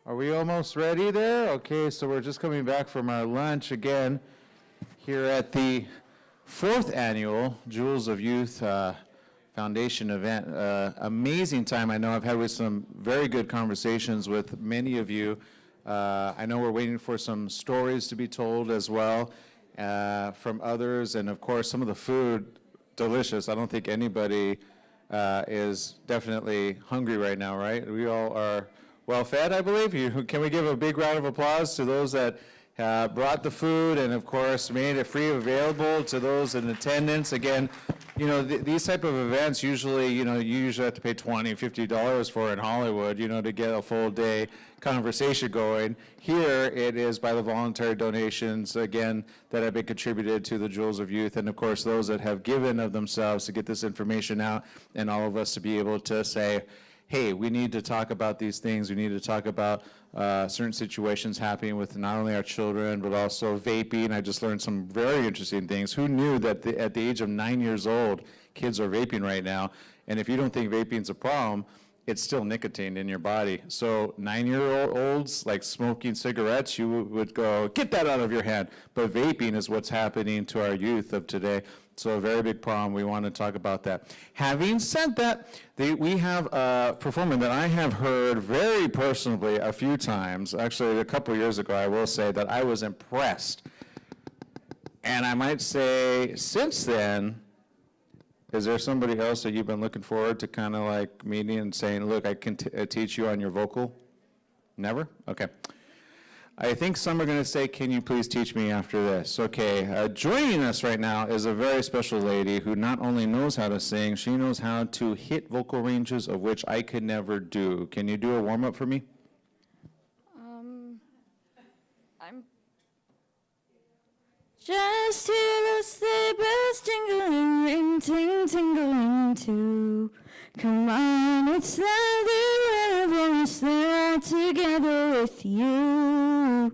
Are we almost ready there? Okay, so we're just coming back from our lunch again here at the 4th annual Jewels of Youth Foundation event. Amazing time I know I've had with some very good conversations with many of you. I know we're waiting for some stories to be told as well from others, and of course some of the food, delicious. I don't think anybody is definitely hungry right now, right? We all are well fed, I believe. Can we give a big round of applause to those that brought the food and, of course, made it free available to those in attendance? Again, you know, these type of events usually, you usually have to pay $20, $50 for in Hollywood, to get a full day conversation going. Here, it is by the voluntary donations, again, that have been contributed to the Jewels of Youth, and of course, those that have given of themselves to get this information out, and all of us to be able to say, hey, we need to talk about these things. We need to talk about certain situations happening with not only our children, but also vaping. I just learned some very interesting things. Who knew that at the age of 9 years old, kids are vaping right now? And if you don't think vaping's a problem, it's still nicotine in your body. So 9-year-olds, like smoking cigarettes, you would go, get that out of your hand. But vaping is what's happening to our youth of today. So a very big problem. We want to talk about that. Having said that, we have a performer that I have heard very personally a few times. Actually, a couple of years ago, I will say that I was impressed. And I might say, since then, is there somebody else that you've been looking forward to kind of like meeting and saying, look, I can teach you on your vocal? Never? Okay. I think some are going to say, can you please teach me after this? Okay, joining us right now is a very special lady who not only knows how to sing, she knows how to hit vocal ranges of which I could never do. Can you do a warm-up for me? I'm just hear the sleigh bells jingling, ring, ting, tingling too. Come on, it's lovely whenever we're there together with you.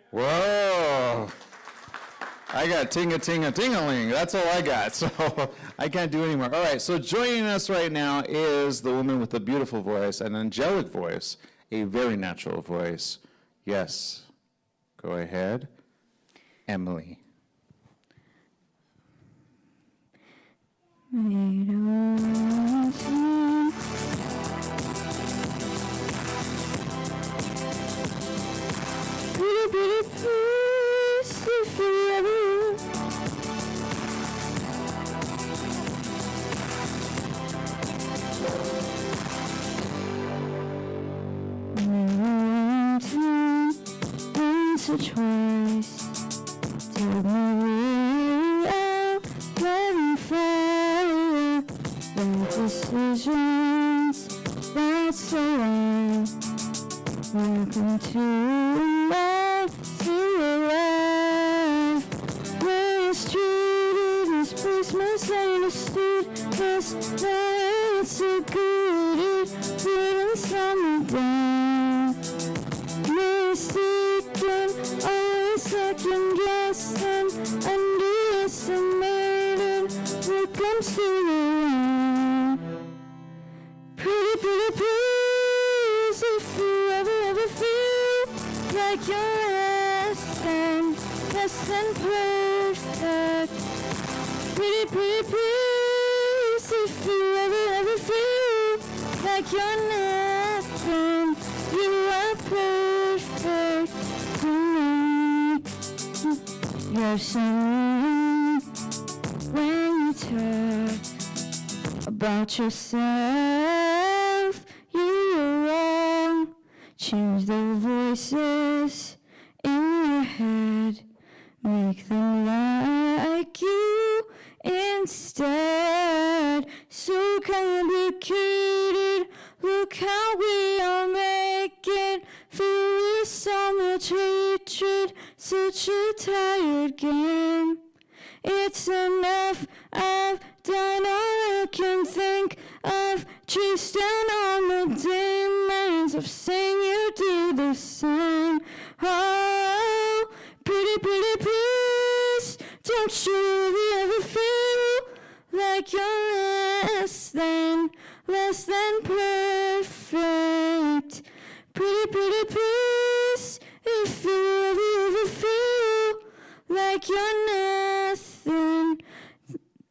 Whoa! I got ting-a-ting-a-ting-a-ling. That's all I got, so I can't do anymore. All right, so joining us right now is the woman with a beautiful voice, an angelic voice, a very natural voice. Yes, go ahead. Emily. Pretty, pretty, please, forever. Once or twice, tell me where letting fire, the decisions, that's so long. Welcome to life, to a life mistreated, misplaced, misunderstood, misled, so good at putting someone down. Mistaken, always second guessing, underestimated, what comes to around. Pretty, pretty, please, if you ever feel like you're less than perfect. Pretty, pretty, please, if you ever feel like you're nothing, you are perfect to me. You're someone when you talk about yourself, you're wrong. Change the voices in your head, make them like you instead. So complicated, look how we all make it. Feel with so much hatred, such a tired game. It's enough, I've done all I can think of. Chased down all the demons of saying you do the same. Oh, pretty, pretty, please, don't you really ever feel like you're less than perfect. pretty please, if you ever feel like you're nothing,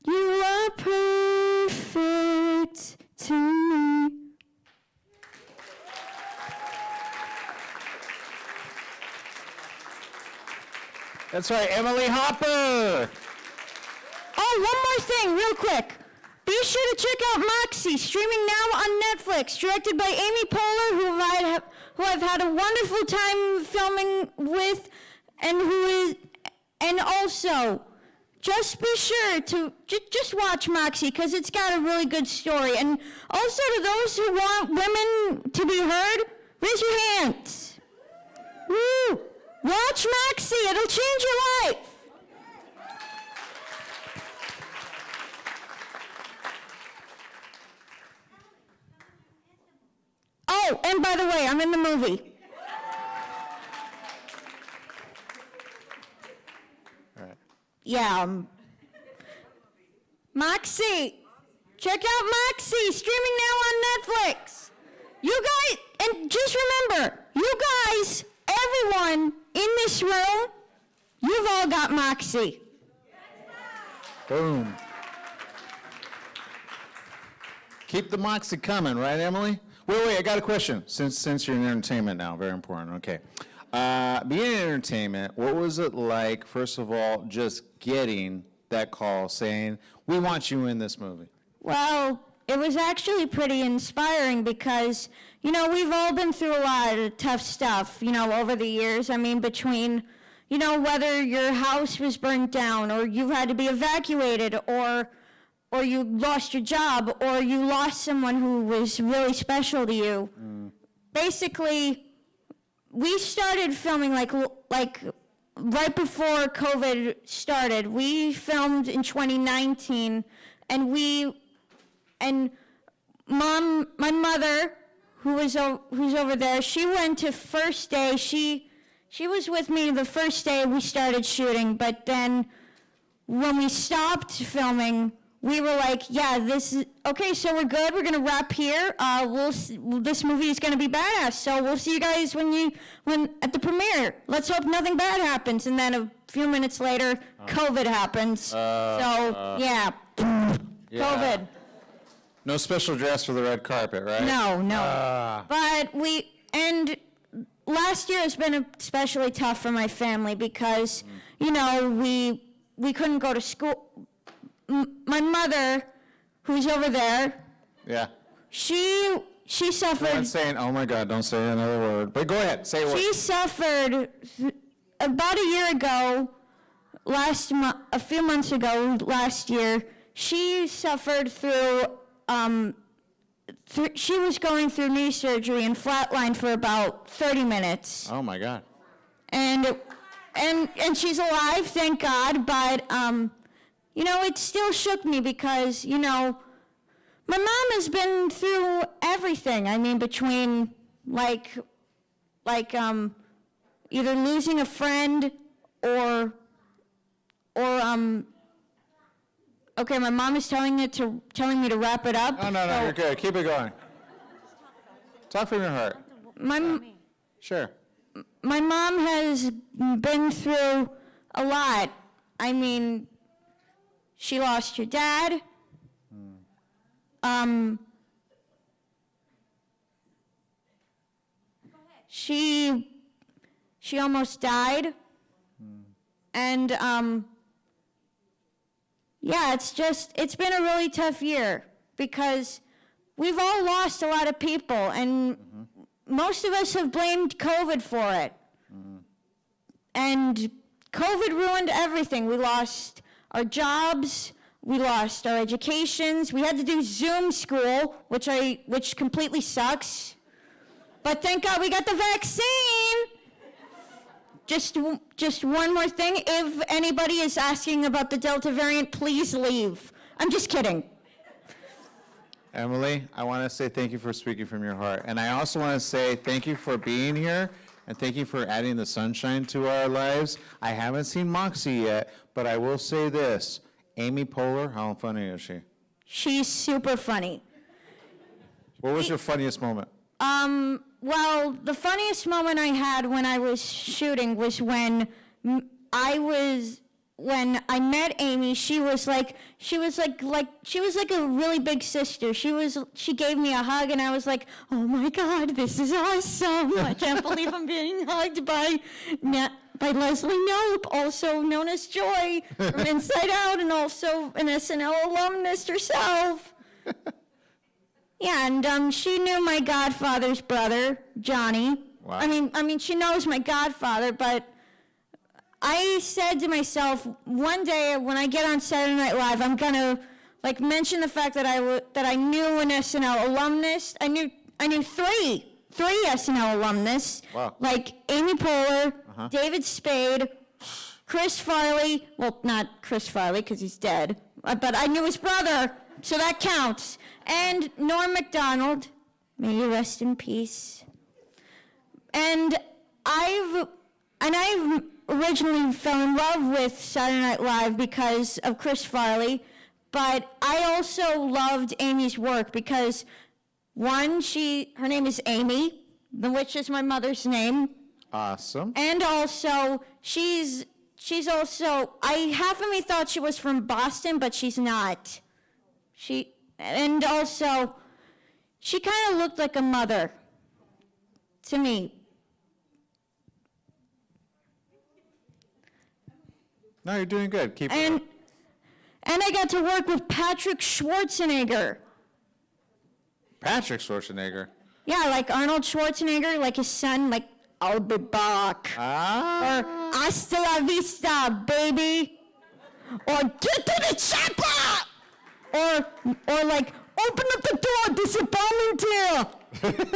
you are perfect to me. That's right, Emily Hopper. Oh, one more thing, real quick. Be sure to check out Moxie, streaming now on Netflix, directed by Amy Poehler, who I've had a wonderful time filming with, and also, just be sure to just watch Moxie, because it's got a really good story. And also, to those who want women to be heard, raise your hands. Woo! Watch Moxie, it'll change your life. Oh, and by the way, I'm in the movie. All right. Yeah. Moxie. Check out Moxie, streaming now on Netflix. You guys, and just remember, you guys, everyone in this room, you've all got Moxie. Boom. Keep the moxie coming, right, Emily? Wait, I got a question. Since you're in entertainment now, very important, okay. Being in entertainment, what was it like, first of all, just getting that call saying, we want you in this movie? Well, it was actually pretty inspiring because, we've all been through a lot of tough stuff, over the years. I mean, between, whether your house was burnt down or you had to be evacuated or you lost your job or you lost someone who was really special to you. Basically, we started filming like right before COVID started. We filmed in 2019, and my mother, who's over there, she went to first day. She was with me the first day we started shooting, but then when we stopped filming, we were like, yeah, this is okay. So we're good. We're gonna wrap here. This movie is gonna be badass. So we'll see you guys when at the premiere. Let's hope nothing bad happens. And then a few minutes later, COVID happens. Yeah, COVID. No special dress for the red carpet, right? No. But last year has been especially tough for my family because we couldn't go to school. My mother, who's over there, Yeah. she suffered. I'm saying, oh my God, don't say another word. But go ahead, say a word. She suffered about a year ago, a few months ago, last year. She suffered through. She was going through knee surgery and flatlined for about 30 minutes. Oh my God. And she's alive, thank God. But it still shook me because, my mom has been through everything. I mean, between either losing a friend or okay, my mom is telling me to wrap it up. No, you're good. Keep it going. Talk from your heart. Sure. My mom has been through a lot. I mean, she lost her dad. She almost died. And yeah, it's been a really tough year because we've all lost a lot of people, and most of us have blamed COVID for it. And COVID ruined everything. We lost our jobs, we lost our educations. We had to do Zoom school, which completely sucks. But thank God we got the vaccine. Just one more thing. If anybody is asking about the Delta variant, please leave. I'm just kidding. Emily, I want to say thank you for speaking from your heart. And I also want to say thank you for being here, and thank you for adding the sunshine to our lives. I haven't seen Moxie yet, but I will say this. Amy Poehler, how funny is she? She's super funny. What was your funniest moment? Well, the funniest moment I had when I was shooting was when when I met Amy. She was like a really big sister. She gave me a hug, and I was like, oh my God, this is awesome. I can't believe I'm being hugged by Leslie Knope, also known as Joy from Inside Out, and also an SNL alumnus herself. Yeah, and she knew my godfather's brother, Johnny. Wow. I mean, she knows my godfather, but I said to myself, one day when I get on Saturday Night Live, I'm gonna mention the fact that I knew an SNL alumnus. I knew three SNL alumnus. Wow. Like Amy Poehler, David Spade, Chris Farley. Well, not Chris Farley because he's dead, but I knew his brother, so that counts. And Norm Macdonald, may you rest in peace. And I've originally fell in love with Saturday Night Live because of Chris Farley, but I also loved Amy's work because, one, her name is Amy, which is my mother's name. Awesome. And also, she's also, half of me thought she was from Boston, but she's not. And also, she kind of looked like a mother to me. No, you're doing good. Keep it And up. I got to work with Patrick Schwarzenegger. Patrick Schwarzenegger. Yeah, like Arnold Schwarzenegger, like his son, like, I'll be back. Ah. Or hasta la vista, baby. Or get to the chopper. Or like, open up the door, this is Volunteer.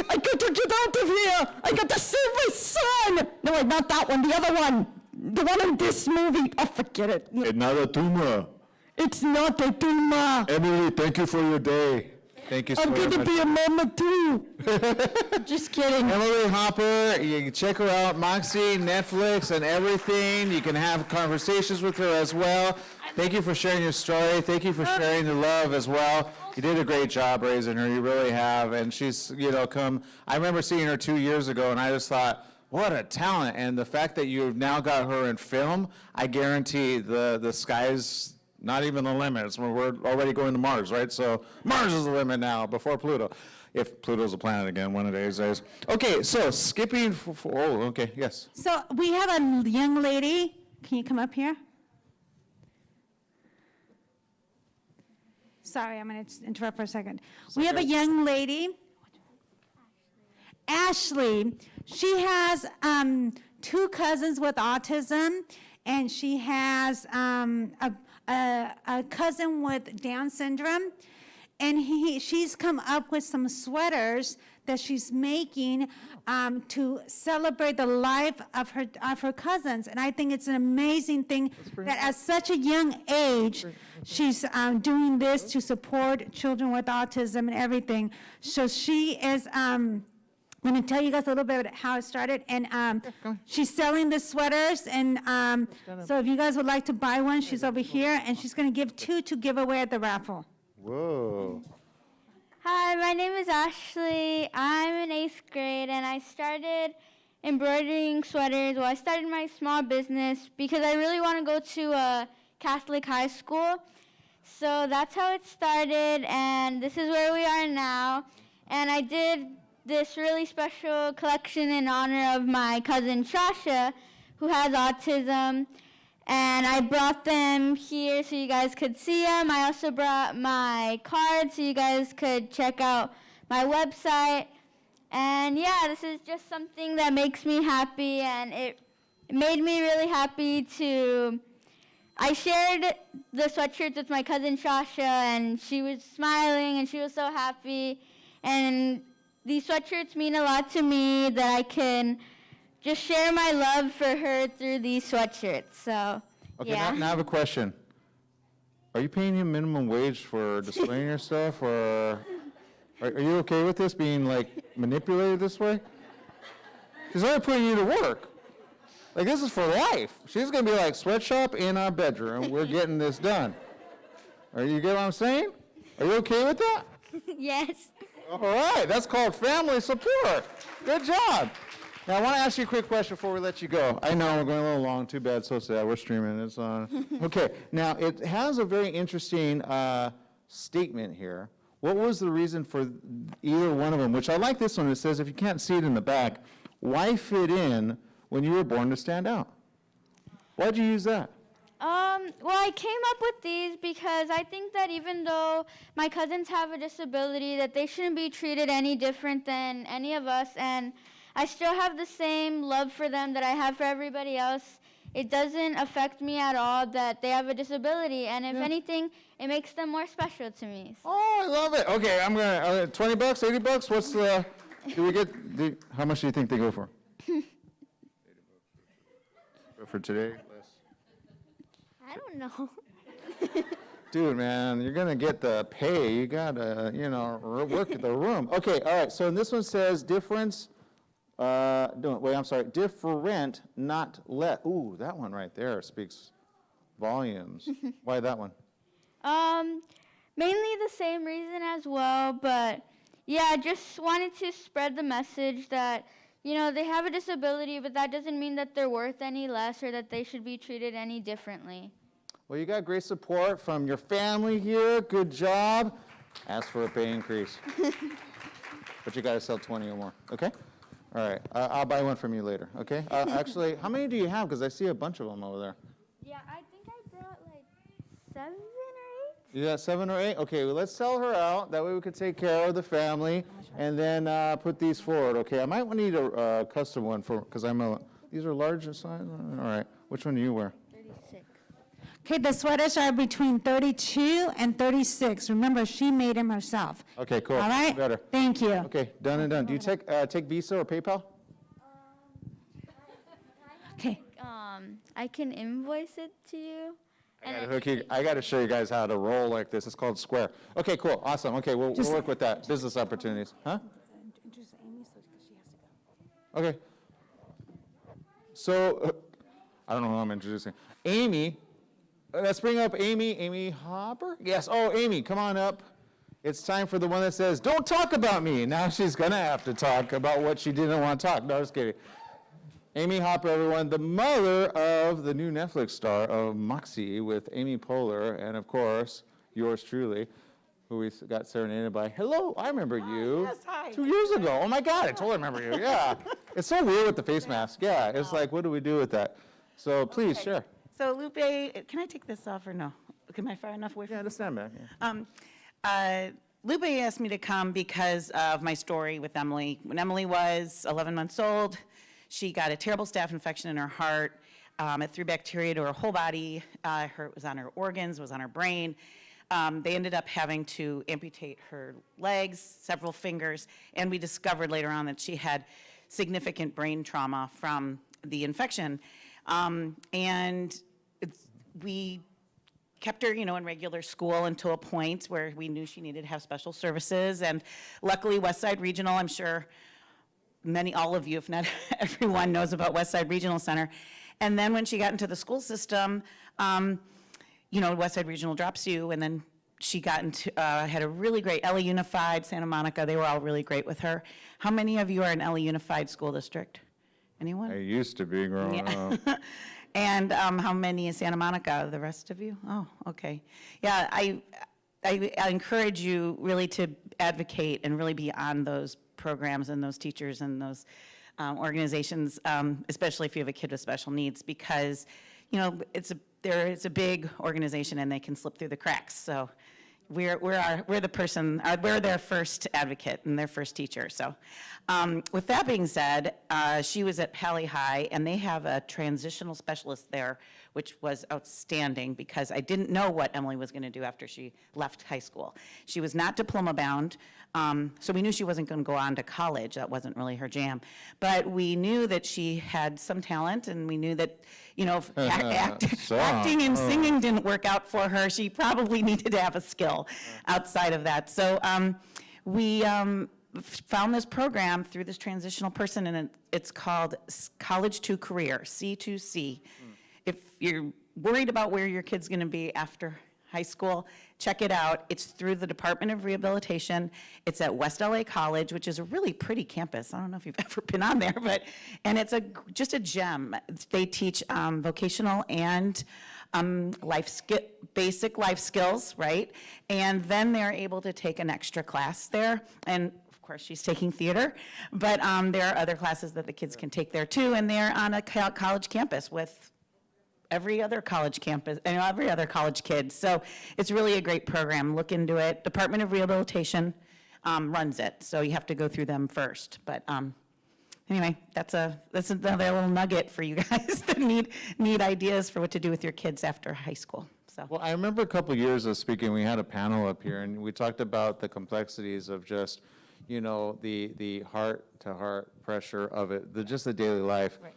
I got to get out of here. I got to save my son. No, wait, not that one, the other one. The one in this movie. Oh, forget it. Another tumor. It's not a tumor. Emily, thank you for your day. Thank you so I'm much. going to be a mama too. Just kidding. Emily Hopper, you can check her out, Moxie, Netflix, and everything. You can have conversations with her as well. Thank you for sharing your story. Thank you for sharing the love as well. You did a great job raising her. You really have. And she's, I remember seeing her 2 years ago, and I just thought, what a talent. And the fact that you've now got her in film, I guarantee the sky's not even the limit. We're already going to Mars, right? So Mars is the limit now, before Pluto. If Pluto's a planet again one of these days. Okay, so skipping, okay, yes. So we have a young lady. Can you come up here? Sorry, I'm going to interrupt for a second. We have a young lady, Ashley. She has 2 cousins with autism, and she has a cousin with Down syndrome. And she's come up with some sweaters that she's making to celebrate the life of her cousins. And I think it's an amazing thing that at such a young age, she's doing this to support children with autism and everything. So she is, let me tell you guys a little bit about how it started. And she's selling the sweaters. And so if you guys would like to buy one, she's over here. And she's going to give 2 to give away at the raffle. Whoa. Hi, my name is Ashley. I'm in 8th grade, and I started embroidering sweaters. Well, I started my small business because I really want to go to a Catholic high school. So that's how it started, and this is where we are now. And I did this really special collection in honor of my cousin Shasha, who has autism. And I brought them here so you guys could see them. I also brought my card so you guys could check out my website. And yeah, this is just something that makes me happy, and it made me really happy to... I shared the sweatshirts with my cousin Shasha, and she was smiling, and she was so happy. And these sweatshirts mean a lot to me that I can just share my love for her through these sweatshirts. So, Okay, yeah. now I have a question. Are you paying him minimum wage for displaying your stuff, or are you okay with this being manipulated this way? She's already putting you to work. This is for life. She's gonna be like, sweatshop in our bedroom. We're getting this done. You get what I'm saying? Are you okay with that? Yes. All right, that's called family support. Good job. Now, I want to ask you a quick question before we let you go. I know we're going a little long. Too bad. So sad. We're streaming. It's on. Okay. Now, it has a very interesting statement here. What was the reason for either one of them? Which I like this one. It says, if you can't see it in the back, why fit in when you were born to stand out? Why'd you use that? Well, I came up with these because I think that even though my cousins have a disability, that they shouldn't be treated any different than any of us, and I still have the same love for them that I have for everybody else. It doesn't affect me at all that they have a disability, and if anything, it makes them more special to me. Oh, I love it. Okay, I'm gonna, $20, $80? What's the, how much do you think they go for? $80 for today? I don't know. Dude, man, you're gonna get the pay. You gotta, work at the room. Okay, all right. So this one says difference. Different, not let. Ooh, that one right there speaks volumes. Why that one? Mainly the same reason as well, but yeah, I just wanted to spread the message that, they have a disability, but that doesn't mean that they're worth any less or that they should be treated any differently. Well, you got great support from your family here. Good job. Ask for a pay increase. But you got to sell 20 or more, okay? All right, I'll buy one from you later, okay? Actually, how many do you have? Because I see a bunch of them over there. Yeah, I think I brought like 7 or 8. You got 7 or 8? Okay, well, let's sell her out. That way we could take care of the family and then put these forward, okay? I might need a custom one because these are large in size? All right, which one do you wear? 36. Okay, the sweaters are between 32 and 36. Remember, she made them herself. Okay, cool. All right? Better. Thank you. Okay, done and done. Do you take Visa or PayPal? Okay. I can invoice it to you. I got to show you guys how to roll like this. It's called Square. Okay, cool, awesome. Okay, we'll work with that. Business opportunities, huh? Okay. So, I don't know who I'm introducing. Amy, let's bring up Amy Hopper? Yes, oh, Amy, come on up. It's time for the one that says, don't talk about me. Now she's going to have to talk about what she didn't want to talk. No, just kidding. Amy Hopper, everyone, the mother of the new Netflix star of Moxie with Amy Poehler, and of course, yours truly, who we got serenaded by. Hello, I remember you. Yes, hi. 2 years ago. Oh my God, I totally remember you. Yeah. It's so weird with the face mask. Yeah, it's like, what do we do with that? So please, Okay. share. So Lupe, can I take this off or no? Am I far enough away from Yeah, just stand back. Yeah. Lupe asked me to come because of my story with Emily. When Emily was 11 months old, she got a terrible staph infection in her heart. It threw bacteria to her whole body. It was on her organs, it was on her brain. They ended up having to amputate her legs, several fingers, and we discovered later on that she had significant brain trauma from the infection. We kept her, in regular school until a point where we knew she needed to have special services. And luckily, Westside Regional, I'm sure all of you, if not everyone, knows about Westside Regional Center. And then when she got into the school system, Westside Regional drops you, and then she got into, had a really great LA Unified, Santa Monica. They were all really great with her. How many of you are in LA Unified School District? Anyone? I used to be growing up. And how many in Santa Monica? The rest of you? Oh, okay. Yeah, I encourage you really to advocate and really be on those programs and those teachers and those organizations, especially if you have a kid with special needs, because it's a big organization and they can slip through the cracks. So we're their first advocate and their first teacher. So with that being said, she was at Pali High, and they have a transitional specialist there, which was outstanding because I didn't know what Emily was going to do after she left high school. She was not diploma bound, so we knew she wasn't going to go on to college. That wasn't really her jam. But we knew that she had some talent, and we knew that, if acting and singing didn't work out for her, she probably needed to have a skill outside of that. So we found this program through this transitional person, and it's called College to Career, C2C. If you're worried about where your kid's going to be after High School. Check it out. It's through the Department of Rehabilitation. It's at West LA College, which is a really pretty campus. I don't know if you've ever been on there, and it's just a gem. They teach vocational and basic life skills, right? And then they're able to take an extra class there. And of course, she's taking theater, but there are other classes that the kids can take there too. And they're on a college campus with every other college campus, and every other college kid. So it's really a great program. Look into it. Department of Rehabilitation runs it, so you have to go through them first. But anyway, that's another little nugget for you guys that need ideas for what to do with your kids after high school. So. Well, I remember a couple years of speaking, we had a panel up here, and we talked about the complexities of just, the heart-to-heart pressure of it, just the daily life. Right.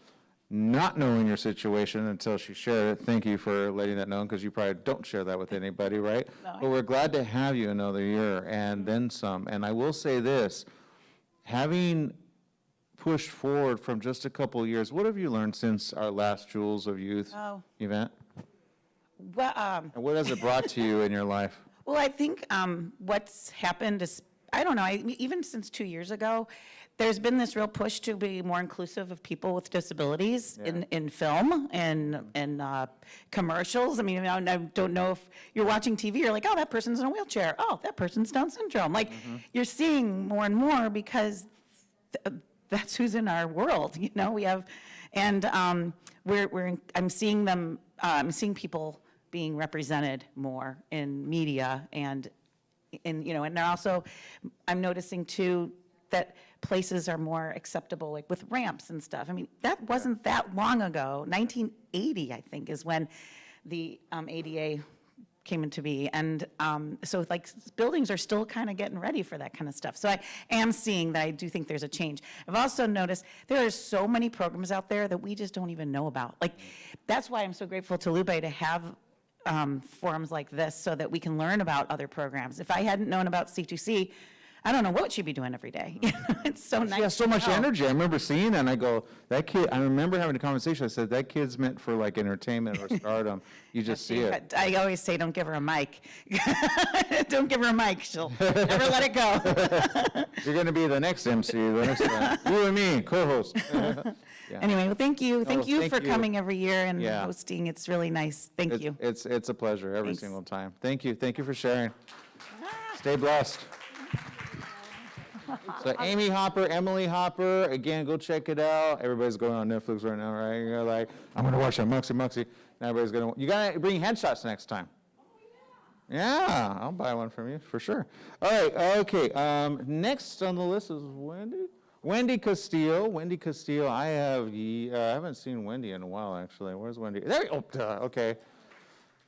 Not knowing your situation until she shared it. Thank you for letting that know, because you probably don't share that with anybody, right? No, But we're glad to have you another year and then some. And I will say this, having pushed forward from just a couple of years, what have you learned since our last Jewels of Youth event? Well, And what has it brought to you in your life? Well, I think what's happened is, I don't know, even since 2 years ago, there's been this real push to be more inclusive of people with disabilities in film and commercials. I mean, I don't know if you're watching TV, you're like, oh, that person's in a wheelchair. Oh, that person's Down syndrome. Like, you're seeing more and more because that's who's in our world, we have, and I'm seeing people being represented more in media and and also, I'm noticing too that places are more acceptable, like with ramps and stuff. I mean, that wasn't that long ago. 1980, I think, is when the ADA came into be. And so like buildings are still kind of getting ready for that kind of stuff. So I am seeing that I do think there's a change. I've also noticed there are so many programs out there that we just don't even know about. Like, that's why I'm so grateful to Lupe to have forums like this so that we can learn about other programs. If I hadn't known about C2C, I don't know what she'd be doing every day. It's so nice. She has so to much know. energy. I remember seeing that, and I go, that kid, I remember having a conversation, I said, that kid's meant for like entertainment or stardom. You just see it. But I always say, don't give her a mic. Don't give her a mic. She'll never let it go. You're going to be the next MC, the next time. You and me, co-host. Yeah. Anyway, well, thank you. Thank you thank for you. coming every year and Yeah. hosting. It's really nice. Thank you. It's a pleasure every Thanks. single time. Thank you. Thank you for sharing. Stay blessed. So Amy Hopper, Emily Hopper, again, go check it out. Everybody's going on Netflix right now, right? You're like, I'm going to watch that Muxy. Now everybody's going to, you got to bring headshots next time. Yeah, I'll buy one from you, for sure. All right, okay. Next on the list is Wendy. Wendy Castillo. Wendy Castillo. I haven't seen Wendy in a while, actually. Where's Wendy? There. Oh, okay.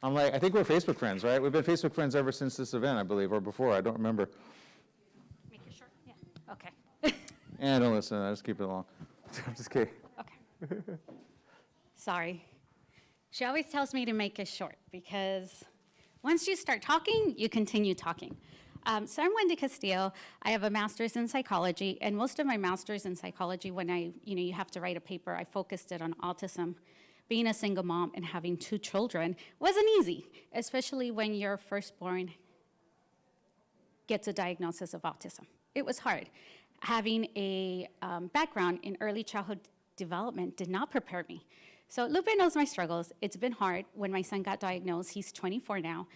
I'm like, I think we're Facebook friends, right? We've been Facebook friends ever since this event, I believe, or before. I don't remember. Make it short? Yeah, okay. And don't listen to that. Just keep it long. I'm just kidding. Okay. Sorry. She always tells me to make it short because once you start talking, you continue talking. So I'm Wendy Castillo. I have a master's in psychology, and most of my master's in psychology, when you have to write a paper, I focused it on autism. Being a single mom and having 2 children wasn't easy, especially when your firstborn gets a diagnosis of autism. It was hard. Having a background in early childhood development did not prepare me. So Lupe knows my struggles. It's been hard. When my son got diagnosed, he's 24 now.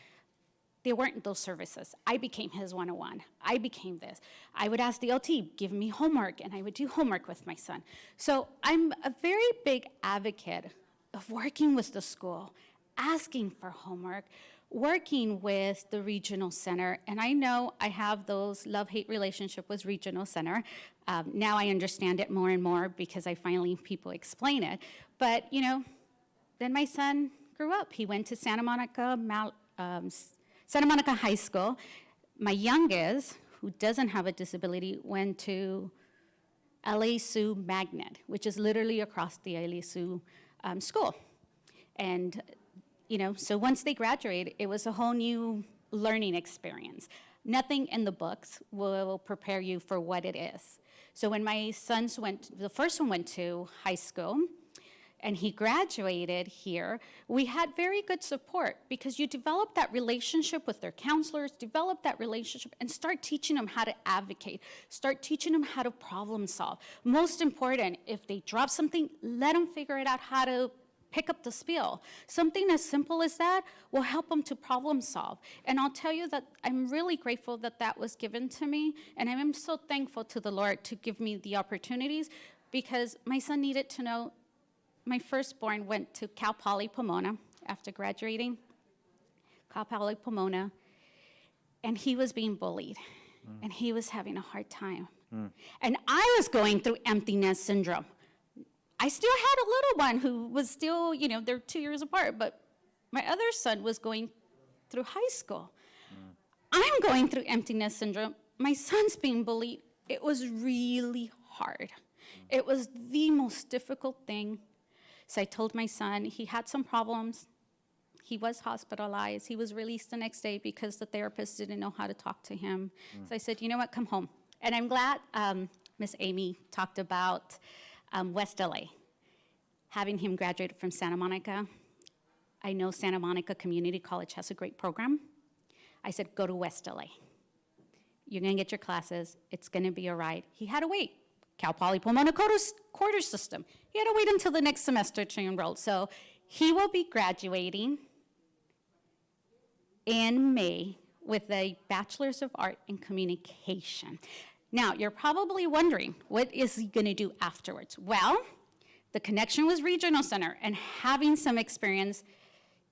There weren't those services. I became his 101. I became this. I would ask the OT, give me homework, and I would do homework with my son. So I'm a very big advocate of working with the school, asking for homework, working with the regional center. And I know I have those love-hate relationship with regional center. Now I understand it more and more because people explain it. But, then my son grew up. He went to Santa Monica High School. My youngest, who doesn't have a disability, went to LA-SU Magnet, which is literally across the LA-SU school. And, so once they graduated, it was a whole new learning experience. Nothing in the books will prepare you for what it is. So when my sons the first one went to high school, and he graduated here, we had very good support because you develop that relationship with their counselors, develop that relationship, and start teaching them how to advocate, start teaching them how to problem solve. Most important, if they drop something, let them figure it out how to pick up the spiel. Something as simple as that will help them to problem solve. And I'll tell you that I'm really grateful that that was given to me, and I am so thankful to the Lord to give me the opportunities, because my son needed to know. My firstborn went to Cal Poly Pomona after graduating, Cal Poly Pomona, and he was being bullied, and he was having a hard time. And I was going through empty nest syndrome. I still had a little one who was still, they're 2 years apart, but my other son was going through high school. I'm going through empty nest syndrome. My son's being bullied. It was really hard. It was the most difficult thing. So I told my son, he had some problems. He was hospitalized. He was released the next day because the therapist didn't know how to talk to him. So I said, you know what, come home. And I'm glad Miss Amy talked about West LA, having him graduate from Santa Monica. I know Santa Monica Community College has a great program. I said, go to West LA. You're gonna get your classes. It's gonna be all right. He had to wait. Cal Poly Pomona quarter system. He had to wait until the next semester to enroll. So he will be graduating in May with a Bachelor's of Art in Communication. Now, you're probably wondering, what is he gonna do afterwards? Well, the connection was Regional Center, and having some experience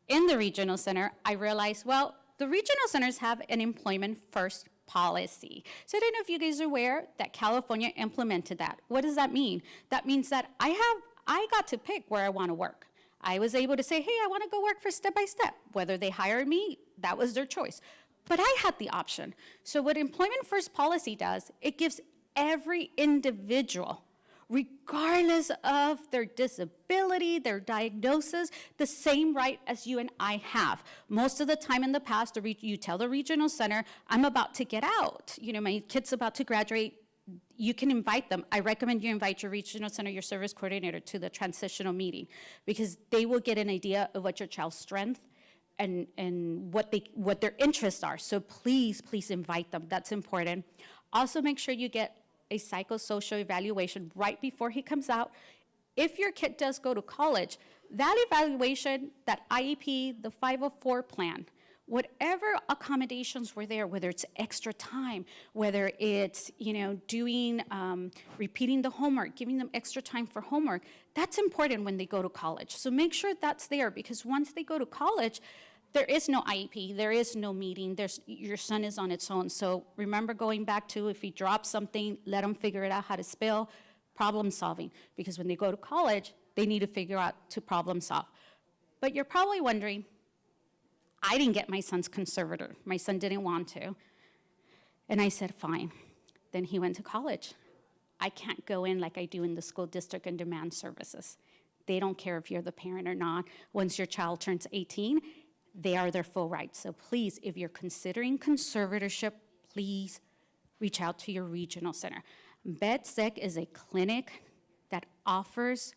in the Regional Center, I realized, well, the Regional Centers have an employment first policy. So I don't know if you guys are aware that California implemented that. What does that mean? That means that I got to pick where I wanna work. I was able to say, hey, I wanna go work for Step by Step. Whether they hired me, that was their choice. But I had the option. So what Employment First Policy does, it gives every individual, regardless of their disability, their diagnosis, the same right as you and I have. Most of the time in the past, you tell the Regional Center, I'm about to get out. My kid's about to graduate. You can invite them. I recommend you invite your Regional Center, your service coordinator to the transitional meeting, because they will get an idea of what your child's strength and what their interests are. So please invite them. That's important. Also, make sure you get a psychosocial evaluation right before he comes out. If your kid does go to college, that evaluation, that IEP, the 504 plan, whatever accommodations were there, whether it's extra time, whether it's doing, repeating the homework, giving them extra time for homework, that's important when they go to college. So make sure that's there, because once they go to college, there is no IEP, there is no meeting, your son is on its own. So remember, going back to, if he drops something, let him figure it out how to spell, problem solving. Because when they go to college, they need to figure out to problem solve. But you're probably wondering, I didn't get my son's conservator. My son didn't want to. And I said, fine. Then he went to college. I can't go in like I do in the school district and demand services. They don't care if you're the parent or not. Once your child turns 18, they are their full rights. So please, if you're considering conservatorship, please reach out to your Regional Center. BedSec is a clinic that offers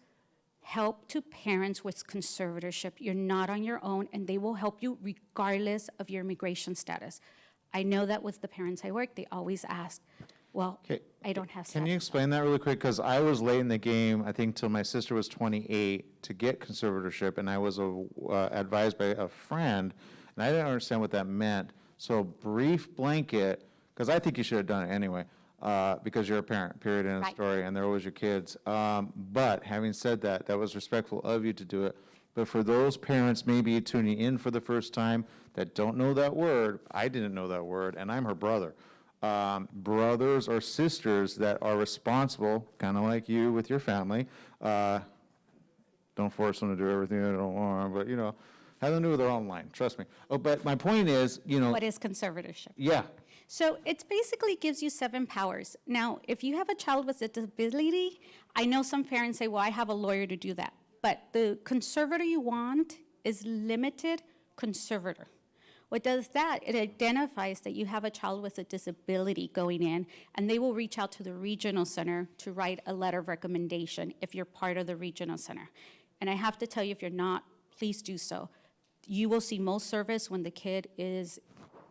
help to parents with conservatorship. You're not on your own, and they will help you regardless of your immigration status. I know that with the parents I work, they always ask, well, Okay. I don't have Can you status. explain that really quick? Because I was late in the game, I think till my sister was 28 to get conservatorship, and I was advised by a friend, and I didn't understand what that meant. So brief blanket, because I think you should have done it anyway, because you're a parent, period, in a Right. story, and they're always your kids. But having said that, that was respectful of you to do it. But for those parents maybe tuning in for the first time that don't know that word, I didn't know that word, and I'm her brother. Brothers or sisters that are responsible, kind of like you with your family. Don't force them to do everything they don't want, but, have them do their own line, trust me. Oh, but my point is, What is conservatorship? yeah, So it basically gives you 7 powers. Now, if you have a child with a disability, I know some parents say, well, I have a lawyer to do that. But the conservator you want is limited conservator. What does that? It identifies that you have a child with a disability going in, and they will reach out to the Regional Center to write a letter of recommendation if you're part of the Regional Center. And I have to tell you, if you're not, please do so. You will see most service when the kid is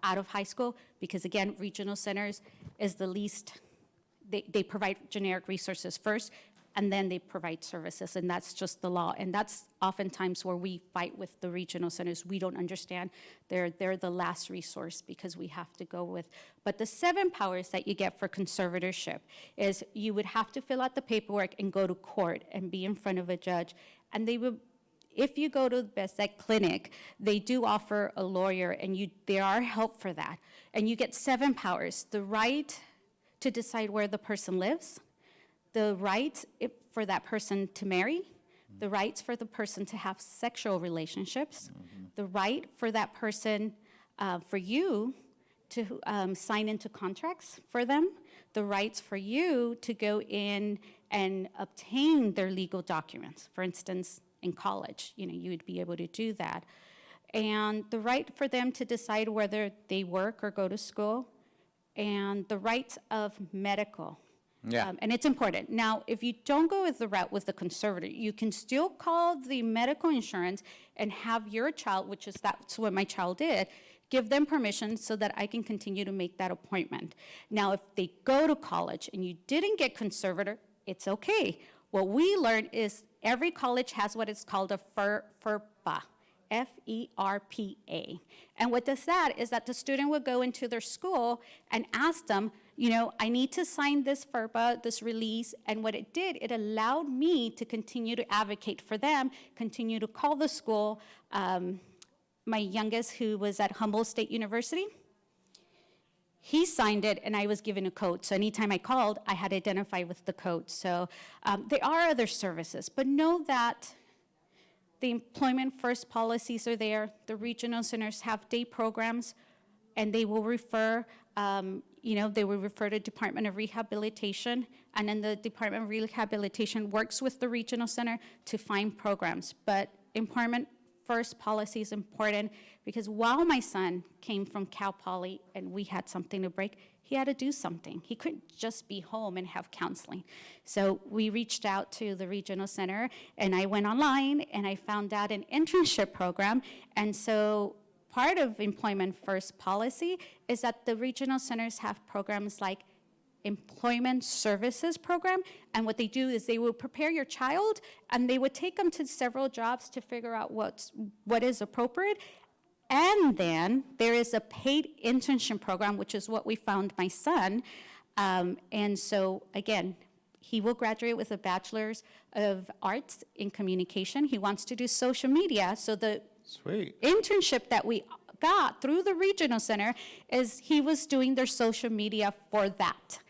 out of high school, because again, regional centers is the least, they provide generic resources first, and then they provide services, and that's just the law. And that's oftentimes where we fight with the regional centers. We don't understand. They're the last resource because we have to go with. But the 7 powers that you get for conservatorship is you would have to fill out the paperwork and go to court and be in front of a judge. And they would, if you go to the Best Clinic, they do offer a lawyer, and there are help for that. And you get 7 powers: the right to decide where the person lives, the right for that person to marry, the rights for the person to have sexual relationships, the right for that person, for you to sign into contracts for them, the rights for you to go in and obtain their legal documents. For instance, in college, you would be able to do that. And the right for them to decide whether they work or go to school, and the rights of medical. Yeah. And it's important. Now, if you don't go with the route with the conservator, you can still call the medical insurance and have your child, that's what my child did, give them permission so that I can continue to make that appointment. Now, if they go to college and you didn't get conservator, it's okay. What we learned is every college has what is called a FERPA. FERPA. And what does that is that the student would go into their school and ask them, I need to sign this FERPA, this release. And what it did, it allowed me to continue to advocate for them, continue to call the school. My youngest, who was at Humboldt State University, he signed it, and I was given a code. So anytime I called, I had to identify with the code. So there are other services, but know that the employment first policies are there. The regional centers have day programs, and they will refer, to Department of Rehabilitation, and then the Department of Rehabilitation works with the regional center to find programs. But employment first policy is important because while my son came from Cal Poly and we had something to break, he had to do something. He couldn't just be home and have counseling. So we reached out to the regional center, and I went online and I found out an internship program. And so part of Employment First policy is that the regional centers have programs like employment services program, and what they do is they will prepare your child and they would take them to several jobs to figure out what is appropriate. And then there is a paid internship program, which is what we found my son. And so again, he will graduate with a bachelor's of arts in communication. He wants to do social media. So the Sweet. internship that we got through the regional center is he was doing their social media for that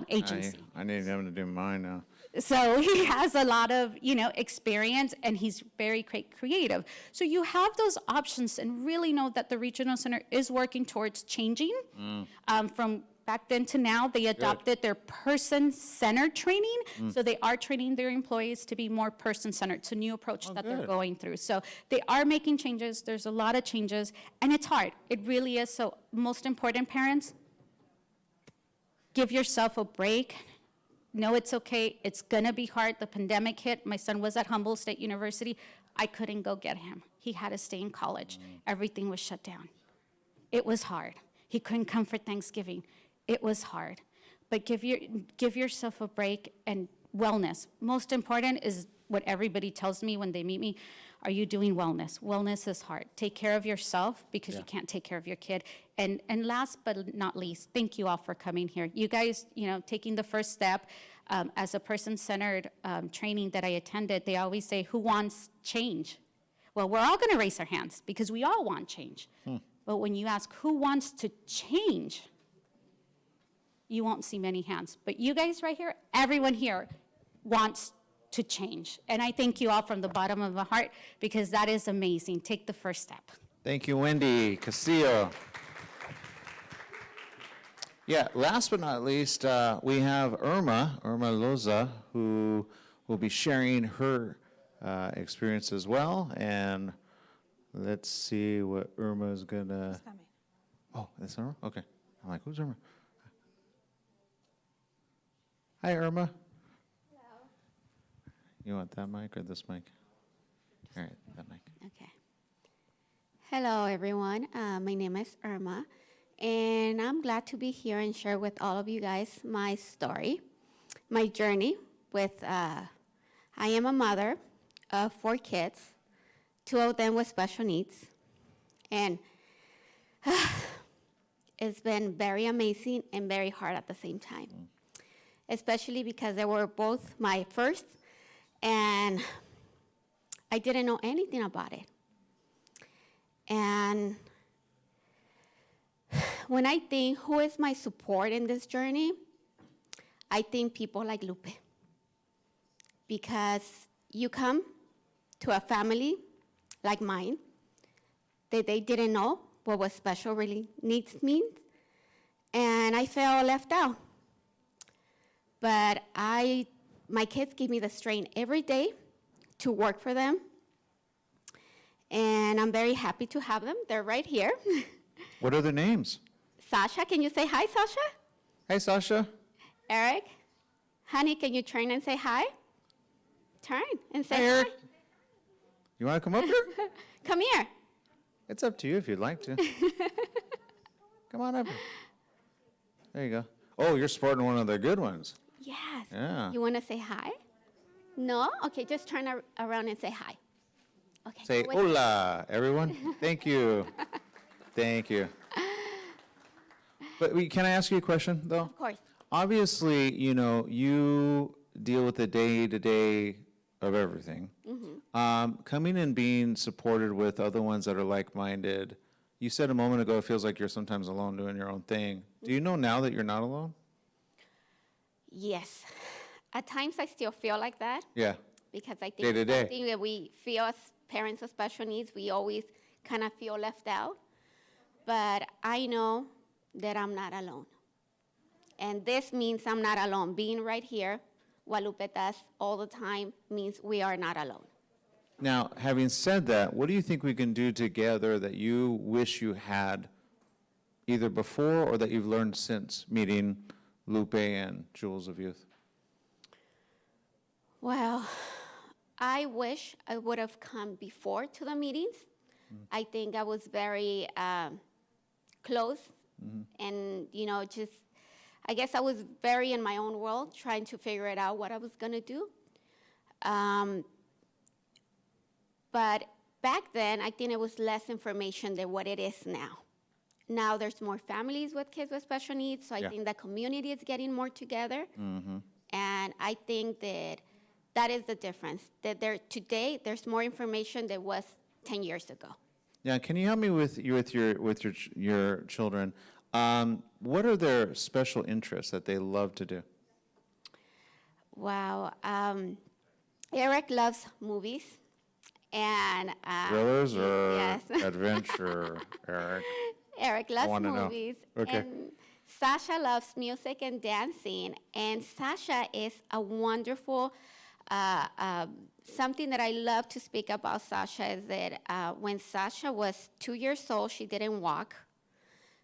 agency. I need him to do mine now. So he has a lot of, experience, and he's very creative. So you have those options, and really know that the regional center is working towards changing. From back then to now, they adopted their person-centered training. So they are training their employees to be more person-centered. It's a new approach that they're good. going through. So they are making changes. There's a lot of changes, and it's hard. It really is. So most important, parents, give yourself a break. No, it's okay. It's going to be hard. The pandemic hit. My son was at Humboldt State University. I couldn't go get him. He had to stay in college. Everything was shut down. It was hard. He couldn't come for Thanksgiving. It was hard. But give yourself a break, and wellness. Most important is what everybody tells me when they meet me. Are you doing wellness? Wellness is hard. Take care of yourself because you can't take care of your kid. And last but not least, thank you all for coming here. You guys, taking the first step as a person-centered training that I attended, they always say, who wants change? Well, we're all gonna raise our hands because we all want change. But when you ask who wants to change, you won't see many hands. But you guys right here, everyone here wants to change. And I thank you all from the bottom of my heart because that is amazing. Take the first step. Thank you, Wendy Castillo. Yeah, last but not least, we have Irma Loza, who will be sharing her experience as well. And let's see what Irma's gonna. Oh, that's Irma? Okay. I'm like, who's Irma? Hi, Irma. Hello. You want that mic or this mic? All right, that mic. Okay. Hello, everyone. My name is Irma, and I'm glad to be here and share with all of you guys my story, my journey with. I am a mother of 4 kids, 2 of them with special needs, and it's been very amazing and very hard at the same time, especially because they were both my first, and I didn't know anything about it. And when I think who is my support in this journey, I think people like Lupe. Because you come to a family like mine that they didn't know what was special really needs means, and I felt left out. But my kids give me the strength every day to work for them, and I'm very happy to have them. They're right here. What are their names? Sasha, can you say hi, Sasha? Hi, Sasha. Eric, honey, can you turn and say hi? Turn and say Hi, hi. Eric. You want to come up here? Come here. It's up to you if you'd like to. Come on up here. There you go. Oh, you're sporting one of the good ones. Yes. Yeah. You want to say hi? No? Okay, just turn around and say hi. Okay. Say wait. hola, everyone. Thank you. Thank you. But can I ask you a question, though? Of course. Obviously, you deal with the day-to-day of everything. Coming and being supported with other ones that are like-minded, you said a moment ago it feels like you're sometimes alone doing your own thing. Do you know now that you're not alone? Yes. At times I still feel like that Yeah. because I think Day to day. something that we feel as parents of special needs, we always kind of feel left out. But I know that I'm not alone. And this means I'm not alone. Being right here, what Lupe does all the time means we are not alone. Now, having said that, what do you think we can do together that you wish you had either before or that you've learned since meeting Lupe and Jewels of Youth? Well, I wish I would have come before to the meetings. I think I was very close and, just, I guess I was very in my own world trying to figure it out what I was going to do. But back then, I think it was less information than what it is now. Now there's more families with kids with special needs, so I Yeah. think the community is getting more together. And I think that is the difference. That today there's more information than was 10 years ago. Yeah, can you help me with your children? What are their special interests that they love to do? Wow. Eric loves movies. And Thrillers or yes. adventure, Eric? Eric loves wanna know. movies. Okay. And Sasha loves music and dancing. And Sasha is a wonderful, something that I love to speak about Sasha is that when Sasha was 2 years old, she didn't walk.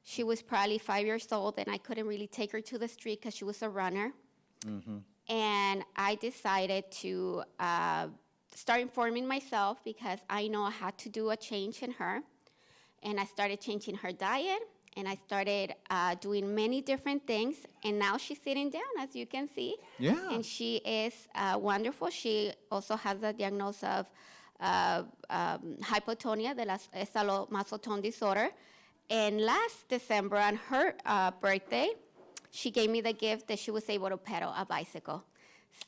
She was probably 5 years old, and I couldn't really take her to the street because she was a runner. And I decided to start informing myself because I know I had to do a change in her. And I started changing her diet, and I started doing many different things. And now she's sitting down, as you can see. Yeah. And she is wonderful. She also has a diagnosis of hypotonia de la estalomazotone disorder. And last December, on her birthday, she gave me the gift that she was able to pedal a bicycle.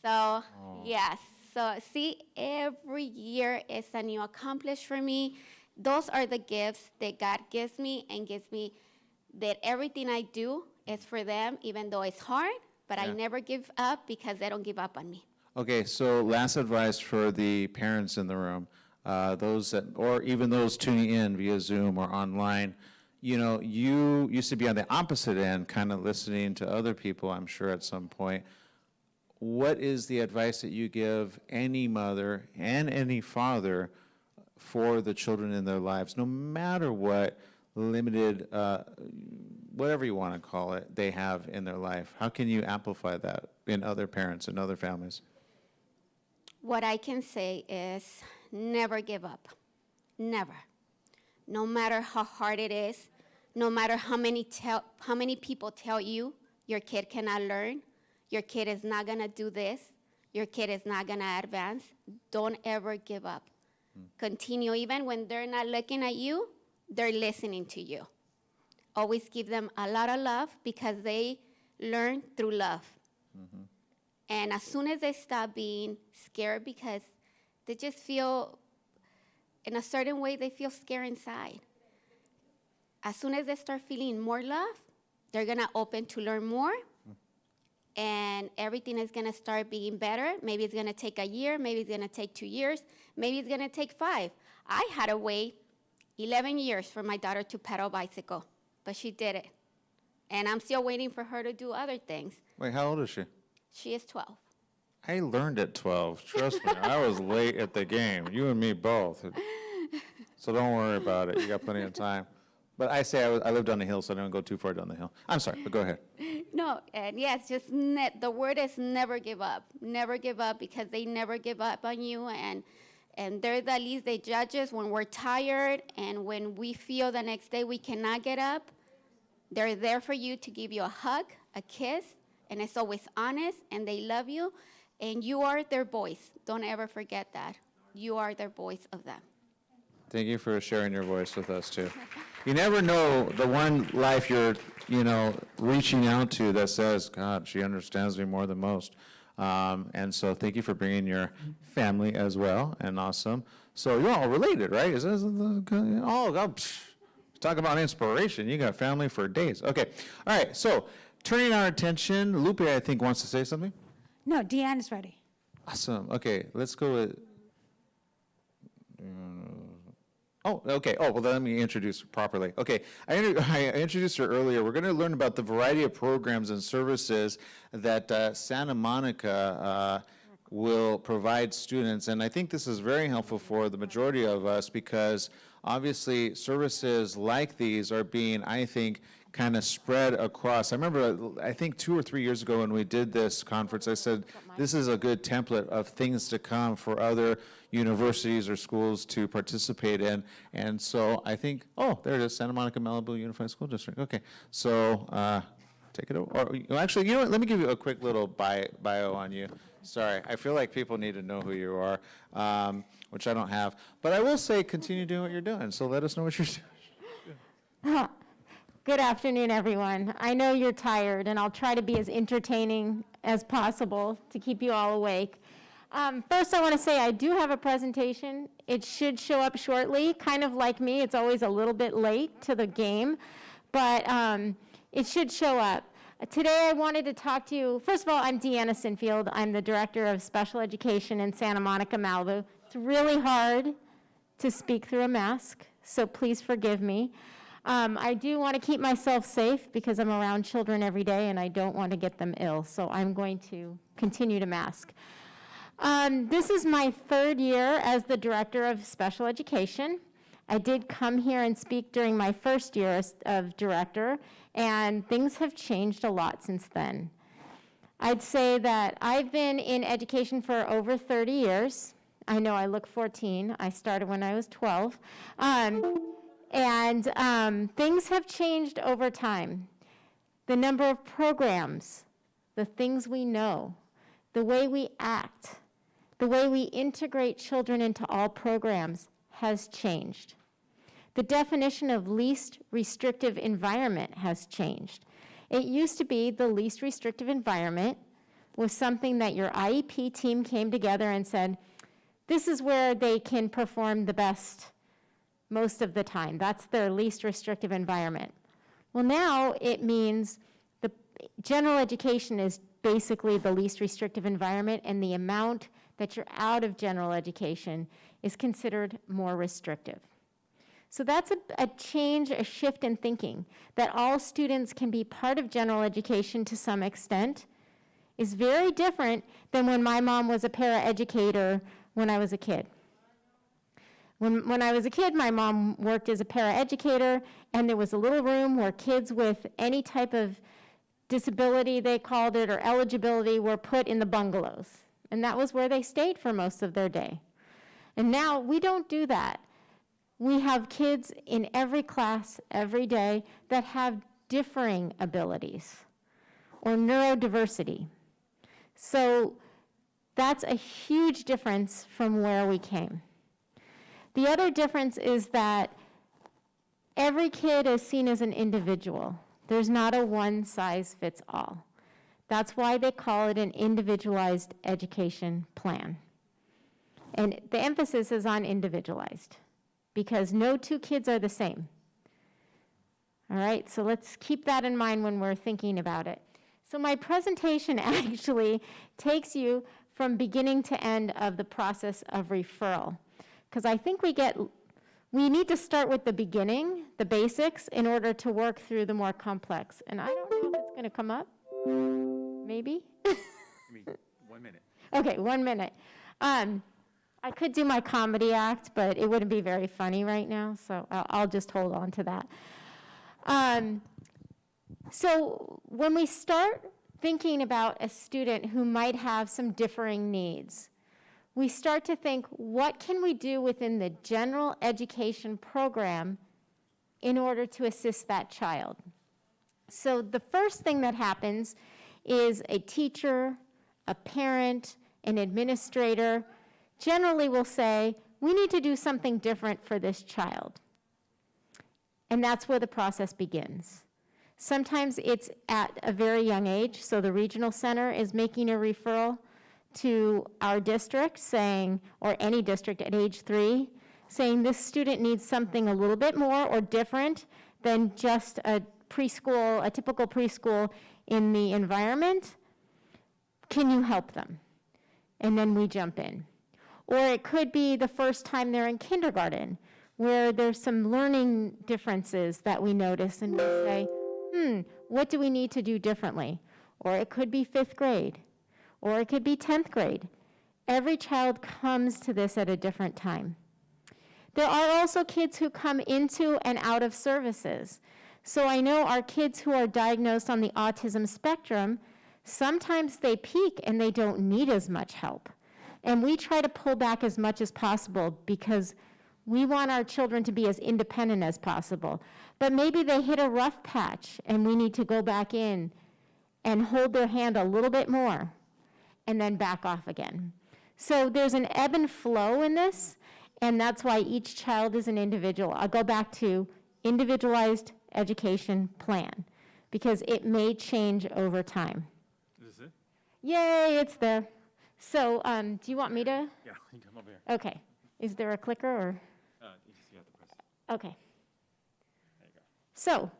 So, yes. So, see, every year is a new accomplishment for me. Those are the gifts that God gives me and gives me that everything I do is for them, even though it's hard, but I Yeah. never give up because they don't give up on me. Okay, so last advice for the parents in the room, those that, or even those tuning in via Zoom or online. You used to be on the opposite end, kind of listening to other people, I'm sure, at some point. What is the advice that you give any mother and any father for the children in their lives, no matter what limited, whatever you want to call it, they have in their life? How can you amplify that in other parents and other families? What I can say is never give up. Never. No matter how hard it is, no matter how many people tell you your kid cannot learn, your kid is not gonna do this, your kid is not gonna advance, don't ever give up. Continue, even when they're not looking at you, they're listening to you. Always give them a lot of love because they learn through love. And as soon as they stop being scared because they just feel, in a certain way, they feel scared inside. As soon as they start feeling more love, they're gonna open to learn more, and everything is gonna start being better. Maybe it's gonna take a year, maybe it's gonna take 2 years, maybe it's gonna take 5. I had to wait 11 years for my daughter to pedal a bicycle, but she did it. And I'm still waiting for her to do other things. Wait, how old is she? She is 12. I learned at 12, trust me. I was late at the game, you and me both. So don't worry about it, you got plenty of time. But I say I live down the hill, so I don't go too far down the hill. I'm sorry, but go ahead. No, and yes, just the word is never give up. Never give up, because they never give up on you, and they're at least they judge us when we're tired and when we feel the next day we cannot get up. They're there for you to give you a hug, a kiss, and it's always honest, and they love you, and you are their voice. Don't ever forget that. You are their voice of them. Thank you for sharing your voice with us, too. You never know the one life you're, reaching out to that says, God, she understands me more than most. And so thank you for bringing your family as well, and awesome. So you're all related, right? Is this, oh, God, talk about inspiration. You got family for days. Okay, all right, so turning our attention, Lupe, I think, wants to say something. No, Deanne is ready. Awesome, okay, let's go with, oh, okay. Oh, well, then let me introduce her properly. Okay, I introduced her earlier. We're going to learn about the variety of programs and services that Santa Monica will provide students. And I think this is very helpful for the majority of us because obviously services like these are being, I think, kind of spread across. I remember, I think 2 or 3 years ago when we did this conference, I said, this is a good template of things to come for other universities or schools to participate in. And so I think, oh, there it is, Santa Monica Malibu Unified School District. Okay, so take it over. Or, actually, you know what, let me give you a quick little bio on you. Sorry, I feel like people need to know who you are, which I don't have. But I will say, continue doing what you're doing, so let us know what you're doing. Good afternoon, everyone. I know you're tired, and I'll try to be as entertaining as possible to keep you all awake. First, I want to say I do have a presentation. It should show up shortly. Kind of like me, it's always a little bit late to the game, but it should show up. Today, I wanted to talk to you. First of all, I'm Deanna Sinfield. I'm the Director of Special Education in Santa Monica, Malibu. It's really hard to speak through a mask, so please forgive me. I do want to keep myself safe because I'm around children every day and I don't want to get them ill, so I'm going to continue to mask. This is my 3rd year as the Director of Special Education. I did come here and speak during my 1st year of Director, and things have changed a lot since then. I'd say that I've been in education for over 30 years. I know I look 14. I started when I was 12. And things have changed over time. The number of programs, the things we know, the way we act, the way we integrate children into all programs has changed. The definition of least restrictive environment has changed. It used to be the least restrictive environment was something that your IEP team came together and said, this is where they can perform the best most of the time. That's their least restrictive environment. Well, now it means the general education is basically the least restrictive environment, and the amount that you're out of general education is considered more restrictive. So that's a change, a shift in thinking, that all students can be part of general education to some extent is very different than when my mom was a paraeducator when I was a kid. When I was a kid, my mom worked as a paraeducator, and there was a little room where kids with any type of disability, they called it, or eligibility, were put in the bungalows. And that was where they stayed for most of their day. And now we don't do that. We have kids in every class, every day, that have differing abilities or neurodiversity. So that's a huge difference from where we came. The other difference is that every kid is seen as an individual. There's not a one-size-fits-all. That's why they call it an individualized education plan. And the emphasis is on individualized, because no two kids are the same. All right, so let's keep that in mind when we're thinking about it. So my presentation actually takes you from beginning to end of the process of referral, because I think we need to start with the beginning, the basics, in order to work through the more complex. And I don't know if it's going to come up. Maybe? 1 minute. Okay, 1 minute. I could do my comedy act, but it wouldn't be very funny right now, so I'll just hold on to that. So when we start thinking about a student who might have some differing needs, we start to think, what can we do within the general education program in order to assist that child? So the first thing that happens is a teacher, a parent, an administrator generally will say, we need to do something different for this child. And that's where the process begins. Sometimes it's at a very young age, so the regional center is making a referral to our district saying, or any district at age 3, saying this student needs something a little bit more or different than just a preschool, a typical preschool in the environment. Can you help them? And then we jump in. Or it could be the first time they're in kindergarten, where there's some learning differences that we notice, and we say, what do we need to do differently? Or it could be 5th grade, or it could be 10th grade. Every child comes to this at a different time. There are also kids who come into and out of services. So I know our kids who are diagnosed on the autism spectrum, sometimes they peak and they don't need as much help. And we try to pull back as much as possible because we want our children to be as independent as possible. But maybe they hit a rough patch and we need to go back in and hold their hand a little bit more and then back off again. So there's an ebb and flow in this, and that's why each child is an individual. I'll go back to individualized education plan because it may change over time. Is this it? Yay, it's there. So do you want me to? Yeah, you come over here. Okay. Is there a clicker or? You have to press. Okay. There you go. So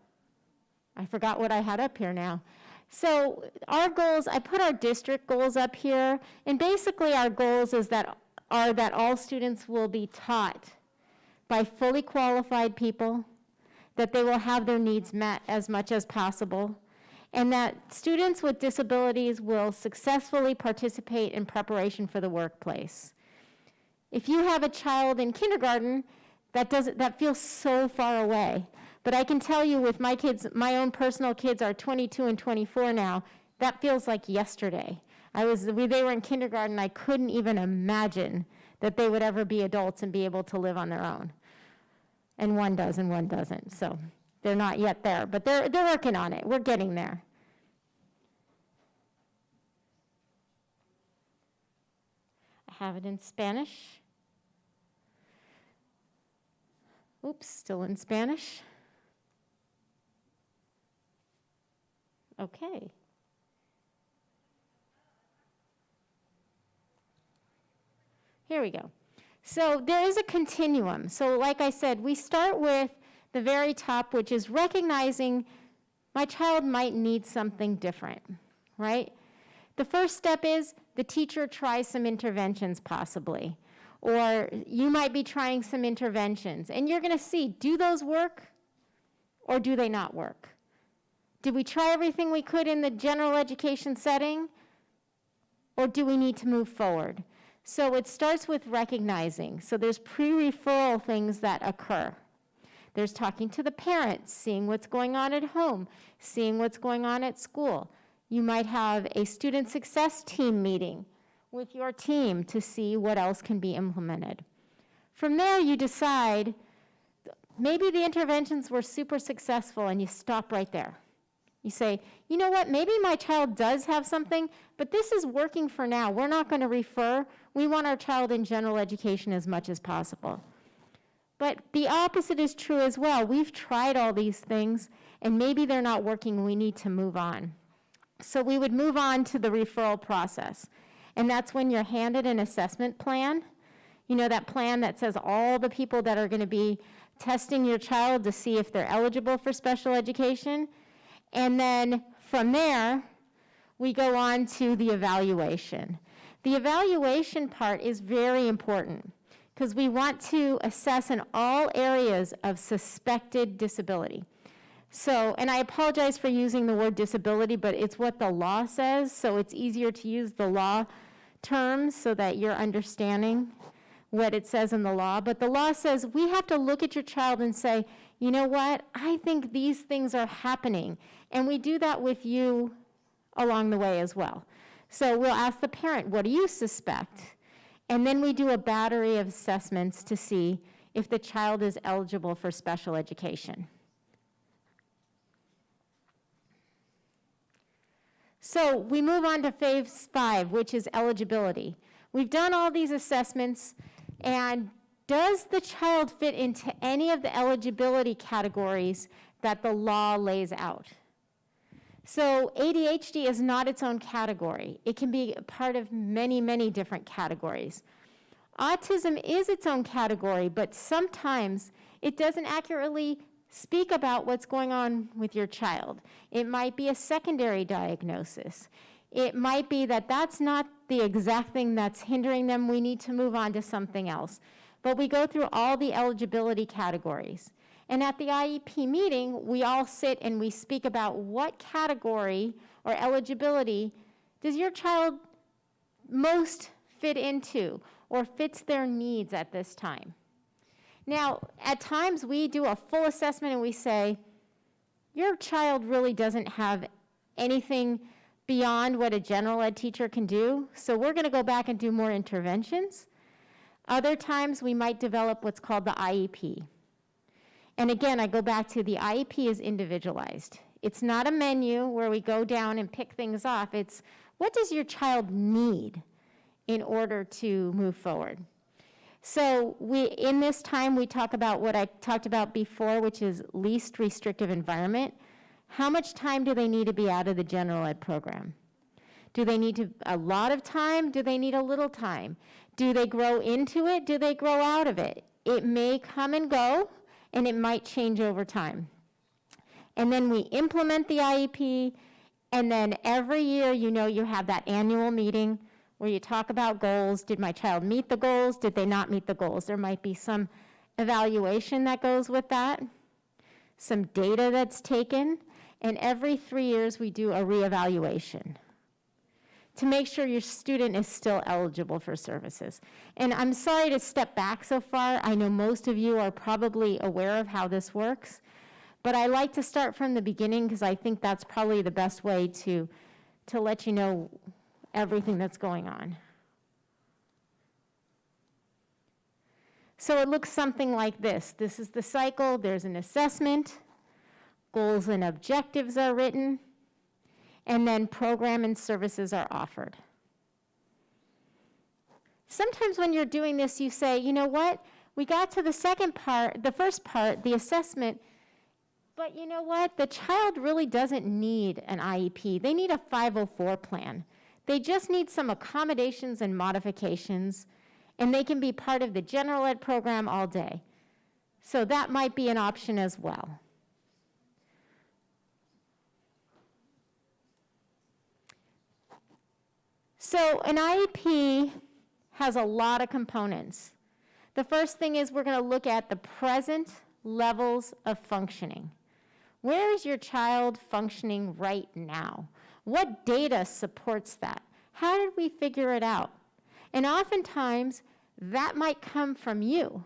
I forgot what I had up here now. So our goals, I put our district goals up here, and basically our goals are that all students will be taught by fully qualified people, that they will have their needs met as much as possible, and that students with disabilities will successfully participate in preparation for the workplace. If you have a child in kindergarten, that feels so far away. But I can tell you with my kids, my own personal kids are 22 and 24 now, that feels like yesterday. They were in kindergarten, I couldn't even imagine that they would ever be adults and be able to live on their own. And one does and one doesn't, so they're not yet there, but they're working on it. We're getting there. I have it in Spanish. Oops, still in Spanish. Okay. Here we go. So there is a continuum. So like I said, we start with the very top, which is recognizing my child might need something different, right? The first step is the teacher tries some interventions possibly, or you might be trying some interventions, and you're going to see, do those work or do they not work? Did we try everything we could in the general education setting, or do we need to move forward? So it starts with recognizing. So there's pre-referral things that occur. There's talking to the parents, seeing what's going on at home, seeing what's going on at school. You might have a student success team meeting with your team to see what else can be implemented. From there, you decide, maybe the interventions were super successful and you stop right there. You say, you know what, maybe my child does have something, but this is working for now. We're not going to refer. We want our child in general education as much as possible. But the opposite is true as well. We've tried all these things, and maybe they're not working. We need to move on. So we would move on to the referral process. And that's when you're handed an assessment plan. You know, that plan that says all the people that are going to be testing your child to see if they're eligible for special education. And then from there, we go on to the evaluation. The evaluation part is very important because we want to assess in all areas of suspected disability. So, and I apologize for using the word disability, but it's what the law says, so it's easier to use the law terms so that you're understanding what it says in the law. But the law says we have to look at your child and say, you know what, I think these things are happening. And we do that with you along the way as well. So we'll ask the parent, what do you suspect? And then we do a battery of assessments to see if the child is eligible for special education. So we move on to phase 5, which is eligibility. We've done all these assessments, and does the child fit into any of the eligibility categories that the law lays out? So ADHD is not its own category. It can be part of many, many different categories. Autism is its own category, but sometimes it doesn't accurately speak about what's going on with your child. It might be a secondary diagnosis. It might be that that's not the exact thing that's hindering them. We need to move on to something else. But we go through all the eligibility categories. And at the IEP meeting, we all sit and we speak about what category or eligibility does your child most fit into or fits their needs at this time. Now, at times we do a full assessment and we say, your child really doesn't have anything beyond what a general ed teacher can do, so we're going to go back and do more interventions. Other times we might develop what's called the IEP. And again, I go back to the IEP is individualized. It's not a menu where we go down and pick things off. It's what does your child need in order to move forward? So in this time, we talk about what I talked about before, which is least restrictive environment. How much time do they need to be out of the general ed program? Do they need a lot of time? Do they need a little time? Do they grow into it? Do they grow out of it? It may come and go, and it might change over time. And then we implement the IEP, and then every year, you know, you have that annual meeting where you talk about goals. Did my child meet the goals? Did they not meet the goals? There might be some evaluation that goes with that, some data that's taken, and every 3 years we do a reevaluation to make sure your student is still eligible for services. And I'm sorry to step back so far. I know most of you are probably aware of how this works, but I like to start from the beginning because I think that's probably the best way to let you know everything that's going on. So it looks something like this. This is the cycle. There's an assessment. Goals and objectives are written. And then program and services are offered. Sometimes when you're doing this, you say, you know what? We got to the second part, the first part, the assessment, but you know what? The child really doesn't need an IEP. They need a 504 plan. They just need some accommodations and modifications, and they can be part of the general ed program all day. So that might be an option as well. So an IEP has a lot of components. The first thing is we're going to look at the present levels of functioning. Where is your child functioning right now? What data supports that? How did we figure it out? And oftentimes, that might come from you.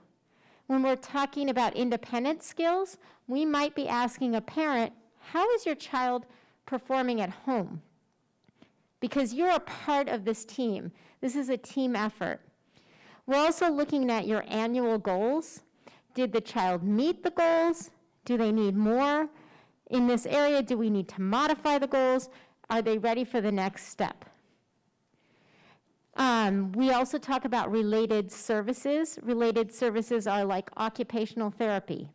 When we're talking about independent skills, we might be asking a parent, how is your child performing at home? Because you're a part of this team. This is a team effort. We're also looking at your annual goals. Did the child meet the goals? Do they need more in this area? Do we need to modify the goals? Are they ready for the next step? We also talk about related services. Related services are like occupational therapy,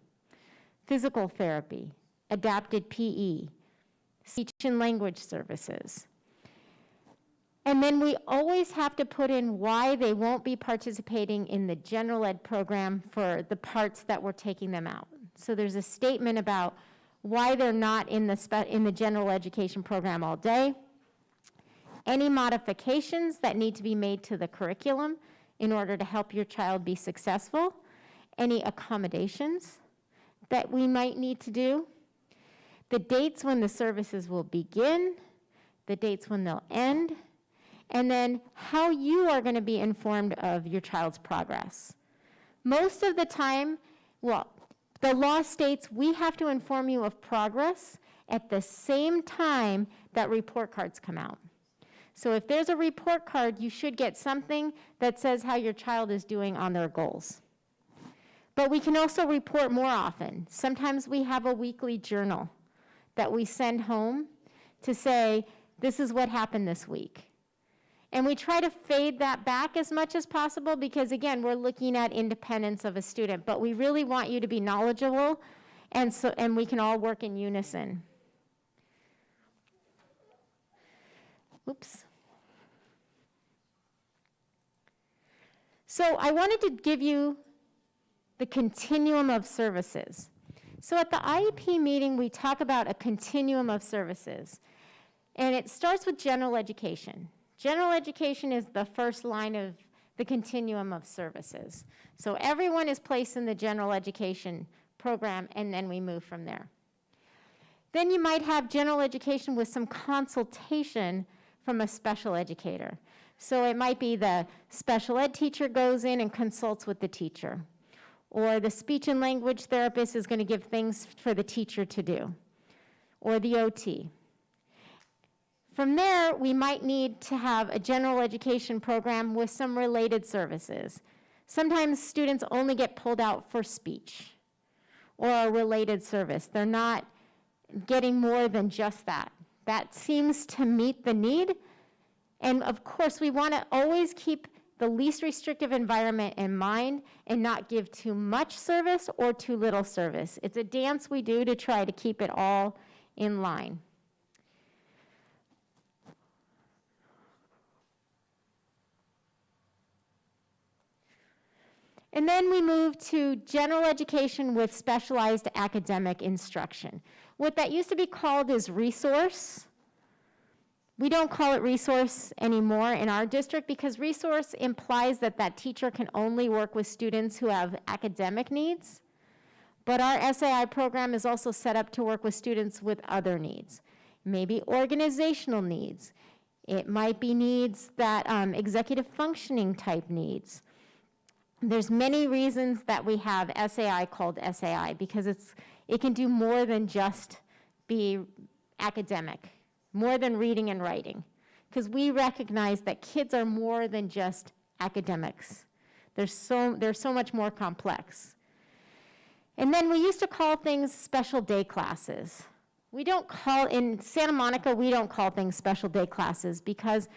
physical therapy, adapted PE, speech and language services. And then we always have to put in why they won't be participating in the general ed program for the parts that we're taking them out. So there's a statement about why they're not in the general education program all day. Any modifications that need to be made to the curriculum in order to help your child be successful. Any accommodations that we might need to do. The dates when the services will begin, the dates when they'll end, and then how you are going to be informed of your child's progress. Most of the time, well, the law states we have to inform you of progress at the same time that report cards come out. So if there's a report card, you should get something that says how your child is doing on their goals. But we can also report more often. Sometimes we have a weekly journal that we send home to say, this is what happened this week. And we try to fade that back as much as possible because, again, we're looking at independence of a student, but we really want you to be knowledgeable, and we can all work in unison. Oops. So I wanted to give you the continuum of services. So at the IEP meeting, we talk about a continuum of services, and it starts with general education. General education is the first line of the continuum of services. So everyone is placed in the general education program, and then we move from there. Then you might have general education with some consultation from a special educator. So it might be the special ed teacher goes in and consults with the teacher, or the speech and language therapist is going to give things for the teacher to do, or the OT. From there, we might need to have a general education program with some related services. Sometimes students only get pulled out for speech or a related service. They're not getting more than just that. That seems to meet the need. And of course, we want to always keep the least restrictive environment in mind and not give too much service or too little service. It's a dance we do to try to keep it all in line. And then we move to general education with specialized academic instruction. What that used to be called is resource. We don't call it resource anymore in our district because resource implies that that teacher can only work with students who have academic needs. But our SAI program is also set up to work with students with other needs, maybe organizational needs. It might be needs that executive functioning type needs. There's many reasons that we have SAI called SAI because it can do more than just be academic, more than reading and writing, because we recognize that kids are more than just academics. They're so much more complex. And then we used to call things special day classes. In Santa Monica, we don't call things special day classes because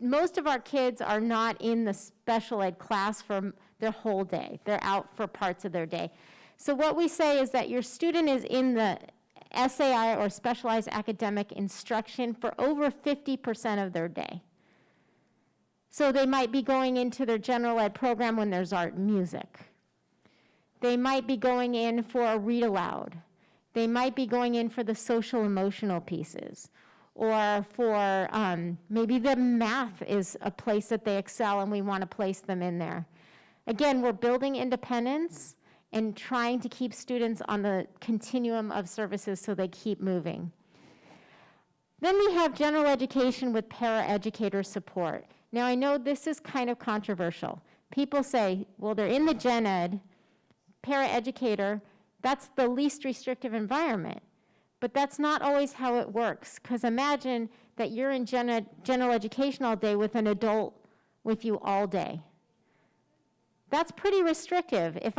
most of our kids are not in the special ed class for their whole day. They're out for parts of their day. So what we say is that your student is in the SAI or specialized academic instruction for over 50% of their day. So they might be going into their general ed program when there's art and music. They might be going in for a read aloud. They might be going in for the social emotional pieces. Or for maybe the math is a place that they excel and we want to place them in there. Again, we're building independence and trying to keep students on the continuum of services so they keep moving. Then we have general education with paraeducator support. Now I know this is kind of controversial. People say, well, they're in the gen ed, paraeducator, that's the least restrictive environment. But that's not always how it works, because imagine that you're in general education all day with an adult with you all day. That's pretty restrictive. If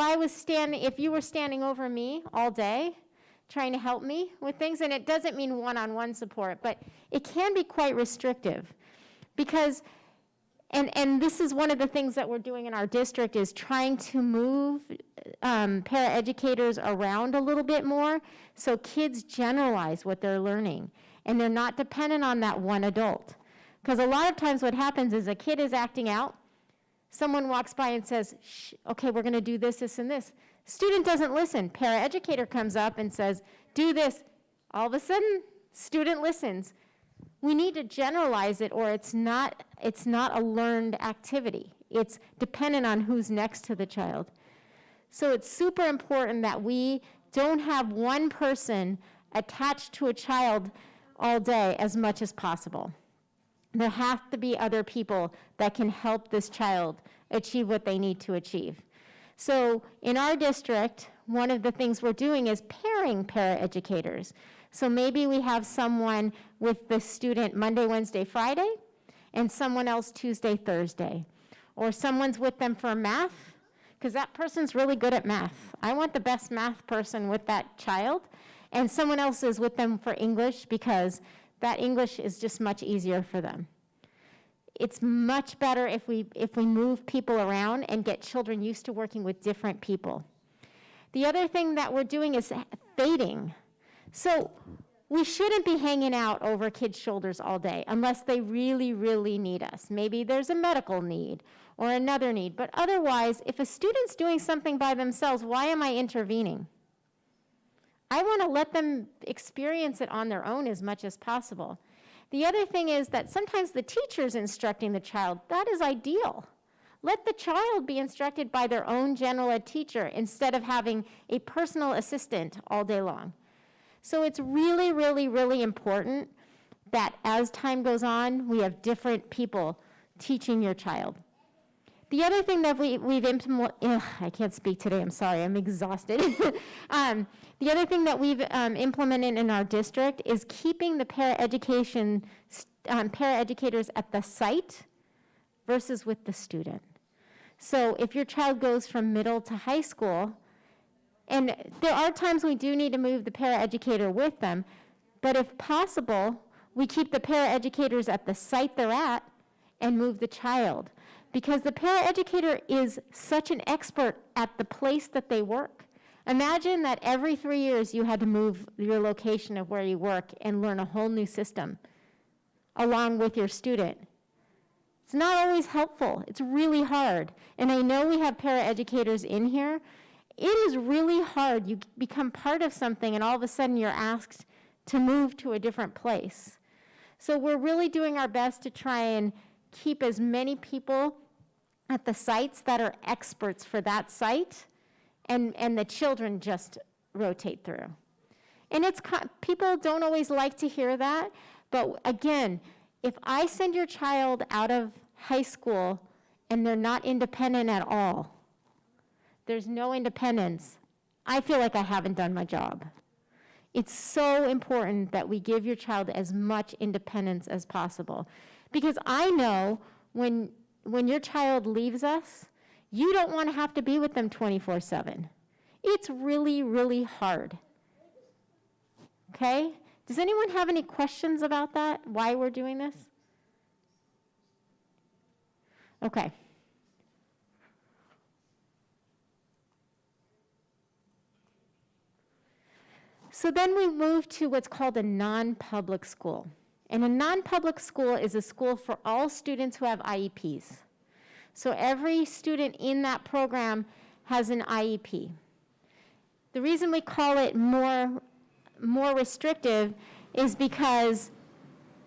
you were standing over me all day, trying to help me with things, and it doesn't mean one-on-one support, but it can be quite restrictive. Because, and this is one of the things that we're doing in our district, is trying to move paraeducators around a little bit more, so kids generalize what they're learning, and they're not dependent on that one adult. Because a lot of times what happens is a kid is acting out, someone walks by and says, "Shh, okay, we're gonna do this, this, and this." Student doesn't listen. Paraeducator comes up and says, "Do this." All of a sudden, student listens. We need to generalize it, or it's not a learned activity. It's dependent on who's next to the child. So it's super important that we don't have one person attached to a child all day as much as possible. There have to be other people that can help this child achieve what they need to achieve. So in our district, one of the things we're doing is pairing paraeducators. So maybe we have someone with the student Monday, Wednesday, Friday, and someone else Tuesday, Thursday. Or someone's with them for math, because that person's really good at math. I want the best math person with that child, and someone else is with them for English, because that English is just much easier for them. It's much better if we move people around and get children used to working with different people. The other thing that we're doing is fading. So we shouldn't be hanging out over kids' shoulders all day unless they really, really need us. Maybe there's a medical need or another need, but otherwise, if a student's doing something by themselves, why am I intervening? I want to let them experience it on their own as much as possible. The other thing is that sometimes the teacher's instructing the child. That is ideal. Let the child be instructed by their own general ed teacher instead of having a personal assistant all day long. So it's really, really, really important that as time goes on, we have different people teaching your child. The other thing that we've implemented, I can't speak today, I'm sorry, I'm exhausted. The other thing that we've implemented in our district is keeping the paraeducators at the site versus with the student. So if your child goes from middle to high school, and there are times we do need to move the paraeducator with them, but if possible, we keep the paraeducators at the site they're at and move the child. Because the paraeducator is such an expert at the place that they work. Imagine that every 3 years you had to move your location of where you work and learn a whole new system along with your student. It's not always helpful. It's really hard. And I know we have paraeducators in here. It is really hard. You become part of something and all of a sudden you're asked to move to a different place. So we're really doing our best to try and keep as many people at the sites that are experts for that site, and the children just rotate through. And people don't always like to hear that, but again, if I send your child out of high school and they're not independent at all, there's no independence, I feel like I haven't done my job. It's so important that we give your child as much independence as possible. Because I know when your child leaves us, you don't want to have to be with them 24/7. It's really, really hard. Okay? Does anyone have any questions about that, why we're doing this? Okay. So then we move to what's called a non-public school. And a non-public school is a school for all students who have IEPs. So every student in that program has an IEP. The reason we call it more restrictive is because,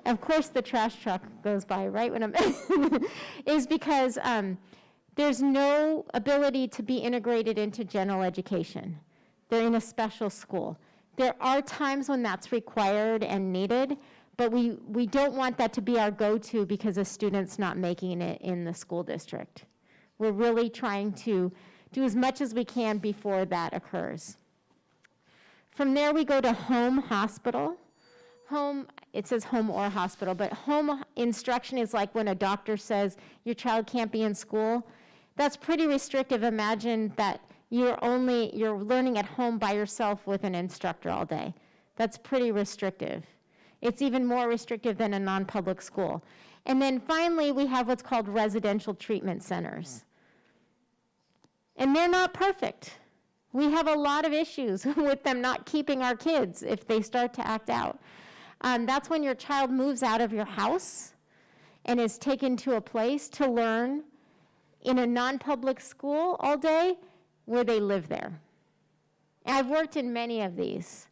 of course the trash truck goes by right when I'm, is because there's no ability to be integrated into general education. They're in a special school. There are times when that's required and needed, but we don't want that to be our go-to because a student's not making it in the school district. We're really trying to do as much as we can before that occurs. From there, we go to home hospital. Home, it says home or hospital, but home instruction is like when a doctor says your child can't be in school. That's pretty restrictive. Imagine that you're learning at home by yourself with an instructor all day. That's pretty restrictive. It's even more restrictive than a non-public school. And then finally, we have what's called residential treatment centers. And they're not perfect. We have a lot of issues with them not keeping our kids if they start to act out. That's when your child moves out of your house and is taken to a place to learn in a non-public school all day where they live there. And I've worked in many of these.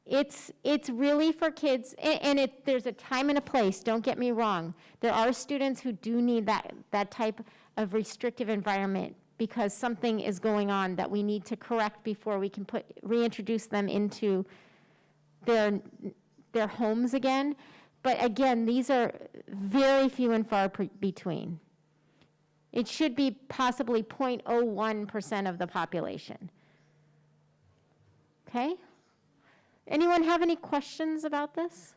It's really for kids, and there's a time and a place, don't get me wrong. There are students who do need that type of restrictive environment because something is going on that we need to correct before we can reintroduce them into their homes again. But again, these are very few and far between. It should be possibly 0.01% of the population. Okay? Anyone have any questions about this?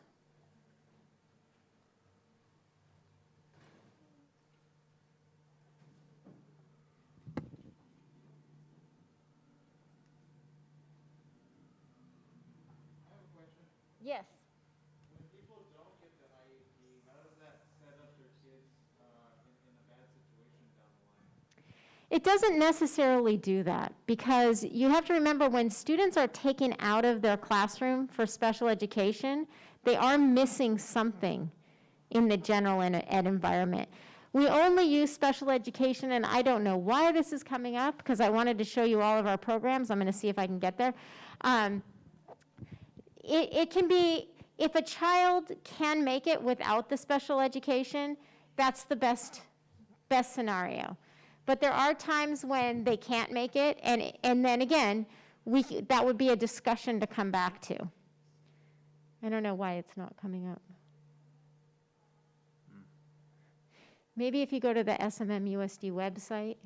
Yes. When people don't get the IEP, how does that set up their kids in a bad situation down the line? It doesn't necessarily do that because you have to remember when students are taken out of their classroom for special education, they are missing something in the general ed environment. We only use special education, and I don't know why this is coming up because I wanted to show you all of our programs. I'm going to see if I can get there. It can be, if a child can make it without the special education, that's the best scenario. But there are times when they can't make it, and then again, that would be a discussion to come back to. I don't know why it's not coming up. Maybe if you go to the SMMUSD website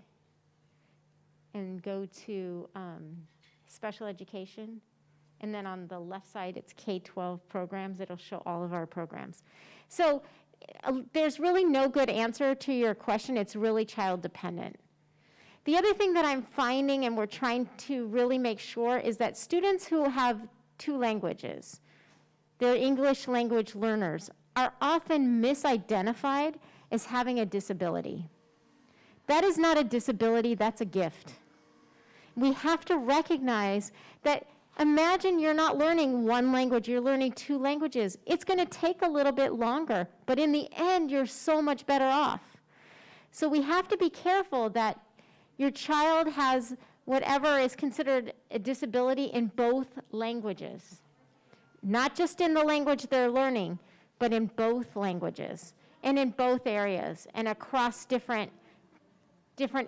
and go to special education, and then on the left side, it's K-12 programs. It'll show all of our programs. So there's really no good answer to your question. It's really child dependent. The other thing that I'm finding, and we're trying to really make sure, is that students who have 2 languages, they're English language learners, are often misidentified as having a disability. That is not a disability, that's a gift. We have to recognize that. Imagine you're not learning 1 language, you're learning 2 languages. It's going to take a little bit longer, but in the end, you're so much better off. So we have to be careful that your child has whatever is considered a disability in both languages. Not just in the language they're learning, but in both languages and in both areas and across different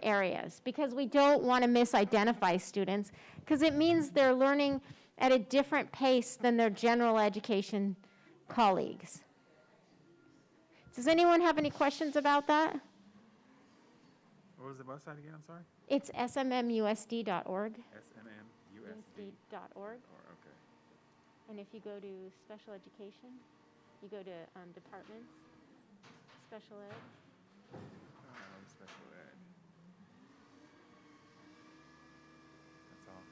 areas, because we don't want to misidentify students because it means they're learning at a different pace than their general education colleagues. Does anyone have any questions about that? What was the website again? I'm sorry? It's smmusd.org. SMMUSD.org. Okay. And if you go to special education, you go to departments, special ed. Special ed. That's all.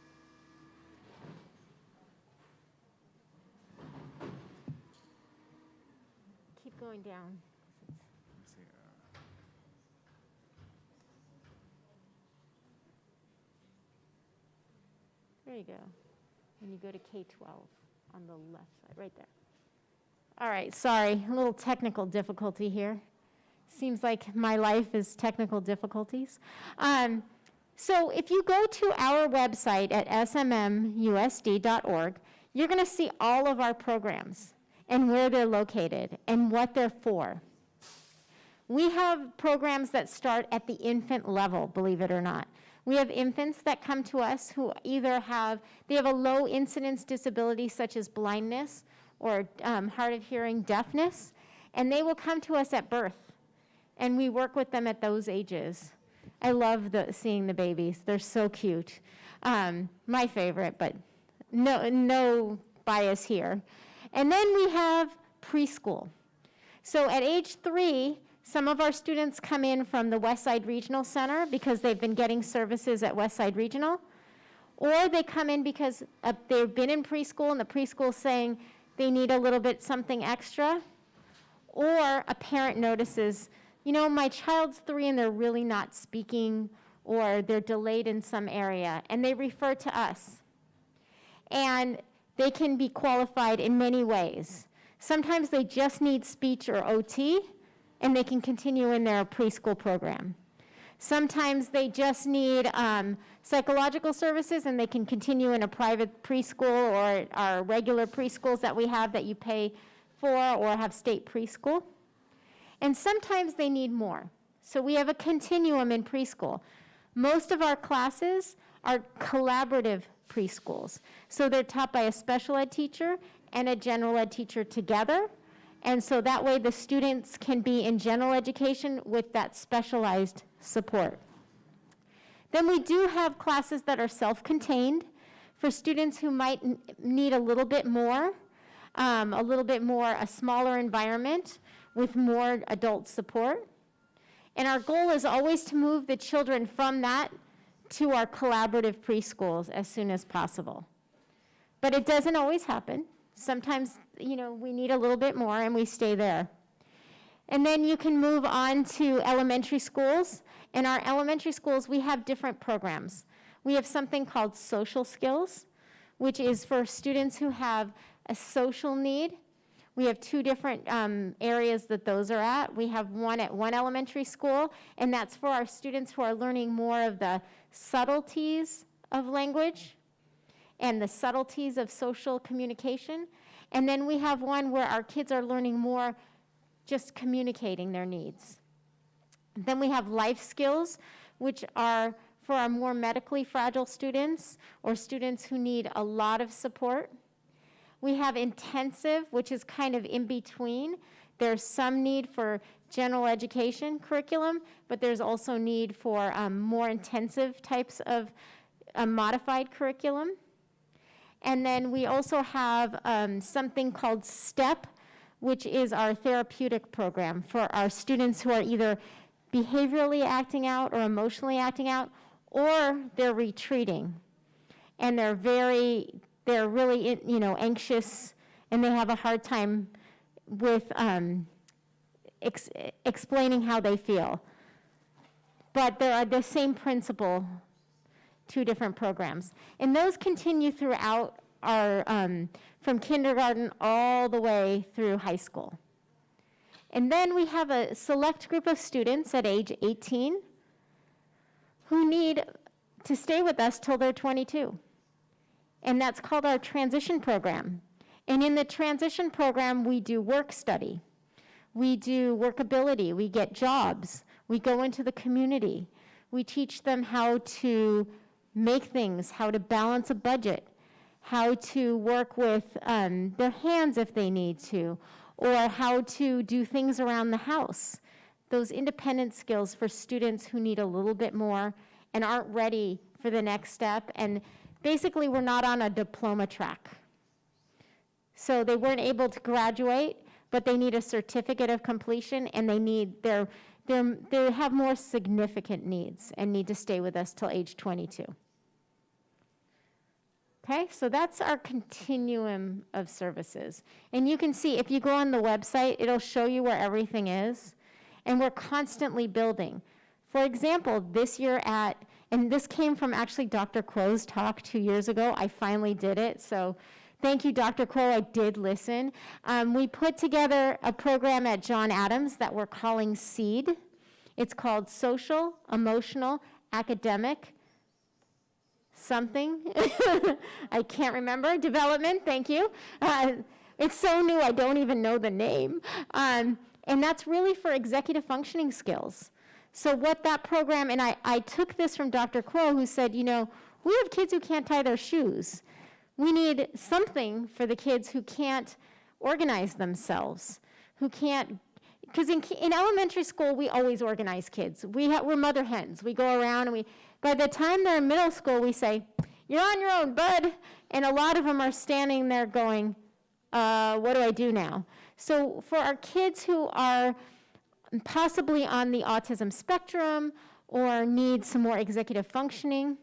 Keep going down. Let me see. There you go. And you go to K-12 on the left side, right there. All right, sorry, a little technical difficulty here. Seems like my life is technical difficulties. So if you go to our website at smmusd.org, you're going to see all of our programs and where they're located and what they're for. We have programs that start at the infant level, believe it or not. We have infants that come to us who either have a low incidence disability such as blindness or hard of hearing deafness, and they will come to us at birth, and we work with them at those ages. I love seeing the babies. They're so cute. My favorite, but no bias here. And then we have preschool. So at age 3, Some of our students come in from the Westside Regional Center because they've been getting services at Westside Regional, or they come in because they've been in preschool and the preschool's saying they need a little bit something extra, or a parent notices, you know, my child's 3 and they're really not speaking, or they're delayed in some area, and they refer to us. And they can be qualified in many ways. Sometimes they just need speech or OT, and they can continue in their preschool program. Sometimes they just need psychological services, and they can continue in a private preschool or our regular preschools that we have that you pay for, or have state preschool. And sometimes they need more. So we have a continuum in preschool. Most of our classes are collaborative preschools. So they're taught by a special ed teacher and a general ed teacher together. And so that way the students can be in general education with that specialized support. Then we do have classes that are self-contained for students who might need a little bit more, a smaller environment with more adult support. And our goal is always to move the children from that to our collaborative preschools as soon as possible. But it doesn't always happen. Sometimes, you know, we need a little bit more and we stay there. And then you can move on to elementary schools. In our elementary schools, we have different programs. We have something called social skills, which is for students who have a social need. We have 2 different areas that those are at. We have one at one elementary school, and that's for our students who are learning more of the subtleties of language and the subtleties of social communication. And then we have one where our kids are learning more just communicating their needs. Then we have life skills, which are for our more medically fragile students or students who need a lot of support. We have intensive, which is kind of in between. There's some need for general education curriculum, but there's also need for more intensive types of modified curriculum. And then we also have something called STEP, which is our therapeutic program for our students who are either behaviorally acting out or emotionally acting out, or they're retreating. And they're really, you know, anxious, and they have a hard time with explaining how they feel. But there are the same principle, 2 different programs. And those continue throughout our, from kindergarten all the way through high school. And then we have a select group of students at age 18 who need to stay with us till they're 22. And that's called our transition program. And in the transition program, we do work study. We do workability. We get jobs. We go into the community. We teach them how to make things, how to balance a budget, how to work with their hands if they need to, or how to do things around the house. Those independent skills for students who need a little bit more and aren't ready for the next step. And basically, we're not on a diploma track. So they weren't able to graduate, but they need a certificate of completion, and they have more significant needs and need to stay with us till age 22. Okay, so that's our continuum of services. And you can see, if you go on the website, it'll show you where everything is. And we're constantly building. For example, this year and this came from actually Dr. Crow's talk 2 years ago. I finally did it, so thank you, Dr. Crow. I did listen. We put together a program at John Adams that we're calling SEED. It's called Social, Emotional, Academic, something. I can't remember. Development, thank you. It's so new, I don't even know the name. And that's really for executive functioning skills. So what that program, and I took this from Dr. Crow, who said, you know, we have kids who can't tie their shoes. We need something for the kids who can't organize themselves, who can't, because in elementary school, we always organize kids. We're mother hens. We go around, and by the time they're in middle school, we say, you're on your own, bud. And a lot of them are standing there going, what do I do now? So for our kids who are possibly on the autism spectrum or need some more executive functioning.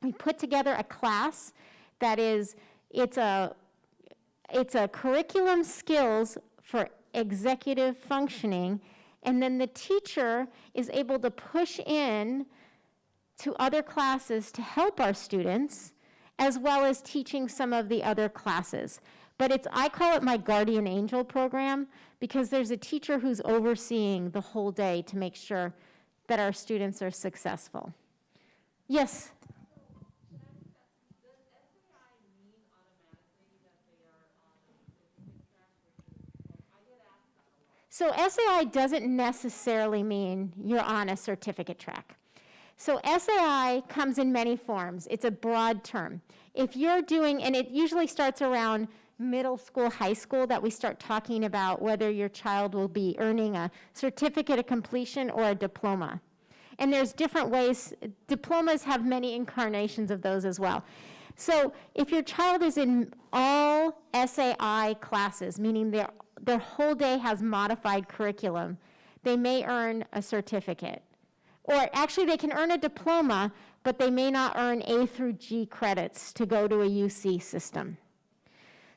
We put together a class that is, it's a curriculum skills for executive functioning, and then the teacher is able to push in to other classes to help our students, as well as teaching some of the other classes. But I call it my guardian angel program, because there's a teacher who's overseeing the whole day to make sure that our students are successful. Yes? So SAI doesn't necessarily mean you're on a certificate track. So SAI comes in many forms. It's a broad term. If you're doing, and it usually starts around middle school, high school, that we start talking about whether your child will be earning a certificate of completion or a diploma. And there's different ways. Diplomas have many incarnations of those as well. So if your child is in all SAI classes, meaning their whole day has modified curriculum, they may earn a certificate. Or actually, they can earn a diploma, but they may not earn A through G credits to go to a UC system.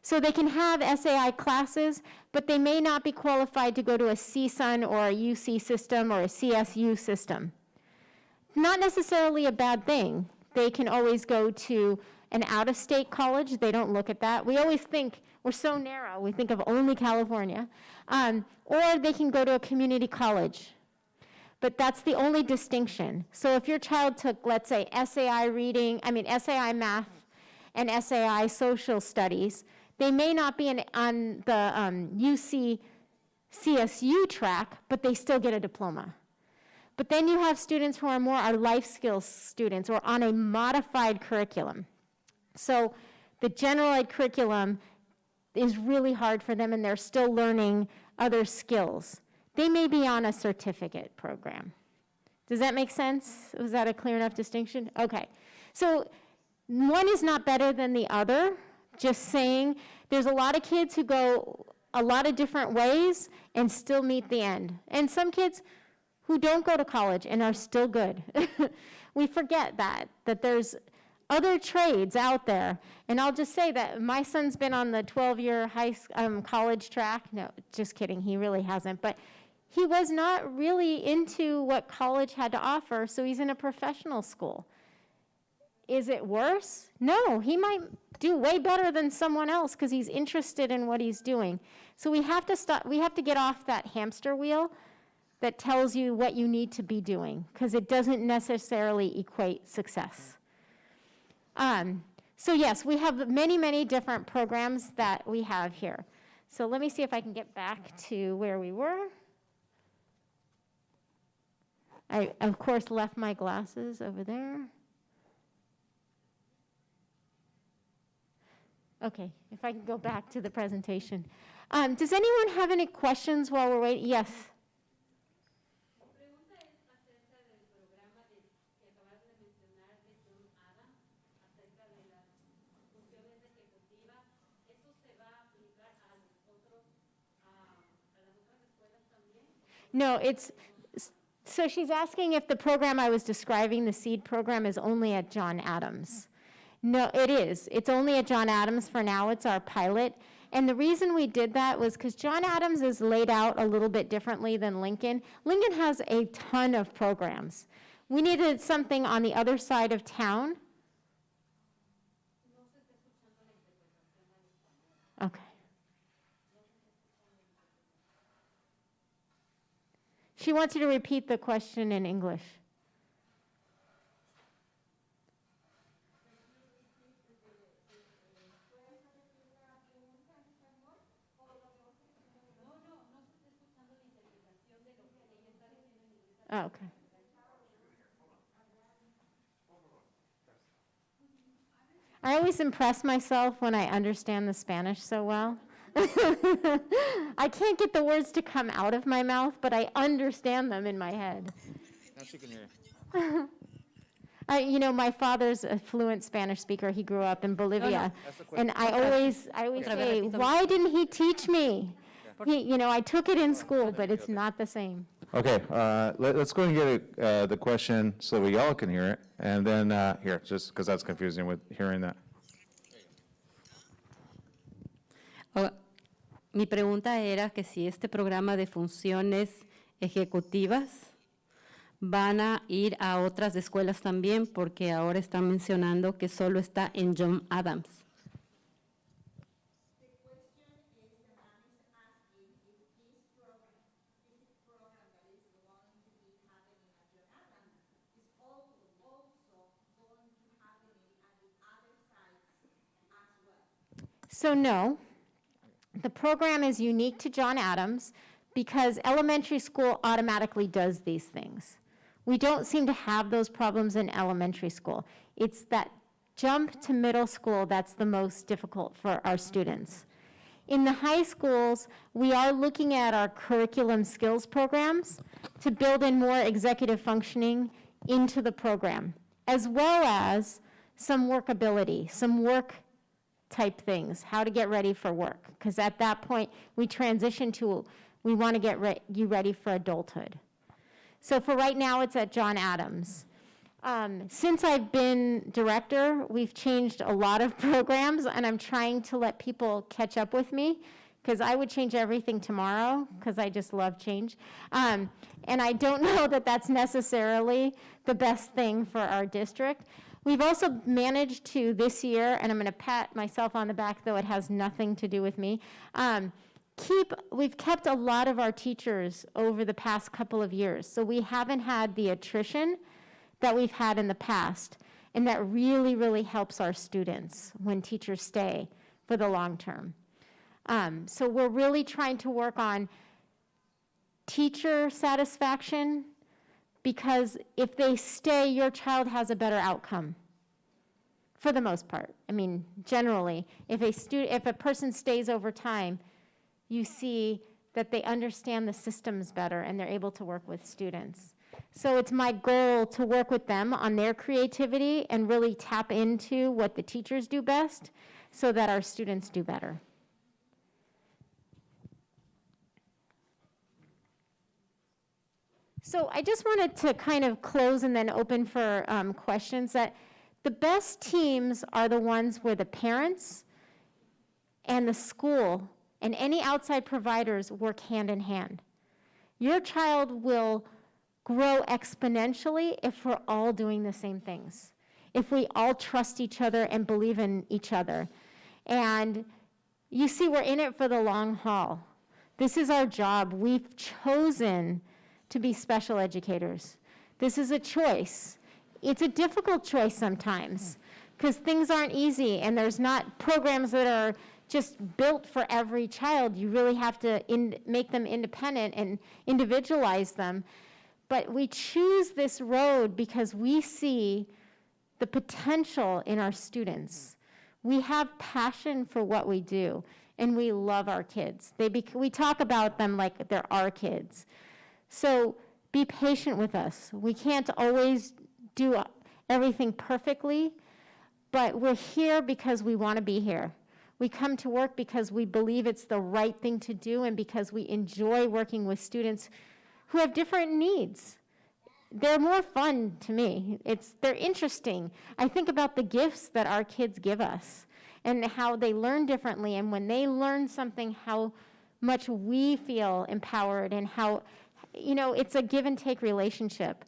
So they can have SAI classes, but they may not be qualified to go to a CSUN or a UC system or a CSU system. Not necessarily a bad thing. They can always go to an out-of-state college. They don't look at that. We always think we're so narrow. We think of only California. Or they can go to a community college. But that's the only distinction. So if your child took, let's say, SAI math and SAI social studies, they may not be on the UC CSU track, but they still get a diploma. But then you have students who are more our life skills students or on a modified curriculum. So the general ed curriculum is really hard for them, and they're still learning other skills. They may be on a certificate program. Does that make sense? Was that a clear enough distinction? Okay. So one is not better than the other. Just saying, there's a lot of kids who go a lot of different ways and still meet the end. And some kids who don't go to college and are still good. We forget that there's other trades out there. And I'll just say that my son's been on the 12-year college track. No, just kidding, he really hasn't. But he was not really into what college had to offer, so he's in a professional school. Is it worse? No, he might do way better than someone else because he's interested in what he's doing. So we have to get off that hamster wheel that tells you what you need to be doing, because it doesn't necessarily equate success. So yes, we have many, many different programs that we have here. So let me see if I can get back to where we were. I, of course, left my glasses over there. Okay, if I can go back to the presentation. Does anyone have any questions while we're waiting? Yes. No, so she's asking if the program I was describing, the SEED program, is only at John Adams. No, it is. It's only at John Adams for now. It's our pilot. And the reason we did that was because John Adams is laid out a little bit differently than Lincoln. Lincoln has a ton of programs. We needed something on the other side of town. Okay. She wants you to repeat the question in English. Oh, okay. I always impress myself when I understand the Spanish so well. I can't get the words to come out of my mouth, but I understand them in my head. Now she can hear. My father's a fluent Spanish speaker. He grew up in Bolivia. And I always say, why didn't he teach me? I took it in school, but it's not the same. Okay, let's go and get the question so we all can hear it, and then, here, just because that's confusing with hearing that. Mi pregunta era que si este programa de funciones ejecutivas van a ir a otras escuelas también, porque ahora están mencionando que solo está en John Adams. So no, the program is unique to John Adams because elementary school automatically does these things. We don't seem to have those problems in elementary school. It's that jump to middle school that's the most difficult for our students. In the high schools, we are looking at our curriculum skills programs to build in more executive functioning into the program, as well as some workability, some work type things, how to get ready for work. Because at that point, we transition to, we want to get you ready for adulthood. So for right now, it's at John Adams. Since I've been director, we've changed a lot of programs, and I'm trying to let people catch up with me, because I would change everything tomorrow, because I just love change. And I don't know that that's necessarily the best thing for our district. We've also managed to, this year, and I'm going to pat myself on the back, though it has nothing to do with me, we've kept a lot of our teachers over the past couple of years. So we haven't had the attrition that we've had in the past, and that really, really helps our students when teachers stay for the long term. So we're really trying to work on teacher satisfaction, because if they stay, your child has a better outcome, for the most part. I mean, generally, if a person stays over time, you see that they understand the systems better and they're able to work with students. So it's my goal to work with them on their creativity and really tap into what the teachers do best so that our students do better. So I just wanted to kind of close and then open for questions. That the best teams are the ones where the parents and the school and any outside providers work hand in hand. Your child will grow exponentially if we're all doing the same things, if we all trust each other and believe in each other. And you see, we're in it for the long haul. This is our job. We've chosen to be special educators. This is a choice. It's a difficult choice sometimes because things aren't easy and there's not programs that are just built for every child. You really have to make them independent and individualize them. But we choose this road because we see the potential in our students. We have passion for what we do, and we love our kids. We talk about them like they're our kids. So be patient with us. We can't always do everything perfectly, but we're here because we want to be here. We come to work because we believe it's the right thing to do and because we enjoy working with students who have different needs. They're more fun to me. They're interesting. I think about the gifts that our kids give us and how they learn differently, and when they learn something, how much we feel empowered and how, it's a give and take relationship.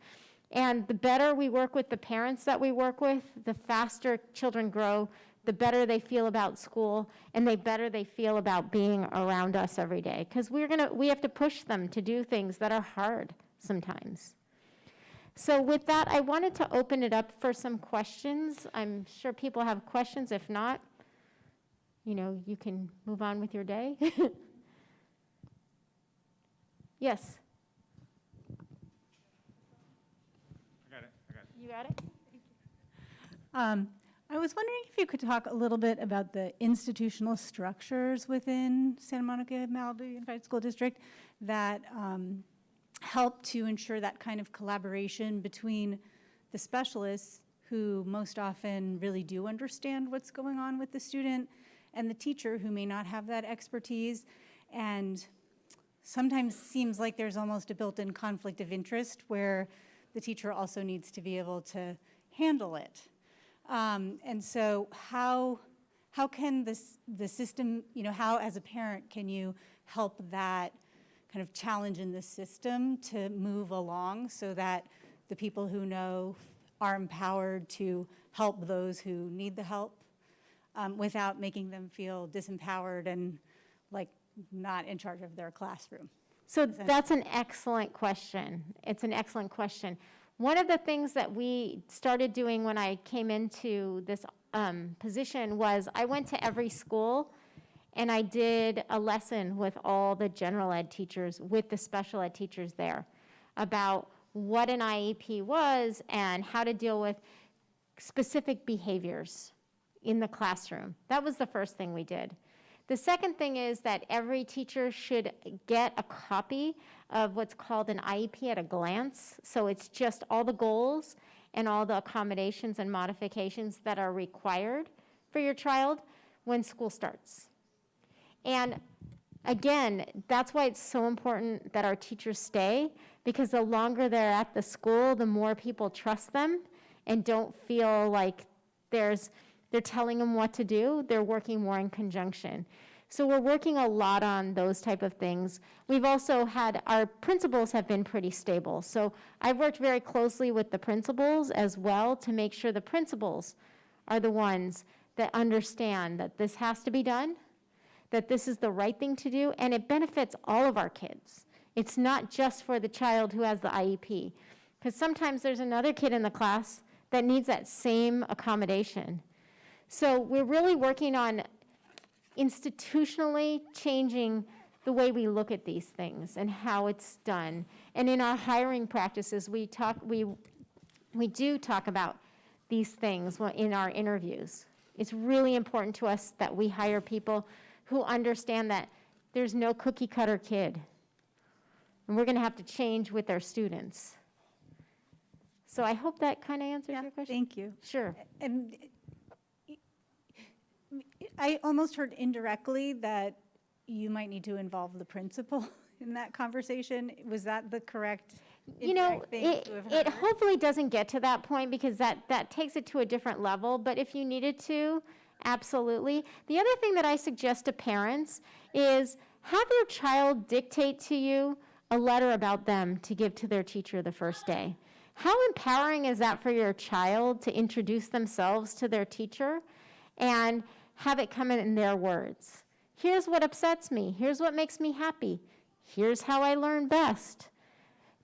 And the better we work with the parents that we work with, the faster children grow, the better they feel about school, and the better they feel about being around us every day. Because we have to push them to do things that are hard sometimes. So with that, I wanted to open it up for some questions. I'm sure people have questions. If not, you can move on with your day. Yes? I got it. You got it? I was wondering if you could talk a little bit about the institutional structures within Santa Monica Malibu Unified School District that help to ensure that kind of collaboration between the specialists, who most often really do understand what's going on with the student, and the teacher, who may not have that expertise. And sometimes seems like there's almost a built-in conflict of interest where the teacher also needs to be able to handle it. And so how can the system, how as a parent can you help that kind of challenge in the system to move along so that the people who know are empowered to help those who need the help without making them feel disempowered and like not in charge of their classroom? So that's an excellent question. It's an excellent question. One of the things that we started doing when I came into this position was I went to every school and I did a lesson with all the general ed teachers, with the special ed teachers there, about what an IEP was and how to deal with specific behaviors in the classroom. That was the first thing we did. The second thing is that every teacher should get a copy of what's called an IEP at a glance. So it's just all the goals and all the accommodations and modifications that are required for your child when school starts. And again, that's why it's so important that our teachers stay, because the longer they're at the school, the more people trust them and don't feel like they're telling them what to do. They're working more in conjunction. So we're working a lot on those type of things. We've also had, our principals have been pretty stable. So I've worked very closely with the principals as well to make sure the principals are the ones that understand that this has to be done, that this is the right thing to do, and it benefits all of our kids. It's not just for the child who has the IEP, because sometimes there's another kid in the class that needs that same accommodation. So we're really working on institutionally changing the way we look at these things and how it's done. And in our hiring practices, we do talk about these things in our interviews. It's really important to us that we hire people who understand that there's no cookie cutter kid. And we're going to have to change with our students. So I hope that kind of answers your question. Thank you. Sure. And I almost heard indirectly that you might need to involve the principal in that conversation. Was that the correct indirect thing to have It heard? hopefully doesn't get to that point because that takes it to a different level. But if you needed to, absolutely. The other thing that I suggest to parents is have your child dictate to you a letter about them to give to their teacher the first day. How empowering is that for your child to introduce themselves to their teacher and have it come in their words? Here's what upsets me. Here's what makes me happy. Here's how I learn best.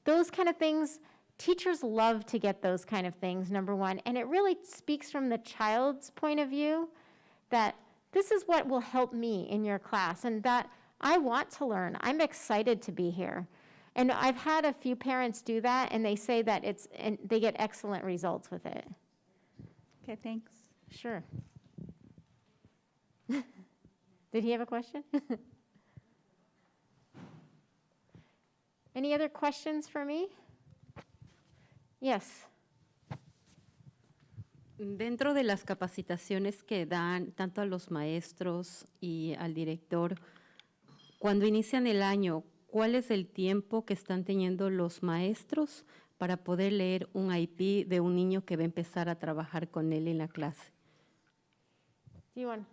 Those kind of things, teachers love to get those kind of things, number one. And it really speaks from the child's point of view that this is what will help me in your class and that I want to learn. I'm excited to be here. And I've had a few parents do that, and they say that and they get excellent results with it. Okay, thanks. Sure. Did he have a question? Any other questions for me? Yes. Dentro de las capacitaciones que dan tanto a los maestros y al director, cuando inician el año, ¿cuál es el tiempo que están teniendo los maestros para poder leer un IEP de un niño que va a empezar a trabajar con él en la clase? Do you want?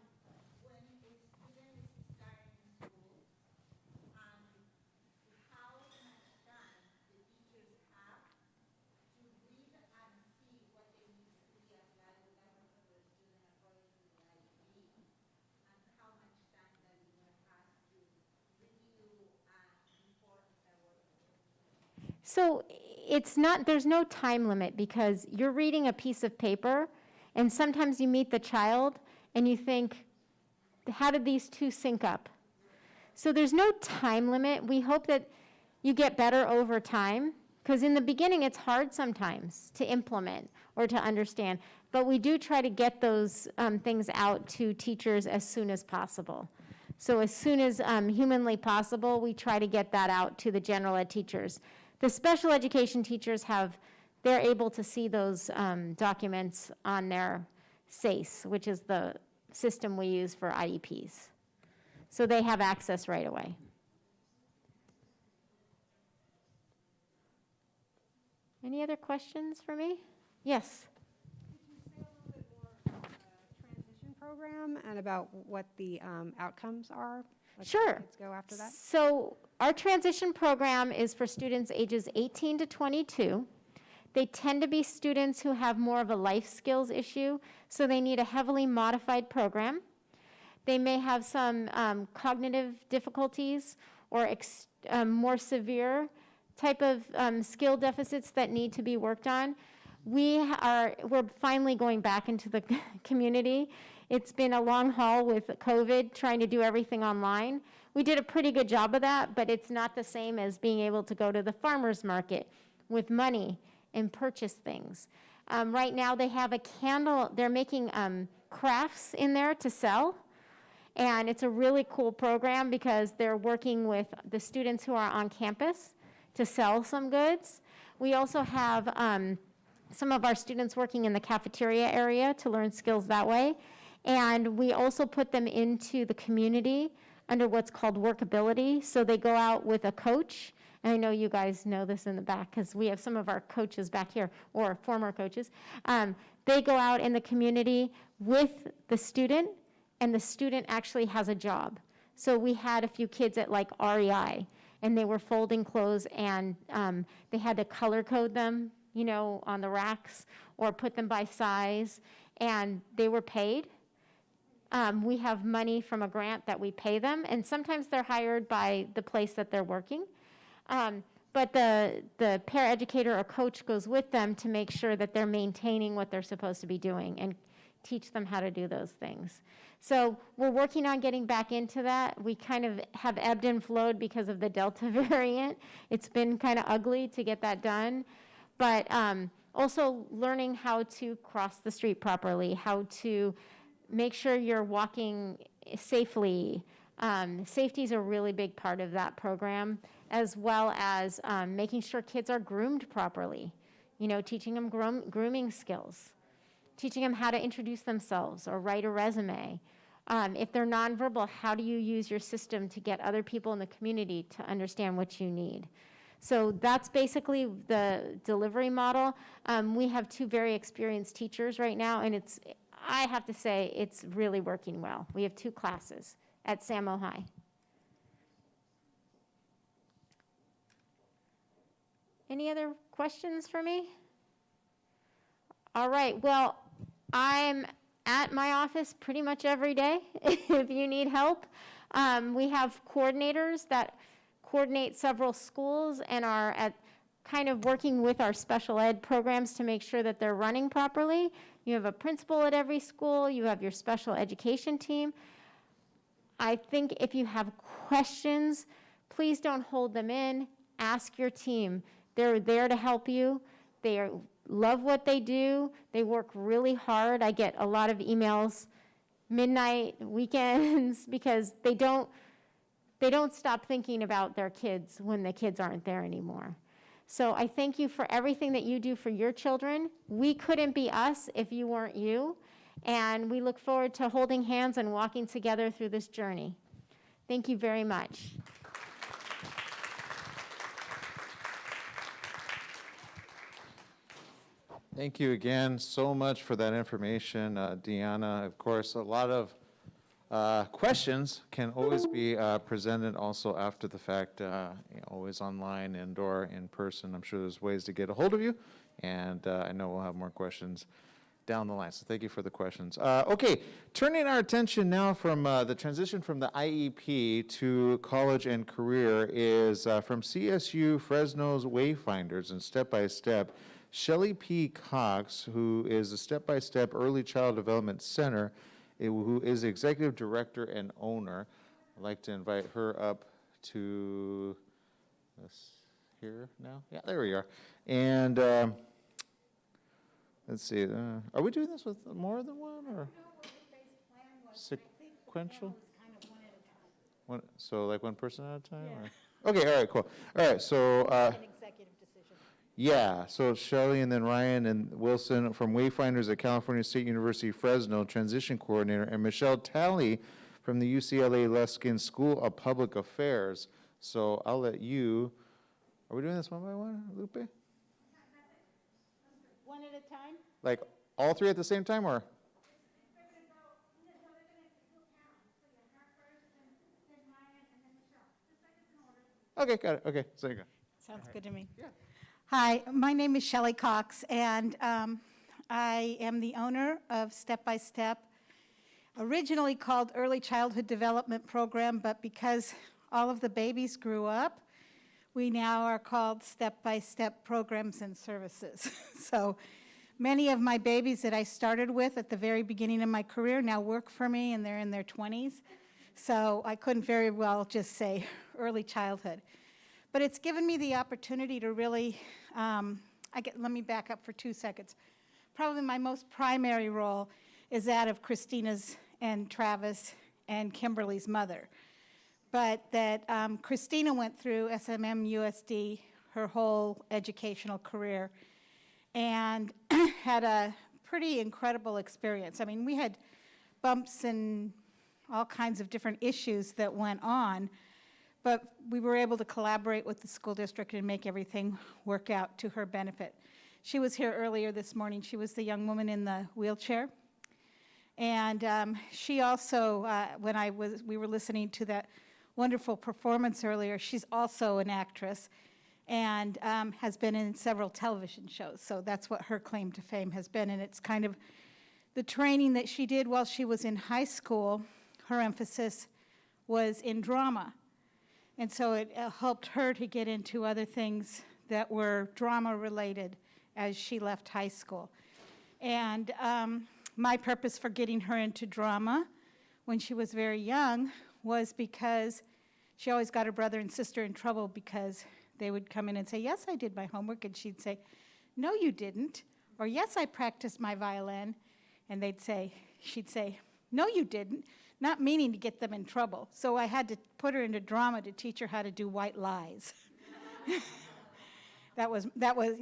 So there's no time limit because you're reading a piece of paper and sometimes you meet the child and you think, how did these two sync up? So there's no time limit. We hope that you get better over time because in the beginning it's hard sometimes to implement or to understand, but we do try to get those things out to teachers as soon as possible. So as soon as humanly possible, we try to get that out to the general ed teachers. The special education teachers they're able to see those documents on their SACE, which is the system we use for IEPs. So they have access right away. Any other questions for me? Yes. Transition program and about what the outcomes are? Like, Sure. kids go after that? So our transition program is for students ages 18 to 22. They tend to be students who have more of a life skills issue, so they need a heavily modified program. They may have some cognitive difficulties or more severe type of skill deficits that need to be worked on. We're finally going back into the community. It's been a long haul with COVID, trying to do everything online. We did a pretty good job of that, but it's not the same as being able to go to the farmer's market with money and purchase things. Right now they have a candle, they're making crafts in there to sell. And it's a really cool program because they're working with the students who are on campus to sell some goods. We also have some of our students working in the cafeteria area to learn skills that way. And we also put them into the community under what's called workability. So they go out with a coach. And I know you guys know this in the back because we have some of our coaches back here, or former coaches. They go out in the community with the student, and the student actually has a job. So we had a few kids at like REI, and they were folding clothes, and they had to color code them, you know, on the racks, or put them by size, and they were paid. We have money from a grant that we pay them, and sometimes they're hired by the place that they're working. But the paraeducator or coach goes with them to make sure that they're maintaining what they're supposed to be doing and teach them how to do those things. So we're working on getting back into that. We kind of have ebbed and flowed because of the Delta variant. It's been kind of ugly to get that done. But also learning how to cross the street properly, how to make sure you're walking safely. Safety is a really big part of that program, as well as making sure kids are groomed properly, you know, teaching them grooming skills, teaching them how to introduce themselves or write a resume. If they're nonverbal, how do you use your system to get other people in the community to understand what you need? So that's basically the delivery model. We have 2 very experienced teachers right now, and I have to say, it's really working well. We have 2 classes at Samo High. Any other questions for me? All right, well, I'm at my office pretty much every day if you need help. We have coordinators that coordinate several schools and are kind of working with our special ed programs to make sure that they're running properly. You have a principal at every school. You have your special education team. I think if you have questions, please don't hold them in. Ask your team. They're there to help you. They love what they do. They work really hard. I get a lot of emails, midnight, weekends, because they don't stop thinking about their kids when the kids aren't there anymore. So I thank you for everything that you do for your children. We couldn't be us if you weren't you. And we look forward to holding hands and walking together through this journey. Thank you very much. Thank you again so much for that information, Deanna. Of course, a lot of questions can always be presented also after the fact, always online and/or in person. I'm sure there's ways to get a hold of you, and I know we'll have more questions down the line. So thank you for the questions. Okay, turning our attention now from the transition from the IEP to college and career is from CSU Fresno's Wayfinders and Step by Step. Shelley P. Cox, who is the Step by Step Early Child Development Center, who is Executive Director and owner. I'd like to invite her up to this here now. Yeah, there we are. And let's see, are we doing this with more than one or sequential? So like one person at a time? Or? Okay, all right, cool. All right, so. Yeah, so Shelley and then Ryan and Wilson from Wayfinders at California State University, Fresno, Transition Coordinator, and Michelle Talley from the UCLA Luskin School of Public Affairs. So I'll let you, are we doing this one by one, Lupe? one at a time? Like, all three at the same time, or? Okay, got it, okay, so you go. Sounds good to me. Hi, my name is Shelley Cox, and I am the owner of Step by Step, originally called Early Childhood Development Program, but because all of the babies grew up, we now are called Step by Step Programs and Services. So many of my babies that I started with at the very beginning of my career now work for me, and they're in their 20s. So I couldn't very well just say early childhood. But it's given me the opportunity to really, let me back up for 2 seconds. Probably my most primary role is that of Christina's and Travis and Kimberly's mother. But that Christina went through SMM USD her whole educational career and had a pretty incredible experience. I mean, we had bumps and all kinds of different issues that went on, but we were able to collaborate with the school district and make everything work out to her benefit. She was here earlier this morning. She was the young woman in the wheelchair. And she also, when we were listening to that wonderful performance earlier, she's also an actress and has been in several television shows. So that's what her claim to fame has been. And it's kind of the training that she did while she was in high school. Her emphasis was in drama. And so it helped her to get into other things that were drama related as she left high school. And my purpose for getting her into drama when she was very young was because she always got her brother and sister in trouble because they would come in and say, yes, I did my homework. And she'd say, no, you didn't. Or yes, I practiced my violin. And she'd say, no, you didn't. Not meaning to get them in trouble. So I had to put her into drama to teach her how to do white lies. That was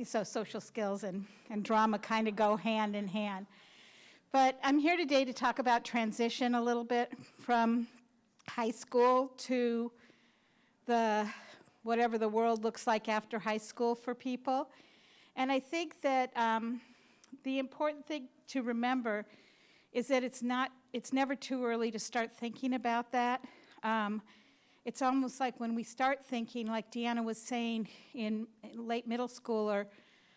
so social skills and drama kind of go hand in hand. But I'm here today to talk about transition a little bit from high school to whatever the world looks like after high school for people. And I think that the important thing to remember is that it's never too early to start thinking about that. It's almost like when we start thinking, like Deanna was saying, in late middle school or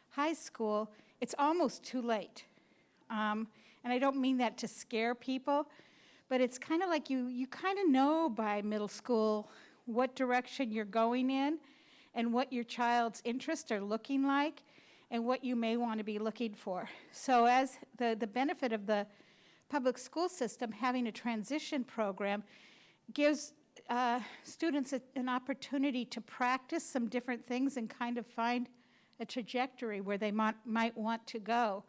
high school, it's almost too late. And I don't mean that to scare people, but it's kind of like you kind of know by middle school what direction you're going in and what your child's interests are looking like and what you may want to be looking for. So as the benefit of the public school system having a transition program gives students an opportunity to practice some different things and kind of find a trajectory where they might want to go.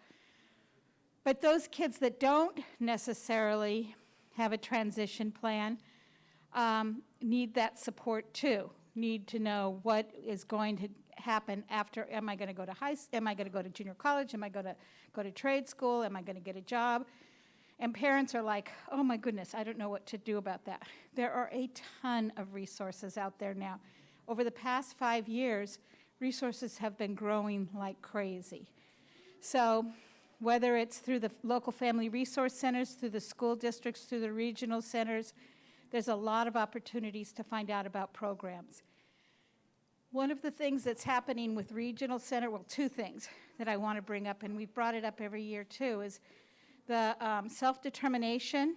But those kids that don't necessarily have a transition plan need that support too, need to know what is going to happen after. Am I going to go to junior college? Am I going to go to trade school? Am I going to get a job? And parents are like, oh my goodness, I don't know what to do about that. There are a ton of resources out there now. Over the past 5 years, resources have been growing like crazy. So whether it's through the local family resource centers, through the school districts, through the regional centers, there's a lot of opportunities to find out about programs. One of the things that's happening with regional center, well, two things that I want to bring up, and we've brought it up every year too, is the self-determination.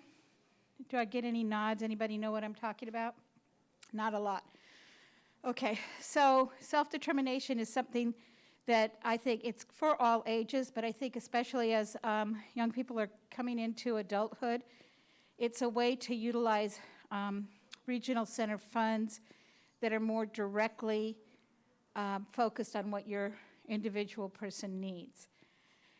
Do I get any nods? Anybody know what I'm talking about? Not a lot. Okay, so self-determination is something that I think it's for all ages, but I think especially as young people are coming into adulthood, it's a way to utilize regional center funds that are more directly focused on what your individual person needs.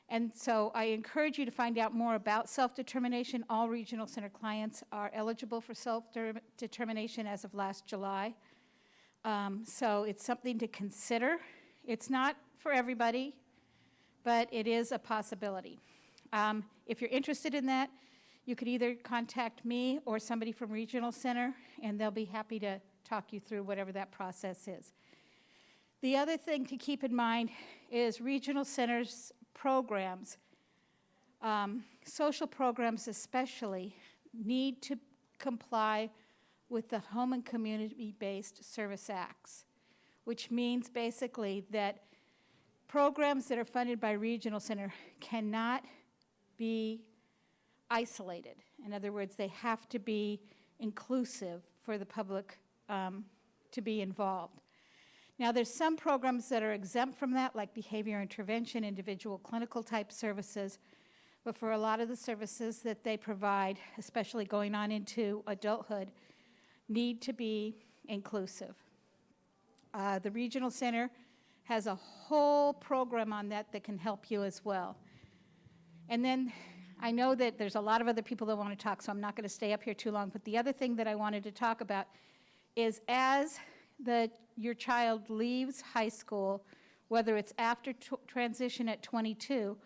And so I encourage you to find out more about self-determination. All regional center clients are eligible for self-determination as of last July. So it's something to consider. It's not for everybody, but it is a possibility. If you're interested in that, you could either contact me or somebody from Regional Center, and they'll be happy to talk you through whatever that process is. The other thing to keep in mind is regional centers programs, social programs especially, need to comply with the Home and Community-Based Service Acts, which means basically that programs that are funded by regional center cannot be isolated. In other words, they have to be inclusive for the public to be involved. Now, there's some programs that are exempt from that, like behavior intervention, individual clinical type services, but for a lot of the services that they provide, especially going on into adulthood, need to be inclusive. The Regional Center has a whole program on that that can help you as well. And then I know that there's a lot of other people that want to talk, so I'm not going to stay up here too long, but the other thing that I wanted to talk about is as your child leaves high school, whether it's after transition at 22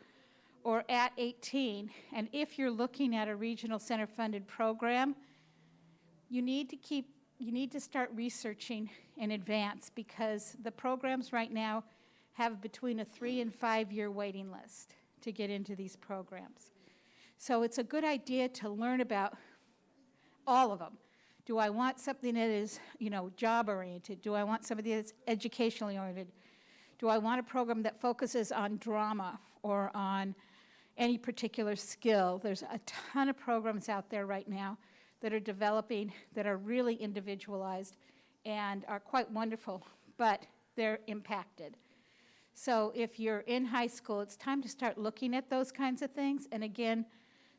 or at 18, and if you're looking at a regional center funded program, you need to start researching in advance, because the programs right now have between a 3 and 5 year waiting list to get into these programs. So it's a good idea to learn about all of them. Do I want something that is, job oriented? Do I want something that's educationally oriented? Do I want a program that focuses on drama or on any particular skill? There's a ton of programs out there right now that are developing that are really individualized and are quite wonderful, but they're impacted. So if you're in high school, it's time to start looking at those kinds of things. And again,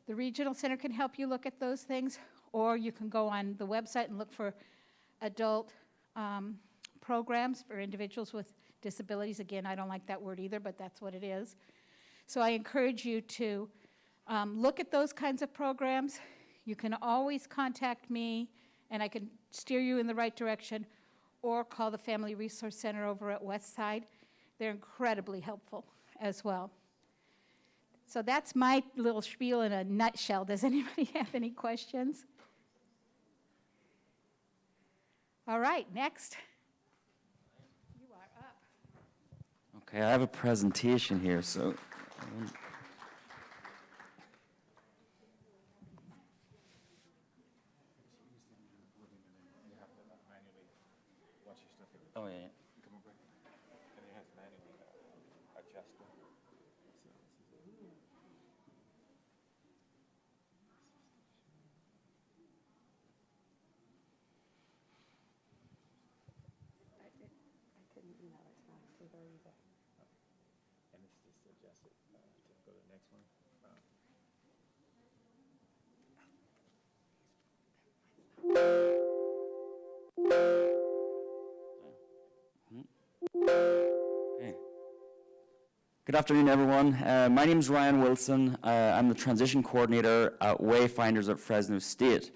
the Regional Center can help you look at those things, or you can go on the website and look for adult programs for individuals with disabilities. Again, I don't like that word either, but that's what it is. So I encourage you to look at those kinds of programs. You can always contact me, and I can steer you in the right direction, or call the Family Resource Center over at Westside. They're incredibly helpful as well. So that's my little spiel in a nutshell. Does anybody have any questions? All right, next. You are up. Okay, I have a presentation here, so. Oh, yeah. Okay. Good afternoon, everyone. My name is Ryan Wilson. I'm the transition coordinator at Wayfinders at Fresno State.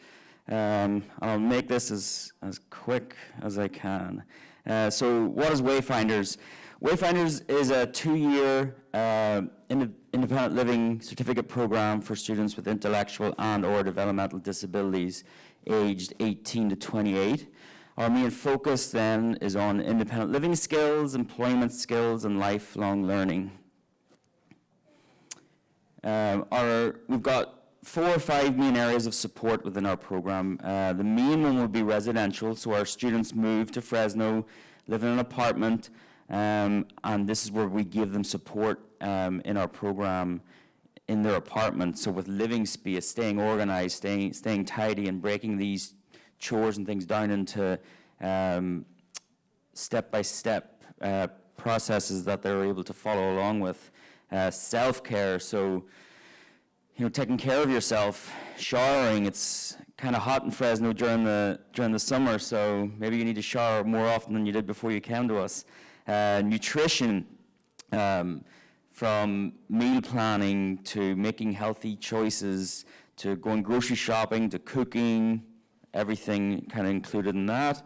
I'll make this as quick as I can. So what is Wayfinders? Wayfinders is a 2-year independent living certificate program for students with intellectual and/or developmental disabilities aged 18 to 28. Our main focus then is on independent living skills, employment skills, and lifelong learning. We've got 4 or 5 main areas of support within our program. The main one would be residential, so our students move to Fresno, live in an apartment, and this is where we give them support in our program in their apartment. So with living space, staying organized, staying tidy, and breaking these chores and things down into step-by-step processes that they're able to follow along with. Self-care, so taking care of yourself, showering. It's kind of hot in Fresno during the summer, so maybe you need to shower more often than you did before you came to us. Nutrition, from meal planning to making healthy choices to going grocery shopping to cooking, everything kind of included in that.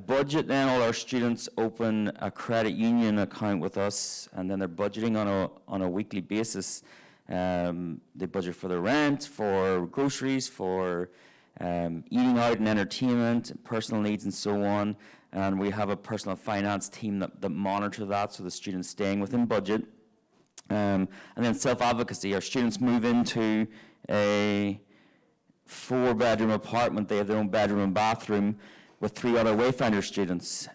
Budget, then all our students open a credit union account with us, and then they're budgeting on a weekly basis. They budget for their rent, for groceries, for eating out and entertainment, personal needs, and so on. And we have a personal finance team that monitor that, so the students staying within budget. And then self-advocacy. Our students move into a 4-bedroom apartment. They have their own bedroom and bathroom with 3 other Wayfinder students.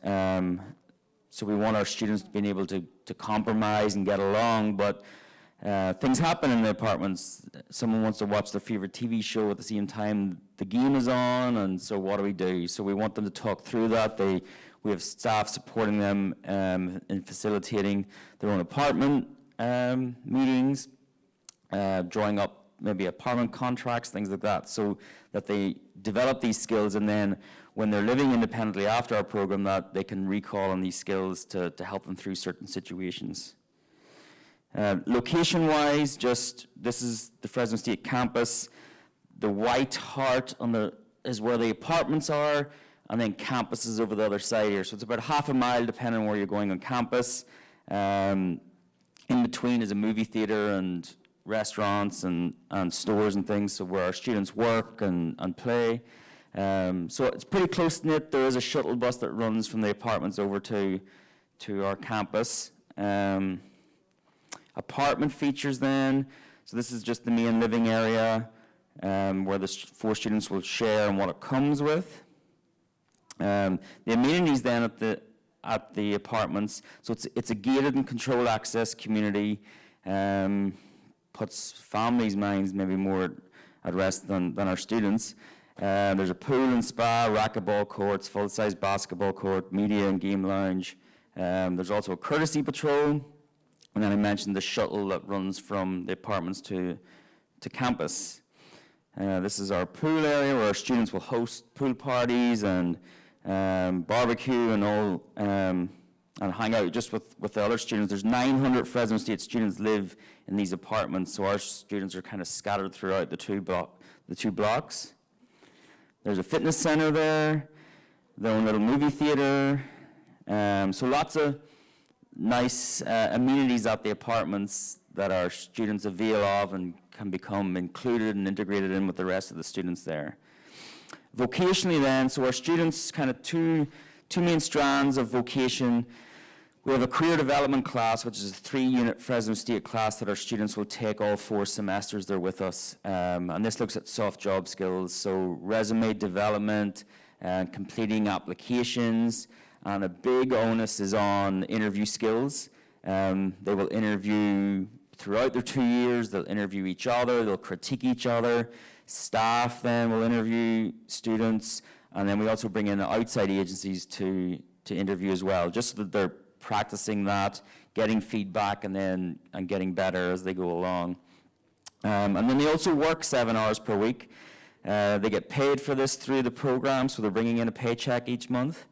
So we want our students being able to compromise and get along, but things happen in the apartments. Someone wants to watch their favorite TV show at the same time the game is on, and so what do? So we want them to talk through that. We have staff supporting them in facilitating their own apartment meetings, drawing up maybe apartment contracts, things like that, so that they develop these skills, and then when they're living independently after our program, that they can recall on these skills to help them through certain situations. Location-wise, this is the Fresno State campus. The white heart is where the apartments are, and then campus is over the other side here. So it's about half a mile depending on where you're going on campus. In between is a movie theater and restaurants and stores and things, so where our students work and play. So it's pretty close-knit. There is a shuttle bus that runs from the apartments over to our campus. Apartment features then, so this is just the main living area where the 4 students will share and what it comes with. The amenities then at the apartments, so it's a gated and controlled access community, puts families' minds maybe more at rest than our students. There's a pool and spa, racquetball courts, full-size basketball court, media and game lounge. There's also a courtesy patrol, and then I mentioned the shuttle that runs from the apartments to campus. This is our pool area where our students will host pool parties and barbecue and all, and hang out just with the other students. There's 900 Fresno State students live in these apartments, so our students are kind of scattered throughout the two blocks. There's a fitness center there, their own little movie theater, so lots of nice amenities at the apartments that our students avail of and can become included and integrated in with the rest of the students there. Vocationally then, so our students, kind of two main strands of vocation. We have a career development class, which is a 3-unit Fresno State class that our students will take all 4 semesters they're with us. And this looks at soft job skills, so resume development and completing applications. And a big onus is on interview skills. They will interview throughout their 2 years. They'll interview each other. They'll critique each other. Staff then will interview students. And then we also bring in outside agencies to interview as well, just so that they're practicing that, getting feedback, and getting better as they go along. And then they also work 7 hours per week. They get paid for this through the program, so they're bringing in a paycheck each month.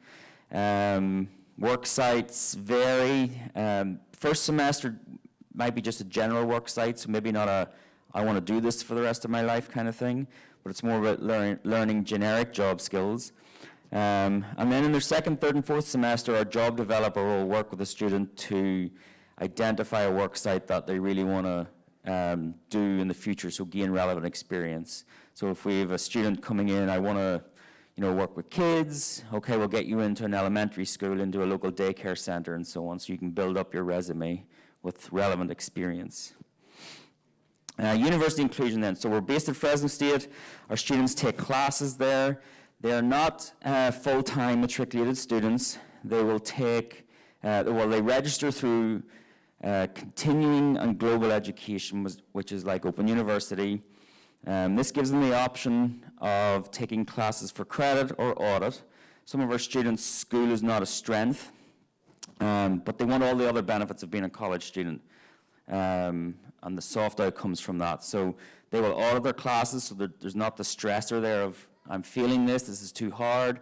Work sites vary. First semester might be just a general work site, so maybe not a I want to do this for the rest of my life kind of thing, but it's more about learning generic job skills. And then in their 2nd, 3rd, and 4th semester, our job developer will work with the student to identify a work site that they really want to do in the future, so gain relevant experience. So if we have a student coming in, I want to work with kids, okay, we'll get you into an elementary school, into a local daycare center and so on, so you can build up your resume with relevant experience. University inclusion then, so we're based at Fresno State. Our students take classes there. They are not full-time matriculated students. They will take, they register through continuing and global education, which is like Open University. This gives them the option of taking classes for credit or audit. Some of our students' school is not a strength, but they want all the other benefits of being a college student, and the soft outcomes from that. So they will audit their classes, so there's not the stressor there of, I'm feeling this is too hard,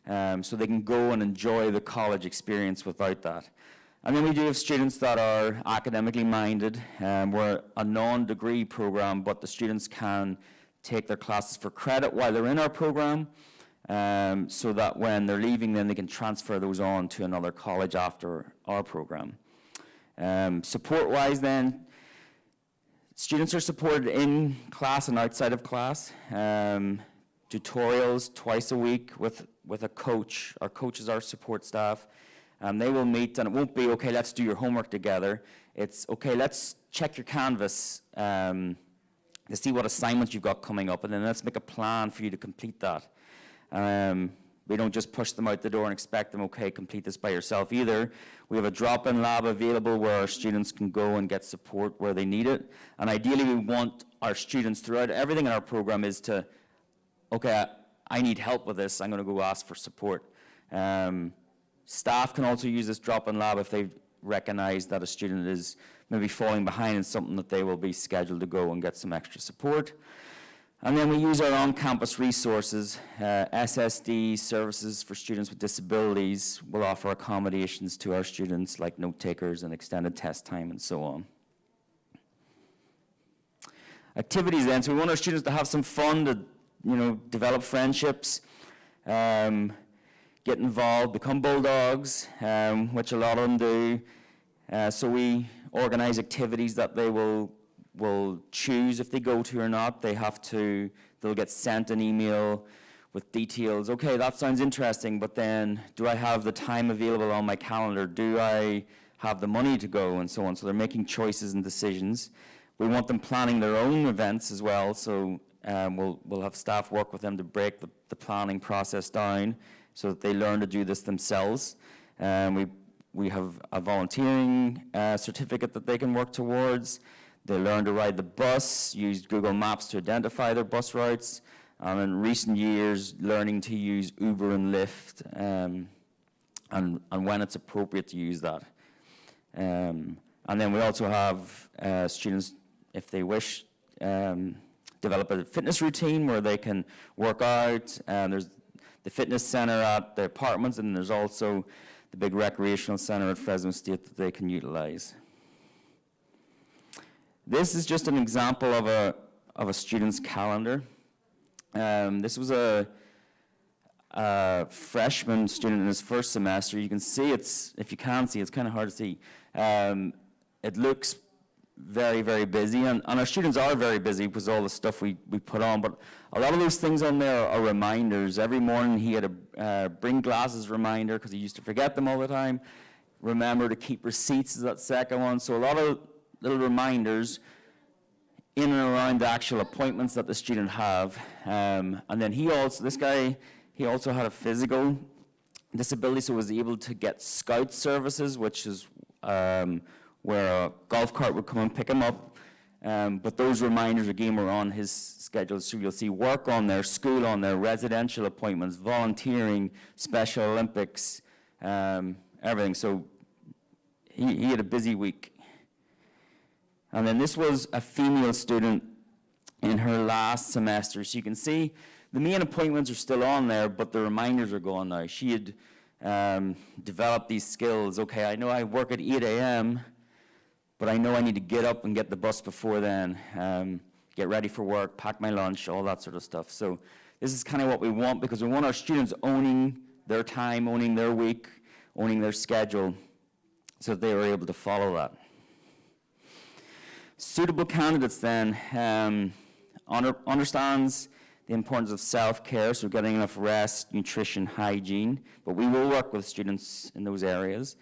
so they can go and enjoy the college experience without that. And then we do have students that are academically minded. We're a non-degree program, but the students can take their classes for credit while they're in our program, so that when they're leaving, then they can transfer those on to another college after our program. Support-wise then, students are supported in class and outside of class. Tutorials twice a week with a coach. Our coach is our support staff. They will meet, and it won't be, okay, let's do your homework together. It's, okay, let's check your Canvas to see what assignments you've got coming up, and then let's make a plan for you to complete that. We don't just push them out the door and expect them, okay, complete this by yourself either. We have a drop-in lab available where our students can go and get support where they need it. And ideally, we want our students throughout everything in our program is to, okay, I need help with this, I'm going to go ask for support. Staff can also use this drop-in lab if they recognize that a student is maybe falling behind in something that they will be scheduled to go and get some extra support. And then we use our on-campus resources. SSD services for students with disabilities will offer accommodations to our students like note takers and extended test time and so on. Activities then, so we want our students to have some fun, to develop friendships, get involved, become bulldogs, which a lot of them do. So we organize activities that they will choose if they go to or not. They'll get sent an email with details. Okay, that sounds interesting, but then do I have the time available on my calendar? Do I have the money to go, and so on? So they're making choices and decisions. We want them planning their own events as well, so we'll have staff work with them to break the planning process down so that they learn to do this themselves. We have a volunteering certificate that they can work towards. They learn to ride the bus, use Google Maps to identify their bus routes, and in recent years, learning to use Uber and Lyft, and when it's appropriate to use that. And then we also have students, if they wish, develop a fitness routine where they can work out. There's the fitness center at the apartments, and there's also the big recreational center at Fresno State that they can utilize. This is just an example of a student's calendar. This was a freshman student in his first semester. You can see if you can see, it's kind of hard to see. It looks very, very busy, and our students are very busy because of all the stuff we put on, but a lot of those things on there are reminders. Every morning he had a bring glasses reminder because he used to forget them all the time. Remember to keep receipts is that second one. So a lot of little reminders in and around the actual appointments that the student have. And then he also had a physical disability, so was able to get scout services, which is where a golf cart would come and pick him up. But those reminders again were on his schedule, so you'll see work on there, school on there, residential appointments, volunteering, Special Olympics, everything. So he had a busy week. And then this was a female student in her last semester. So you can see the main appointments are still on there, but the reminders are gone now. She had developed these skills. Okay, I know I work at 8 a.m., but I know I need to get up and get the bus before then, get ready for work, pack my lunch, all that sort of stuff. So this is kind of what we want, because we want our students owning their time, owning their week, owning their schedule, so that they are able to follow that. Suitable candidates then understands the importance of self-care, so getting enough rest, nutrition, hygiene, but we will work with students in those areas.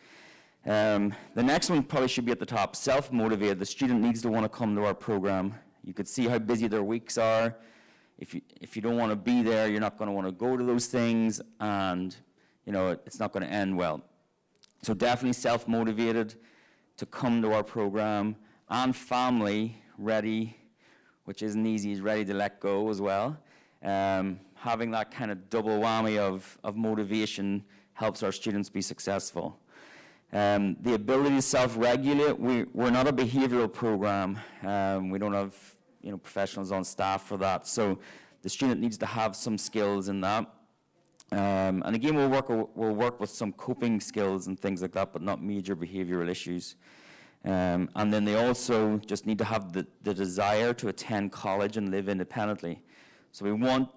The next one probably should be at the top, self-motivated. The student needs to want to come to our program. You could see how busy their weeks are. If you don't want to be there, you're not going to want to go to those things, and it's not going to end well. So definitely self-motivated to come to our program, and family ready, which isn't easy, is ready to let go as well. Having that kind of double whammy of motivation helps our students be successful. The ability to self-regulate, we're not a behavioral program. We don't have professionals on staff for that. So the student needs to have some skills in that. And again, we'll work with some coping skills and things like that, but not major behavioral issues. And then they also just need to have the desire to attend college and live independently. So we want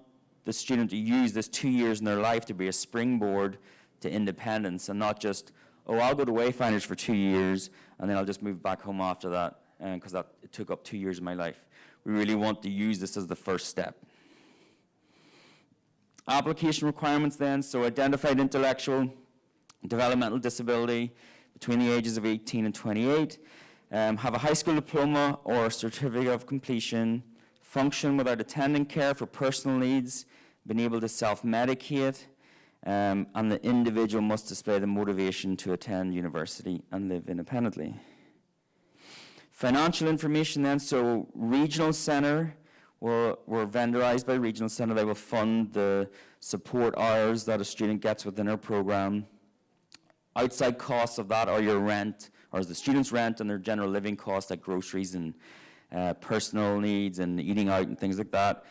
the student to use this 2 years in their life to be a springboard to independence, and not just, oh, I'll go to Wayfinders for 2 years and then I'll just move back home after that, because it took up 2 years of my life. We really want to use this as the first step. Application requirements then, so identified intellectual, developmental disability between the ages of 18 and 28, have a high school diploma or certificate of completion, function without attendant care for personal needs, been able to self-medicate, and the individual must display the motivation to attend university and live independently. Financial information then, so regional center, we're vendorized by regional center. They will fund the support hours that a student gets within our program. Outside costs of that are your rent, or is the student's rent and their general living costs like groceries and personal needs and eating out and things like that.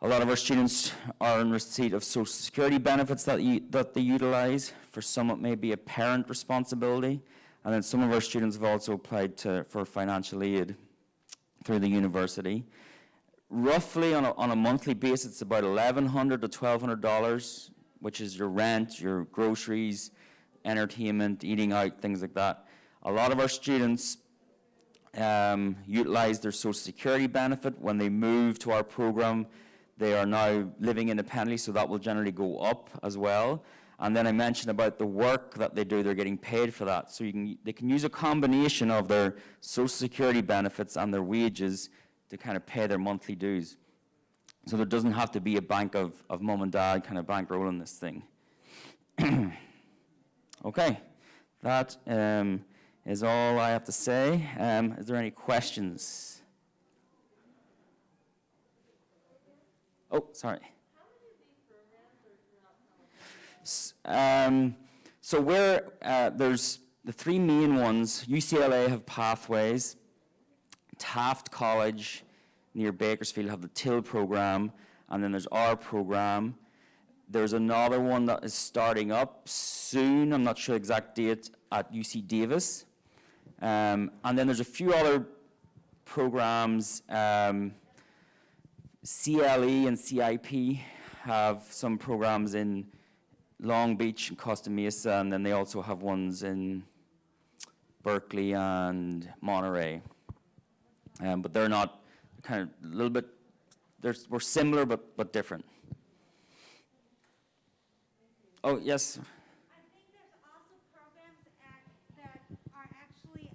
A lot of our students are in receipt of Social Security benefits that they utilize. For some, it may be a parent responsibility. And then some of our students have also applied for financial aid through the university. Roughly on a monthly basis, it's about $1,100 to $1,200, which is your rent, your groceries, entertainment, eating out, things like that. A lot of our students utilize their Social Security benefit. When they move to our program, they are now living independently, so that will generally go up as well. And then I mentioned about the work that they do, they're getting paid for that. So they can use a combination of their Social Security benefits and their wages to kind of pay their monthly dues. So there doesn't have to be a bank of mom and dad kind of bankrolling this thing. Okay, that is all I have to say. Is there any questions? Oh, sorry. So there's the three main ones. UCLA have Pathways, Taft College near Bakersfield have the TIL program, and then there's our program. There's another one that is starting up soon, I'm not sure exact date, at UC Davis. And then there's a few other programs. CLE and CIP have some programs in Long Beach and Costa Mesa, and then they also have ones in Berkeley and Monterey. But they're not, kind of a little bit, we're similar but different. Oh, yes? I think there's also programs that are actually,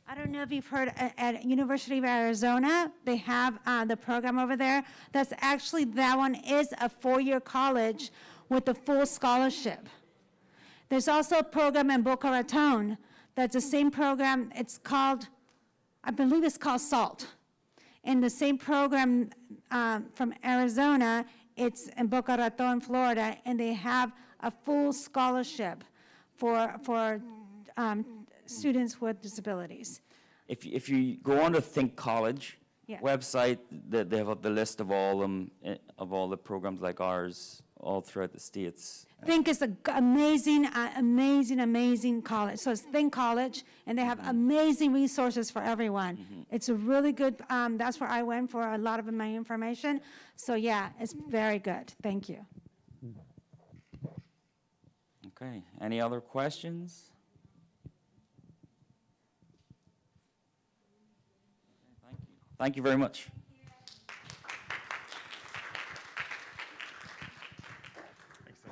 I don't know if you've heard at University of Arizona, they have the program over there. That's actually, that one is a 4-year college with a full scholarship. There's also a program in Boca Raton that's the same program. It's called, I believe it's called SALT. And the same program from Arizona, it's in Boca Raton, Florida, and they have a full scholarship for students with disabilities. If you go on to Think College Yeah. website, they have the list of all the programs like ours all throughout the states. Think is an amazing college. So it's Think College, and they have amazing resources for everyone. It's a really good, that's where I went for a lot of my information. So yeah, it's very good. Thank you. Okay, any other questions? Thank you. Thank you very much. Thanks, sir.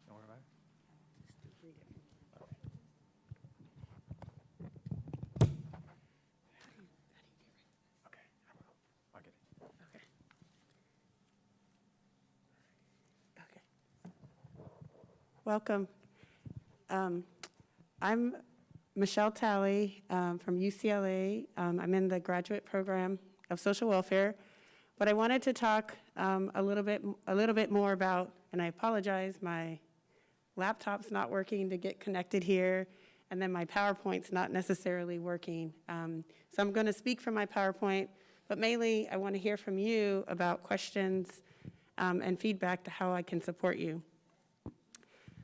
Don't worry about it. Okay, I will. I'll get it. Welcome. I'm Michelle Talley from UCLA. I'm in the graduate program of social welfare, but I wanted to talk a little bit more about, and I apologize, my laptop's not working to get connected here, and then my PowerPoint's not necessarily working. So I'm going to speak from my PowerPoint, but mainly I want to hear from you about questions and feedback to how I can support you.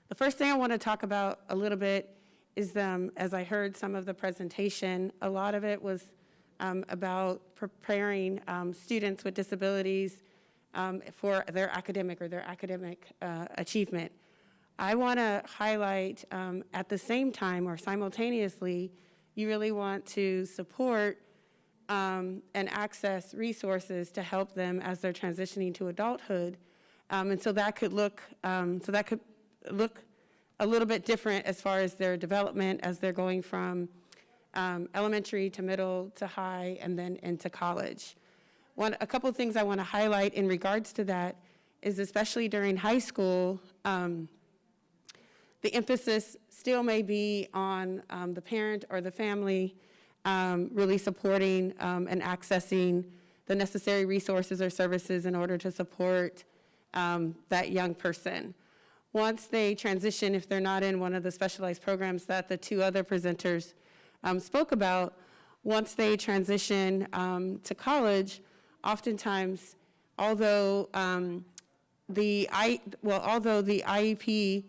The first thing I want to talk about a little bit is, as I heard some of the presentation, a lot of it was about preparing students with disabilities for their academic achievement. I want to highlight at the same time or simultaneously, you really want to support and access resources to help them as they're transitioning to adulthood. And so that could look a little bit different as far as their development as they're going from elementary to middle to high and then into college. A couple of things I want to highlight in regards to that is especially during high school, the emphasis still may be on the parent or the family really supporting and accessing the necessary resources or services in order to support that young person. Once they transition, if they're not in one of the specialized programs that the two other presenters spoke about, once they transition to college, oftentimes, although the IEP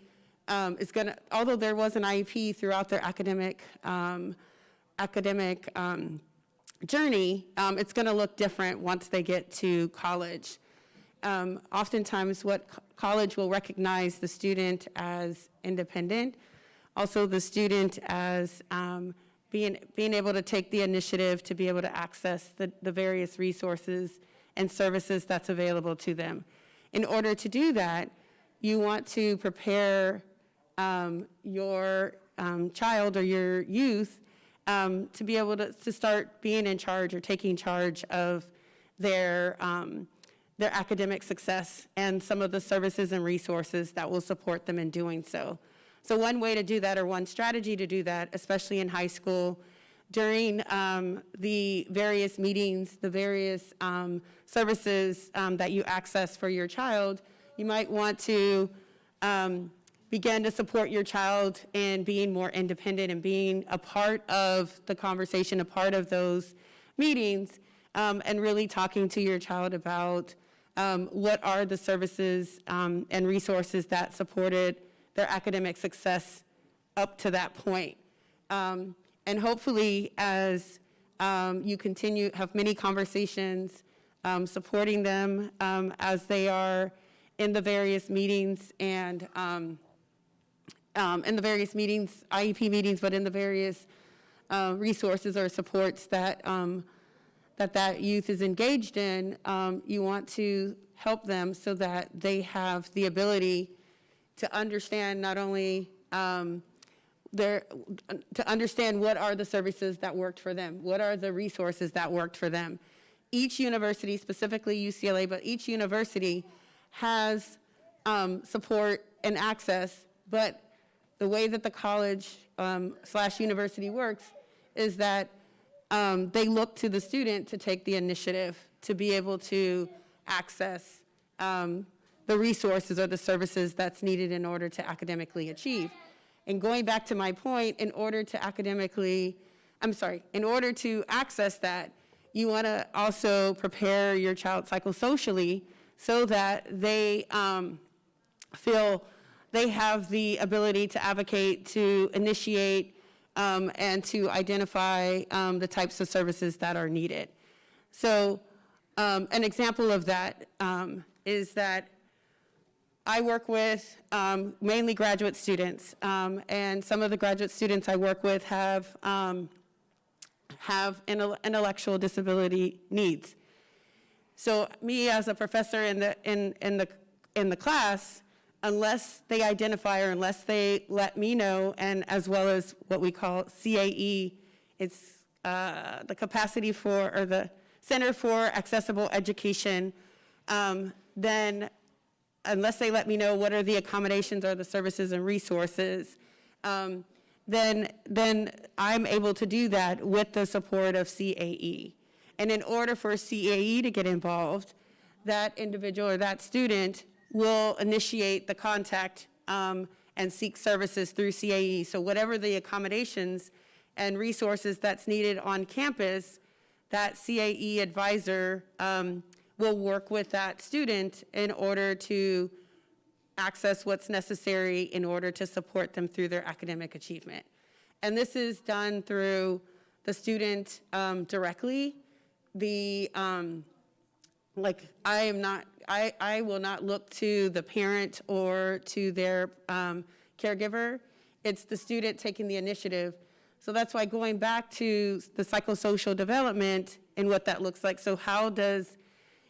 although there was an IEP throughout their academic journey, it's going to look different once they get to college. Oftentimes, what college will recognize the student as independent, also the student as being able to take the initiative to be able to access the various resources and services that's available to them. In order to do that, you want to prepare your child or your youth to be able to start being in charge or taking charge of their academic success and some of the services and resources that will support them in doing so. So one way to do that, or one strategy to do that, especially in high school, during the various meetings, the various services that you access for your child, you might want to begin to support your child in being more independent and being a part of the conversation, a part of those meetings, and really talking to your child about what are the services and resources that supported their academic success up to that point. And hopefully, as you continue, have many conversations, supporting them as they are in the various meetings and in the various meetings, IEP meetings, but in the various resources or supports that that youth is engaged in, you want to help them so that they have the ability to understand not only to understand what are the services that worked for them, what are the resources that worked for them. Each university, specifically UCLA, but each university has support and access, but the way that the college / university works is that they look to the student to take the initiative to be able to access the resources or the services that's needed in order to academically achieve. And going back to my point, in order to access that, you want to also prepare your child psychosocially so that they feel they have the ability to advocate, to initiate, and to identify the types of services that are needed. So an example of that is that I work with mainly graduate students, and some of the graduate students I work with have intellectual disability needs. So me as a professor in the class, unless they identify or unless they let me know, and as well as what we call CAE, it's the Capacity for, or the Center for Accessible Education, then unless they let me know what are the accommodations or the services and resources, then I'm able to do that with the support of CAE. And in order for CAE to get involved, that individual or that student will initiate the contact and seek services through CAE. So whatever the accommodations and resources that's needed on campus, that CAE advisor will work with that student in order to access what's necessary in order to support them through their academic achievement. And this is done through the student directly. I will not look to the parent or to their caregiver. It's the student taking the initiative. So that's why going back to the psychosocial development and what that looks like. So how does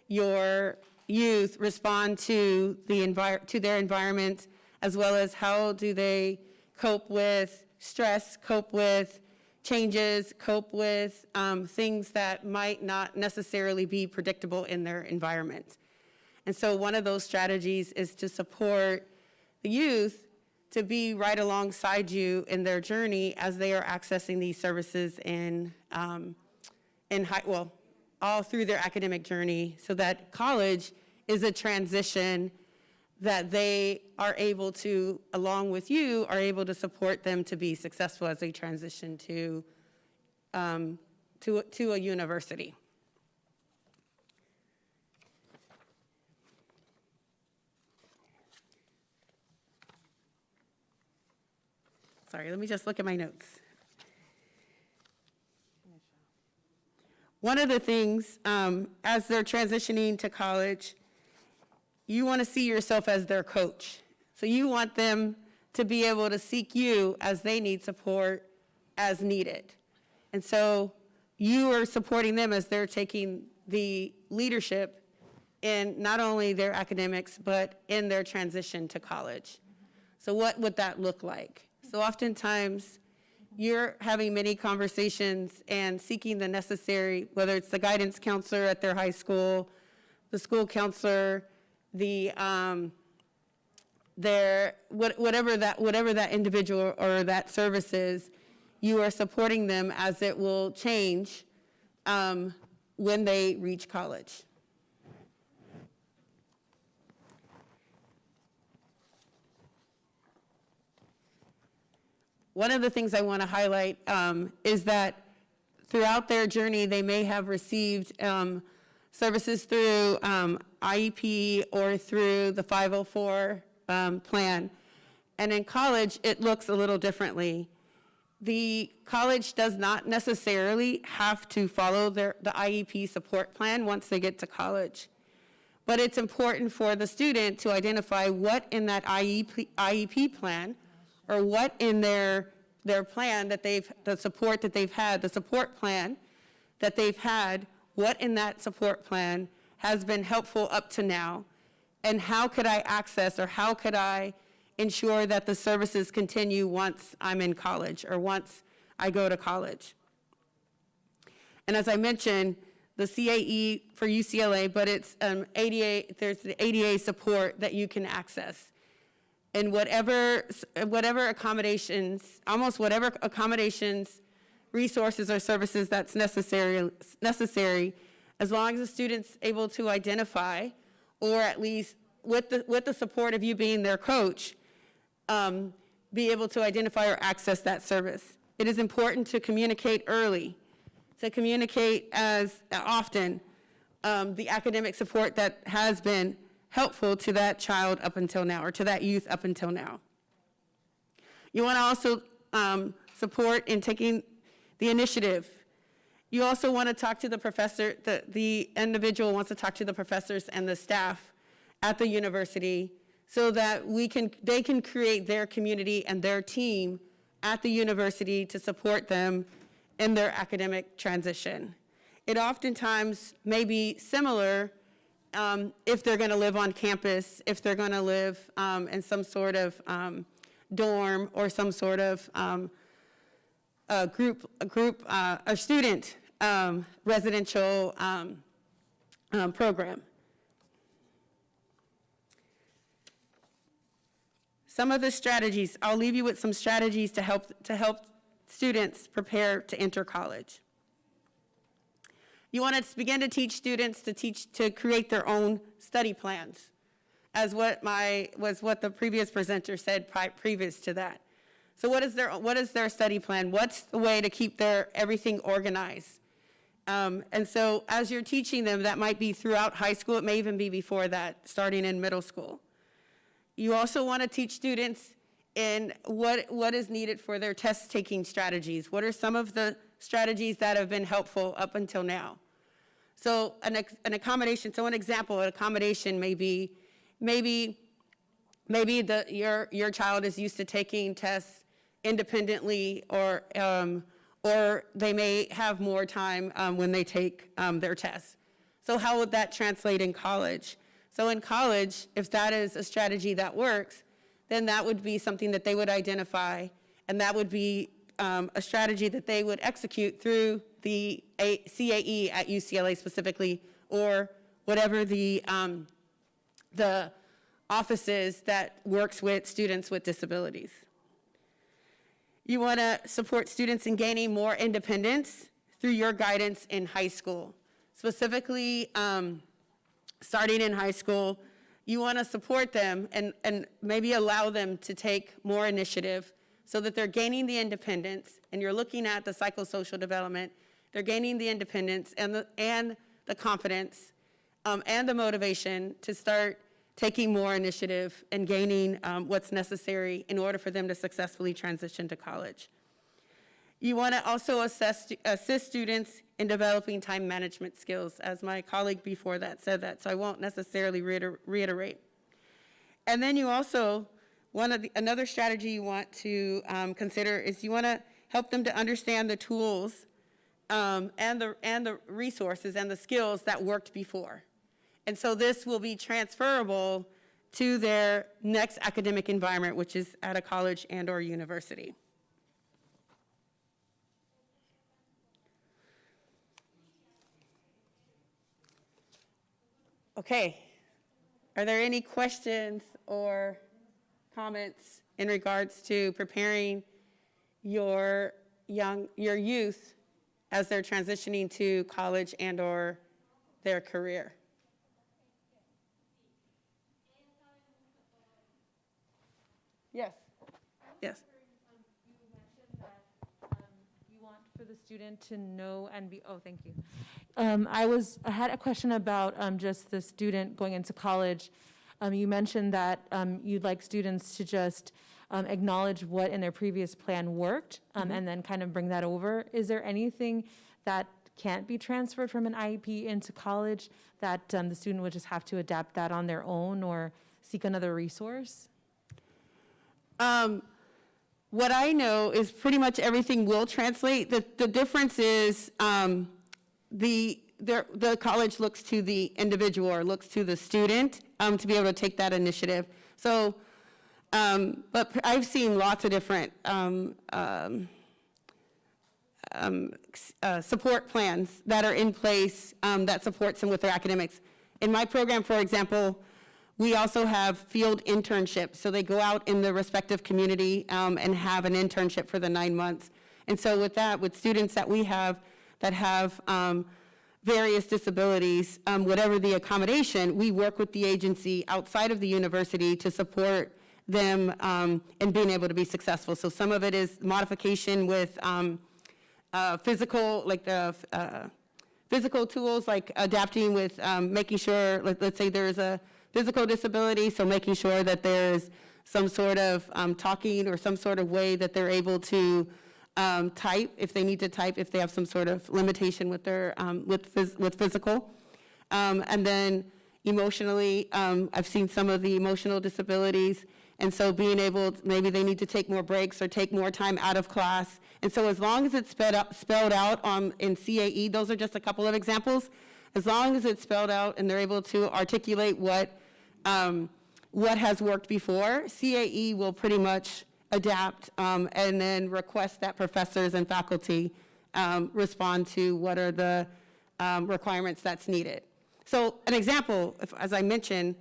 your youth respond to their environment as well as how do they cope with stress, cope with changes, cope with things that might not necessarily be predictable in their environment. And so one of those strategies is to support the youth to be right alongside you in their journey as they are accessing these services all through their academic journey, so that college is a transition that they are able to, along with you, are able to support them to be successful as they transition to a university. Sorry, let me just look at my notes. One of the things, as they're transitioning to college, you want to see yourself as their coach. So you want them to be able to seek you as they need support as needed. And so you are supporting them as they're taking the leadership in not only their academics, but in their transition to college. So what would that look like? So oftentimes, you're having many conversations and seeking the necessary, whether it's the guidance counselor at their high school, the school counselor, whatever that individual or that service is, you are supporting them as it will change when they reach college. One of the things I want to highlight is that throughout their journey, they may have received services through IEP or through the 504 plan. And in college, it looks a little differently. The college does not necessarily have to follow the IEP support plan once they get to college. But it's important for the student to identify what in that IEP plan, or what in their plan that the support plan that they've had, what in that support plan has been helpful up to now, and how could I access or how could I ensure that the services continue once I'm in college or once I go to college. And as I mentioned, the CAE for UCLA, but it's ADA, there's the ADA support that you can access. And whatever accommodations, almost whatever accommodations, resources or services that's necessary, as long as the student's able to identify, or at least with the support of you being their coach, be able to identify or access that service. It is important to communicate early, to communicate as often the academic support that has been helpful to that child up until now, or to that youth up until now. You want to also support in taking the initiative. You also want to talk to the professor, the individual wants to talk to the professors and the staff at the university so that they can create their community and their team at the university to support them in their academic transition. It oftentimes may be similar if they're going to live on campus, if they're going to live in some sort of dorm or some sort of a student residential program. Some of the strategies, I'll leave you with some strategies to help students prepare to enter college. You want to begin to teach students to create their own study plans, as what the previous presenter said previous to that. So what is their study plan? What's the way to keep everything organized? And so as you're teaching them, that might be throughout high school. It may even be before that, starting in middle school. You also want to teach students in what is needed for their test-taking strategies. What are some of the strategies that have been helpful up until now? So an accommodation, so an example, an accommodation may be, maybe your child is used to taking tests independently, or they may have more time when they take their tests. So how would that translate in college? So in college, if that is a strategy that works, then that would be something that they would identify, and that would be a strategy that they would execute through the CAE at UCLA specifically, or whatever the office is that works with students with disabilities. You want to support students in gaining more independence through your guidance in high school. Specifically, starting in high school, you want to support them and maybe allow them to take more initiative so that they're gaining the independence, and you're looking at the psychosocial development, they're gaining the independence and the confidence and the motivation to start taking more initiative and gaining what's necessary in order for them to successfully transition to college. You want to also assist students in developing time management skills, as my colleague before that said that, so I won't necessarily reiterate. And then you also, another strategy you want to consider is you want to help them to understand the tools and the resources and the skills that worked before. And so this will be transferable to their next academic environment, which is at a college and/or university. Okay, are there any questions or comments in regards to preparing your youth as they're transitioning to college and/or their career? Yes. Yes. You mentioned that you want for the student to know and be, oh, thank you. I had a question about just the student going into college. You mentioned that you'd like students to just acknowledge what in their previous plan worked and then kind of bring that over. Is there anything that can't be transferred from an IEP into college that the student would just have to adapt that on their own or seek another resource? What I know is pretty much everything will translate. The difference is the college looks to the individual or looks to the student to be able to take that initiative. So, but I've seen lots of different support plans that are in place that supports them with their academics. In my program, for example, we also have field internships. So they go out in the respective community and have an internship for the 9 months. And so with that, with students that we have that have various disabilities, whatever the accommodation, we work with the agency outside of the university to support them in being able to be successful. So some of it is modification with physical, like the physical tools, like adapting with making sure, let's say there's a physical disability, so making sure that there's some sort of talking or some sort of way that they're able to type, if they need to type, if they have some sort of limitation with their with physical. And then emotionally, I've seen some of the emotional disabilities, and so being able, maybe they need to take more breaks or take more time out of class. And so as long as it's spelled out in CAE, those are just a couple of examples, as long as it's spelled out and they're able to articulate what has worked before, CAE will pretty much adapt and then request that professors and faculty respond to what are the requirements that's needed. So an example, as I mentioned,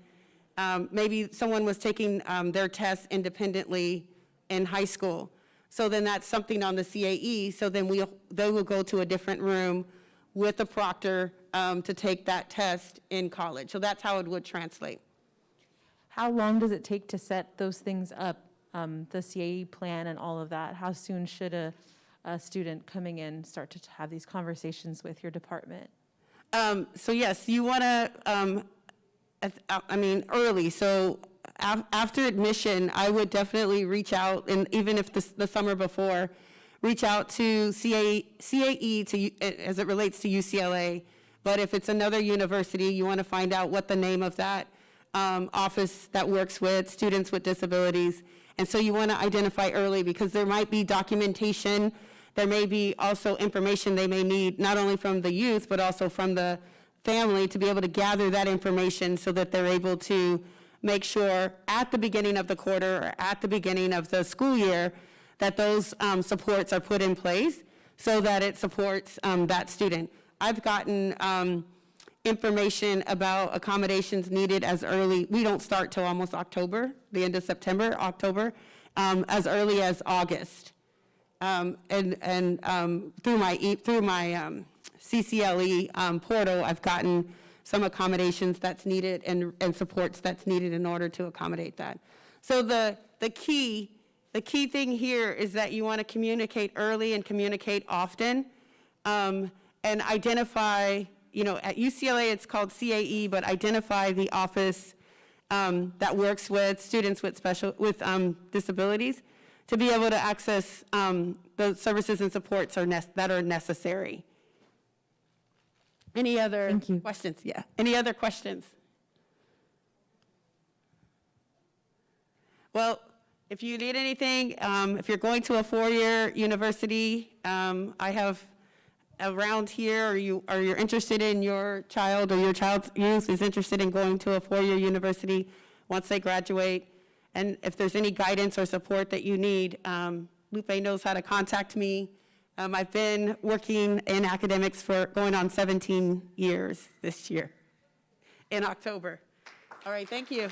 maybe someone was taking their tests independently in high school. So then that's something on the CAE, so then they will go to a different room with a proctor to take that test in college. So that's how it would translate. How long does it take to set those things up, the CAE plan and all of that? How soon should a student coming in start to have these conversations with your department? So yes, you want to, early. So after admission, I would definitely reach out, and even if the summer before, reach out to CAE as it relates to UCLA. But if it's another university, you want to find out what the name of that office that works with students with disabilities. And so you want to identify early, because there might be documentation, there may be also information they may need, not only from the youth, but also from the family, to be able to gather that information so that they're able to make sure at the beginning of the quarter or at the beginning of the school year that those supports are put in place so that it supports that student. I've gotten information about accommodations needed as early, we don't start till almost October, the end of September, October, as early as August. And through my CCLE portal, I've gotten some accommodations that's needed and supports that's needed in order to accommodate that. So the key thing here is that you want to communicate early and communicate often, and identify, at UCLA it's called CAE, but identify the office that works with students with disabilities to be able to access the services and supports that are necessary. Any other questions? Yeah. Any other questions? Well, if you need anything, if you're going to a four-year university, I have around here, or you're interested in your child or your child's youth is interested in going to a four-year university once they graduate, and if there's any guidance or support that you need, Lupe knows how to contact me. I've been working in academics for going on 17 years this year, in October. All right, thank you.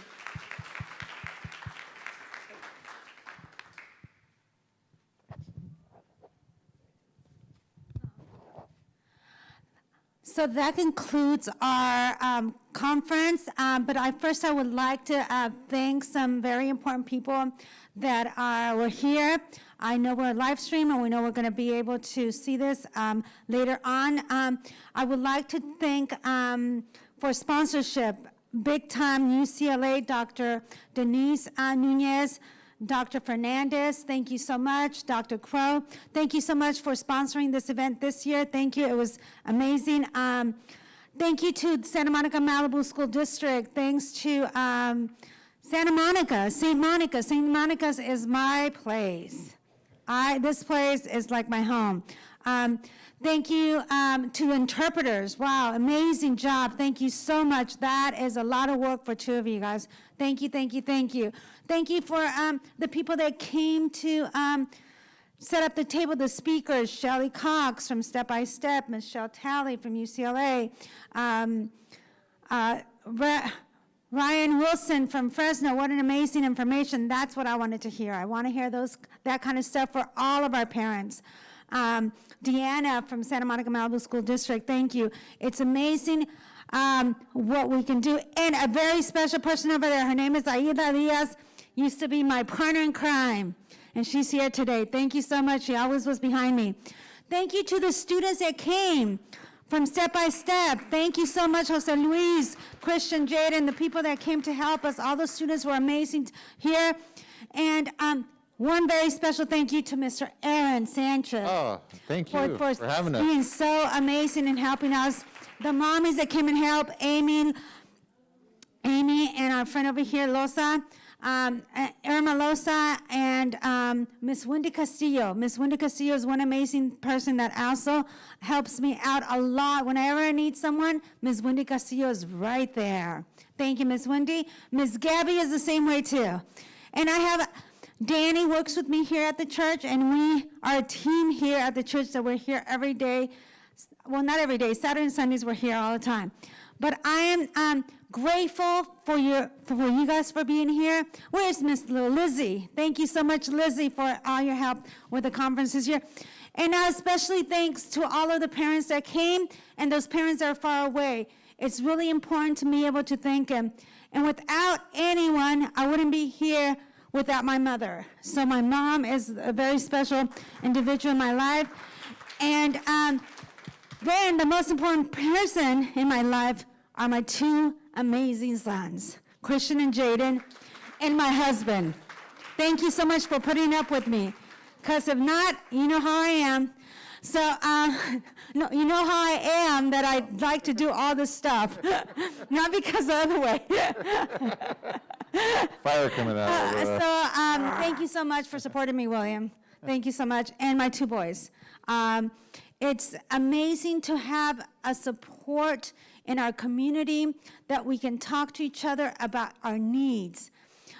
So that concludes our conference, but first I would like to thank some very important people that were here. I know we're live stream and we know we're going to be able to see this later on. I would like to thank for sponsorship, big time UCLA, Dr. Denise Nunez, Dr. Fernandez, thank you so much. Dr. Crow, thank you so much for sponsoring this event this year. Thank you, it was amazing. Thank you to Santa Monica Malibu School District. Thanks to Santa Monica, St. Monica. St. Monica's is my place. This place is like my home. Thank you to interpreters. Wow, amazing job. Thank you so much. That is a lot of work for two of you guys. Thank you, thank you, thank you. Thank you for the people that came to set up the table, the speakers, Shelly Cox from Step by Step, Michelle Talley from UCLA, Ryan Wilson from Fresno. What an amazing information. That's what I wanted to hear. I want to hear that kind of stuff for all of our parents. Deanna from Santa Monica Malibu School District, thank you. It's amazing what we can do. And a very special person over there, her name is Aida Diaz, used to be my partner in crime, and she's here today. Thank you so much. She always was behind me. Thank you to the students that came from Step by Step. Thank you so much, Jose Luis, Christian, Jaden, the people that came to help us. All the students were amazing here. And one very special thank you to Mr. Aaron Sanchez. Oh, thank you for having us. Being so amazing and helping us. The mommies that came and helped, Amy and our friend over here, Losa, Irma Losa, and Miss Wendy Castillo. Miss Wendy Castillo is one amazing person that also helps me out a lot. Whenever I need someone, Miss Wendy Castillo is right there. Thank you, Miss Wendy. Miss Gabby is the same way too. And I have Danny works with me here at the church, and we are a team here at the church that we're here every day. Well, not every day. Saturday and Sundays we're here all the time. But I am grateful for you guys for being here. Where's Miss Lizzie? Thank you so much, Lizzie, for all your help with the conference this year. And now especially thanks to all of the parents that came and those parents that are far away. It's really important to be able to thank them. And without anyone, I wouldn't be here without my mother. So my mom is a very special individual in my life. And then the most important person in my life are my two amazing sons, Christian and Jaden, and my husband. Thank you so much for putting up with me. Because if not, you know how I am. So, no, you know how I am, that I like to do all this stuff. Not because the other way. Fire coming out. Thank you so much for supporting me, William. Thank you so much. And my two boys. It's amazing to have a support in our community that we can talk to each other about our needs.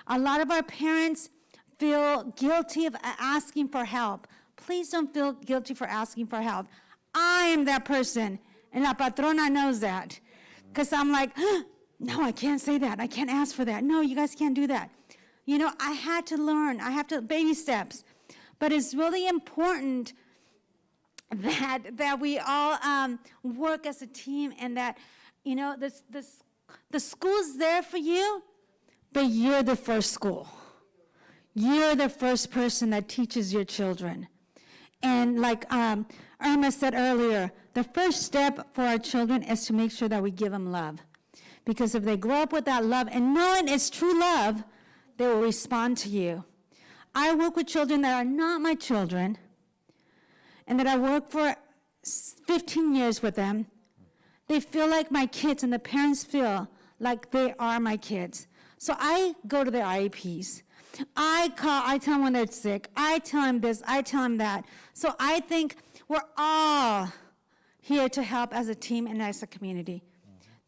A lot of our parents feel guilty of asking for help. Please don't feel guilty for asking for help. I am that person, and La Patrona knows that. Because I'm like, no, I can't say that. I can't ask for that. No, you guys can't do that. You know, I had to learn. I have to, baby steps. But it's really important that we all work as a team, and that, you know, the school's there for you, but you're the first school. You're the first person that teaches your children. And like Irma said earlier, the first step for our children is to make sure that we give them love. Because if they grow up with that love and knowing it's true love, they will respond to you. I work with children that are not my children, and that I work for 15 years with them. They feel like my kids, and the parents feel like they are my kids. So I go to their IEPs. I tell them when they're sick. I tell them this, I tell them that. So I think we're all here to help as a team and as a community.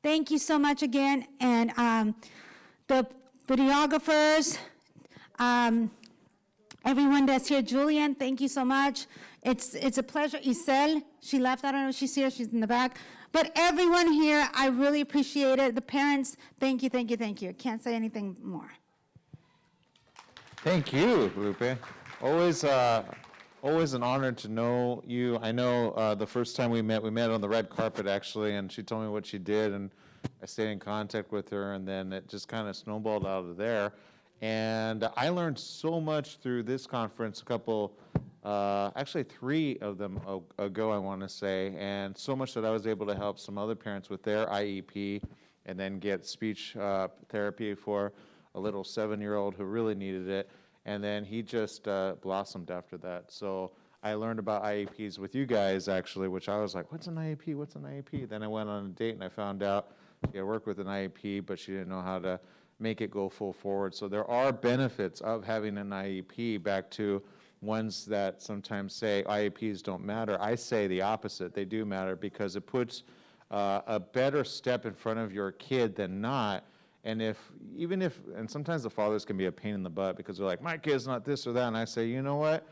Thank you so much again. And the videographers, everyone that's here, Julian, thank you so much. It's a pleasure. Isel, she left. I don't know if she's here. She's in the back. But everyone here, I really appreciate it. The parents, thank you, thank you, thank you. Can't say anything more. Thank you, Lupe. Always an honor to know you. I know the first time we met on the red carpet, actually, and she told me what she did, and I stayed in contact with her, and then it just kind of snowballed out of there. And I learned so much through this conference, actually 3 of them ago, I want to say, and so much that I was able to help some other parents with their IEP, and then get speech therapy for a little 7-year-old who really needed it, and then he just blossomed after that. So I learned about IEPs with you guys, actually, which I was like, what's an IEP, what's an IEP? Then I went on a date and I found out she had worked with an IEP, but she didn't know how to make it go full forward. So there are benefits of having an IEP, back to ones that sometimes say IEPs don't matter. I say the opposite, they do matter, because it puts a better step in front of your kid than not. And and sometimes the fathers can be a pain in the butt, because they're like, my kid's not this or that, and I say, you know what,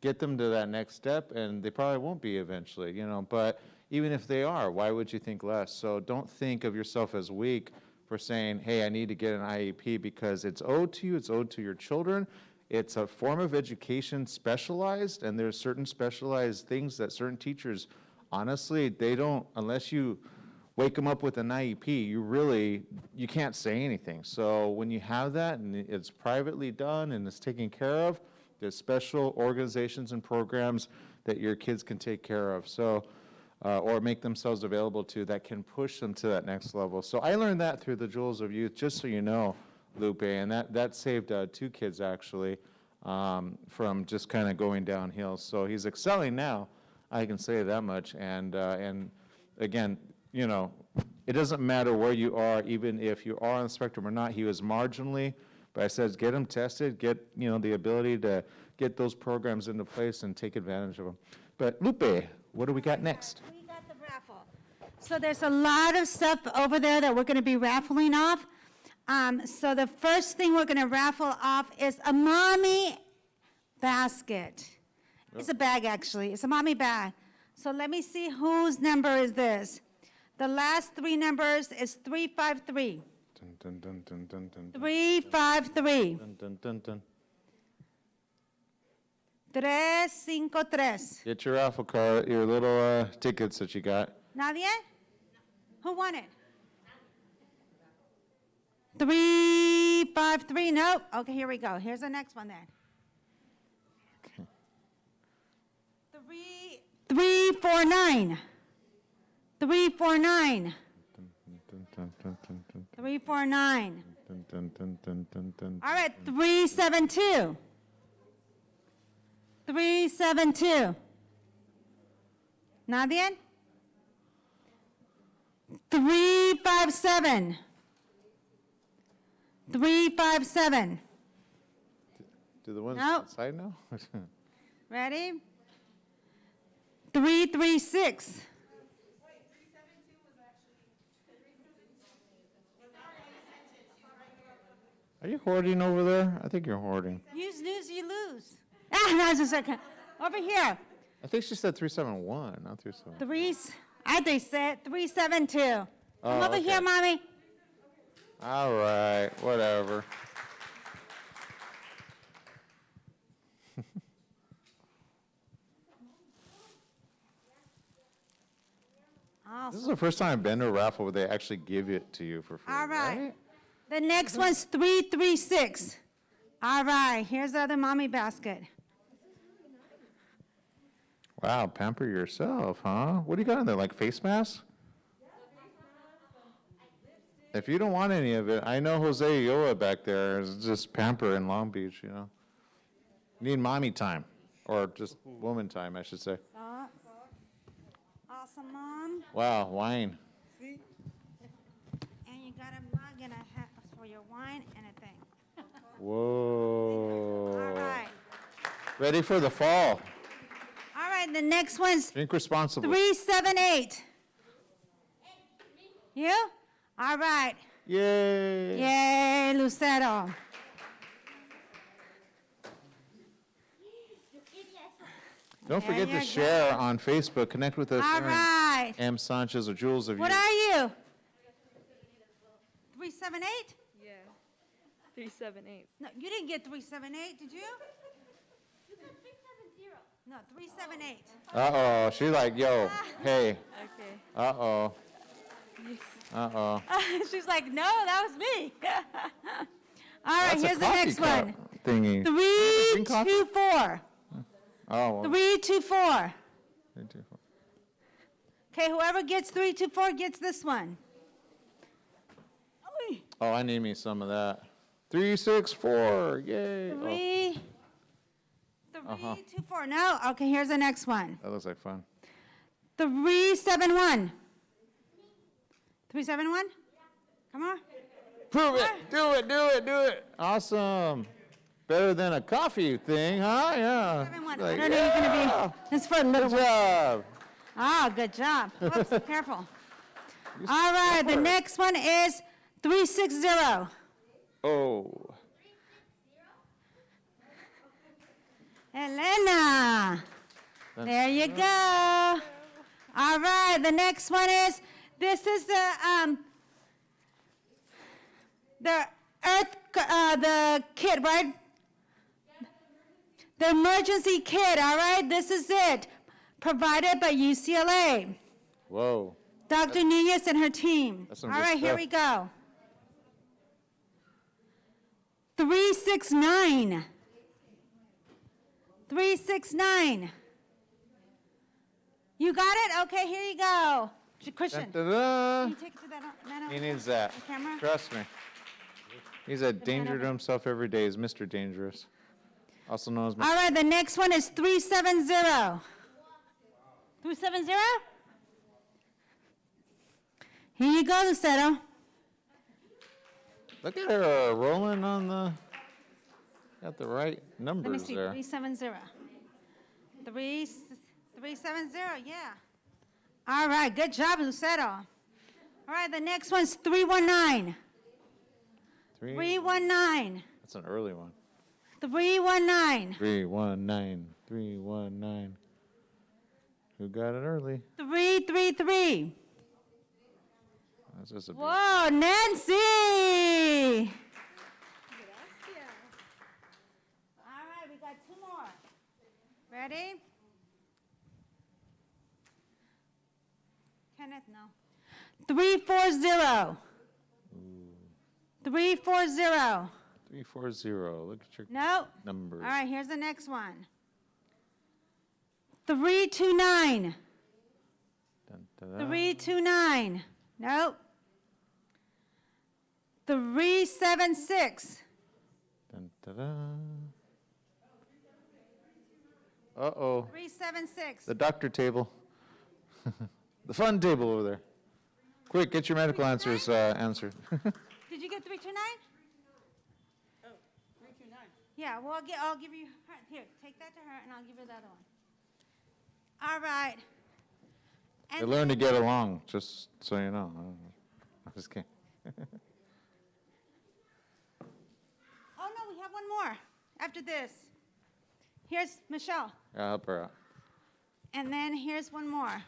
get them to that next step, and they probably won't be eventually, you know, but even if they are, why would you think less? So don't think of yourself as weak for saying, hey, I need to get an IEP, because it's owed to you, it's owed to your children. It's a form of education, specialized, and there's certain specialized things that certain teachers, honestly, they don't, unless you wake them up with an IEP, you can't say anything. So when you have that and it's privately done and it's taken care of, there's special organizations and programs that your kids can take care of, so or make themselves available to, that can push them to that next level. So I learned that through the Jewels of Youth, just so you know, Lupe, and that saved 2 kids, actually, from just kind of going downhill. So he's excelling now, I can say that much. And again, you know, it doesn't matter where you are, even if you are on the spectrum or not. He was marginally, but I said, get him tested, get, you know, the ability to get those programs into place and take advantage of them. But Lupe, what do we got next? We got the raffle. So there's a lot of stuff over there that we're going to be raffling off. So the first thing we're going to raffle off is a mommy basket. It's a bag, actually. It's a mommy bag. So let me see whose number is this. The last 3 numbers is 353. Dun, dun, dun, dun, dun, dun, 353. dun, dun, dun, dun. 353. Get your raffle card, your little tickets that you got. Nadie? Who won it? 353. Nope. Okay, here we go. Here's the next one then. Okay. 349. 349. 349. All right, 372. 372. Nadie? 357. 357. Do the ones Nope. outside know? Ready? 336. Are you hoarding over there? I think you're hoarding. You snooze, you lose. Ah, no, just a second. Over here. I think she said 371, not 37. I think said 372. Come Oh, over here, okay. mommy. All right, whatever. This is the first time I've been to a raffle where they actually give it to you for free. All right. The next one's 336. All right, here's the other mommy basket. Wow, pamper yourself, huh? What do you got in there, like face masks? If you don't want any of it, I know Jose Yoa back there is just pamper in Long Beach, you know. Need mommy time, or just woman time, I should say. Stop. Awesome, Mom. Wow, wine. And you got a mug and a hat for your wine and a thing. Whoa. All right. Ready for the fall. All right, the next one's Drink responsibly. 378. You? All right. Yay. Yay, Lucero. Don't There forget you to go. share on Facebook. Connect with us. All during right. M. Sanchez or Jules of What You. are you? 378? Yeah. 378. No, you didn't get 378, did you? No, 378. Uh-oh. She's like, yo, hey. Okay. Uh-oh. Uh-oh. She's like, no, that was me. All right, That's a here's the coffee next cup one. Thingy. Drink coffee? 324. Oh, well. 324. 324. Okay, whoever gets 324 gets this one. Oy. Oh, I need me some of that. 364. Yay. Oh, 324. No? Okay, here's the next one. that looks like fun. 371. 371? Come on. Prove it. Do it. Do it. Do it. Awesome. Better than a coffee thing, huh? Yeah. 71. Like, I don't know you're going to be. This is for a little Good one. job. Oh, good job. Whoops, careful. All right, the next one is 360. Oh. Elena. There you go. All right, the next one is, this is the the kit, right? The emergency kit, all right? This is it, provided by UCLA. Whoa. Dr. Nunez and her team. That's some All good right, here stuff. we go. 369. 369. You got it? Okay, here you go. Christian, can Da-da-da. you take it to that man He over needs there? that. The camera? Trust me. He's a danger to himself every day. He's Mr. Dangerous. Also known as All right, the next one is 370. 370? Here you go, Lucero. Look at her rolling on the. Got the right Let me numbers see, there. 370. 370, yeah. All right, good job, Lucero. All right, the next one's 319. 319. That's an early one. 319. 319. 319. Who got it early? 333. That's just a big. Whoa, Nancy! All right, we got two more. Ready? Kenneth, no. 340. 340. 340. Look at your No. numbers. All right, here's the next one. 329. Dun, da-da. 329. Nope. 376. Dun, da-da. Uh-oh. 376. The doctor table. The fun table over there. Quick, get your medical answers answered. Did you get 329? Oh, 329. Yeah, well, I'll give you her. Here, take that to her, and I'll give her the other one. All right. They learn to get along, just so you know. I'm just kidding. Oh, no, we have one more after this. Here's Michelle. I'll help her out. And then here's one more.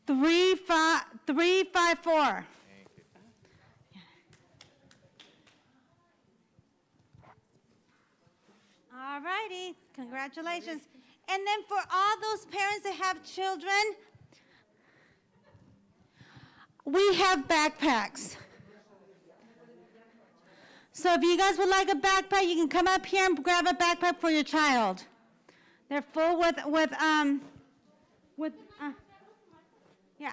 354. All righty, congratulations. And then for all those parents that have children, we have backpacks. So if you guys would like a backpack, you can come up here and grab a backpack for your child. They're full yeah.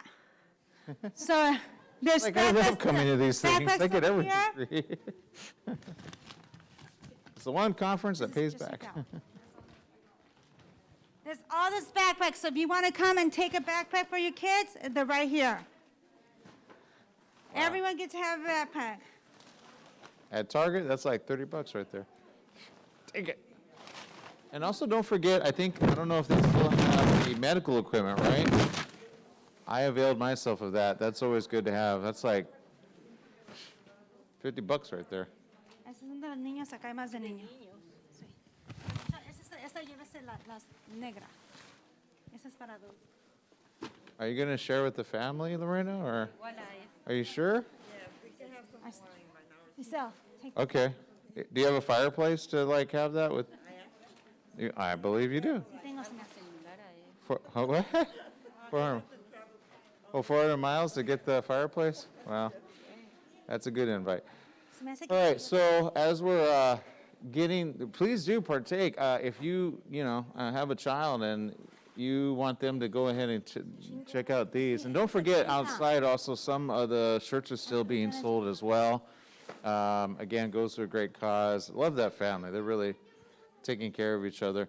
So there's Like, I love backpacks- coming to these things. backpacks I get over everything here. free. It's the one conference that pays Just back. check out. There's all this backpacks, so if you want to come and take a backpack for your kids, they're right here. Everyone gets to have a backpack. At Target, that's like $30 right there. Take it. And also, don't forget, I don't know if they still have the medical equipment, right? I availed myself of that. That's always good to have. That's like $50 right there. Esos son de los niños, acá hay más de niños. Sí. Esta llévese la negra. Esa es para adultos. Are you going to share with the family, Lorena, or? Are you sure? Giselle, take Okay. Do you have a fireplace to like have that with? I believe you do. Tengo, señor. What? 400 miles to get the fireplace? Wow. That's a good invite. Se me hace All right, so as we're please do partake. If you have a child and you want them to go ahead and check out these. And don't forget, outside also, some of the shirts are still being sold as well. Again, goes to a great cause. Love that family. They're really taking care of each other.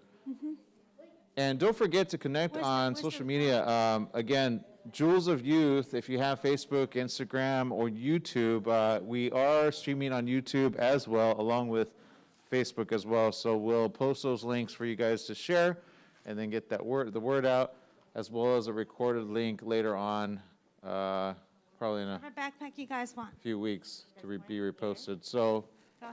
And don't forget to connect on social media. Again, Jewels of Youth, if you have Facebook, Instagram, or YouTube, we are streaming on YouTube as well, along with Facebook as well. So we'll post those links for you guys to share and then get the word out, as well as a recorded link later on, probably in a whatever backpack you guys want. few weeks to be reposted. So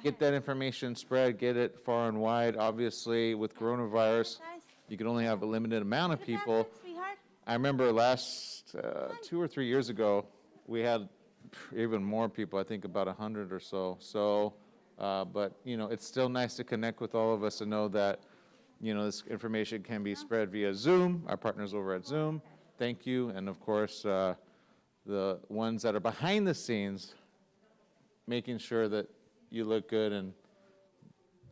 get that information spread, get it far and wide. Obviously, with coronavirus, you can only have a limited amount of people. Sweetheart. I remember last 2 or 3 years ago, we had even more people, I think about 100 or so. So, but, it's still nice to connect with all of us and know that, this information can be spread via Zoom, our partners over at Zoom. Thank you. And of course, the ones that are behind the scenes, making sure that you look good and,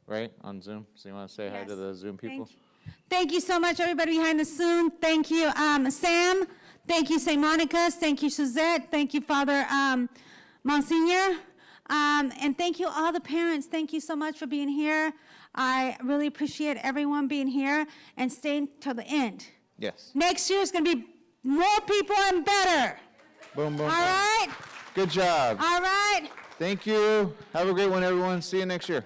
right, on Zoom. So you want to say hi to the Zoom people? Thank you so much, everybody behind the Zoom. Thank you, Sam. Thank you, St. Monica's. Thank you, Suzette. Thank you, Father Monsignor. And thank you, all the parents. Thank you so much for being here. I really appreciate everyone being here and staying till the end. Yes. Next year is going to be more people and better. Boom, boom, All boom. right? Good job. All right. Thank you. Have a great one, everyone. See you next year.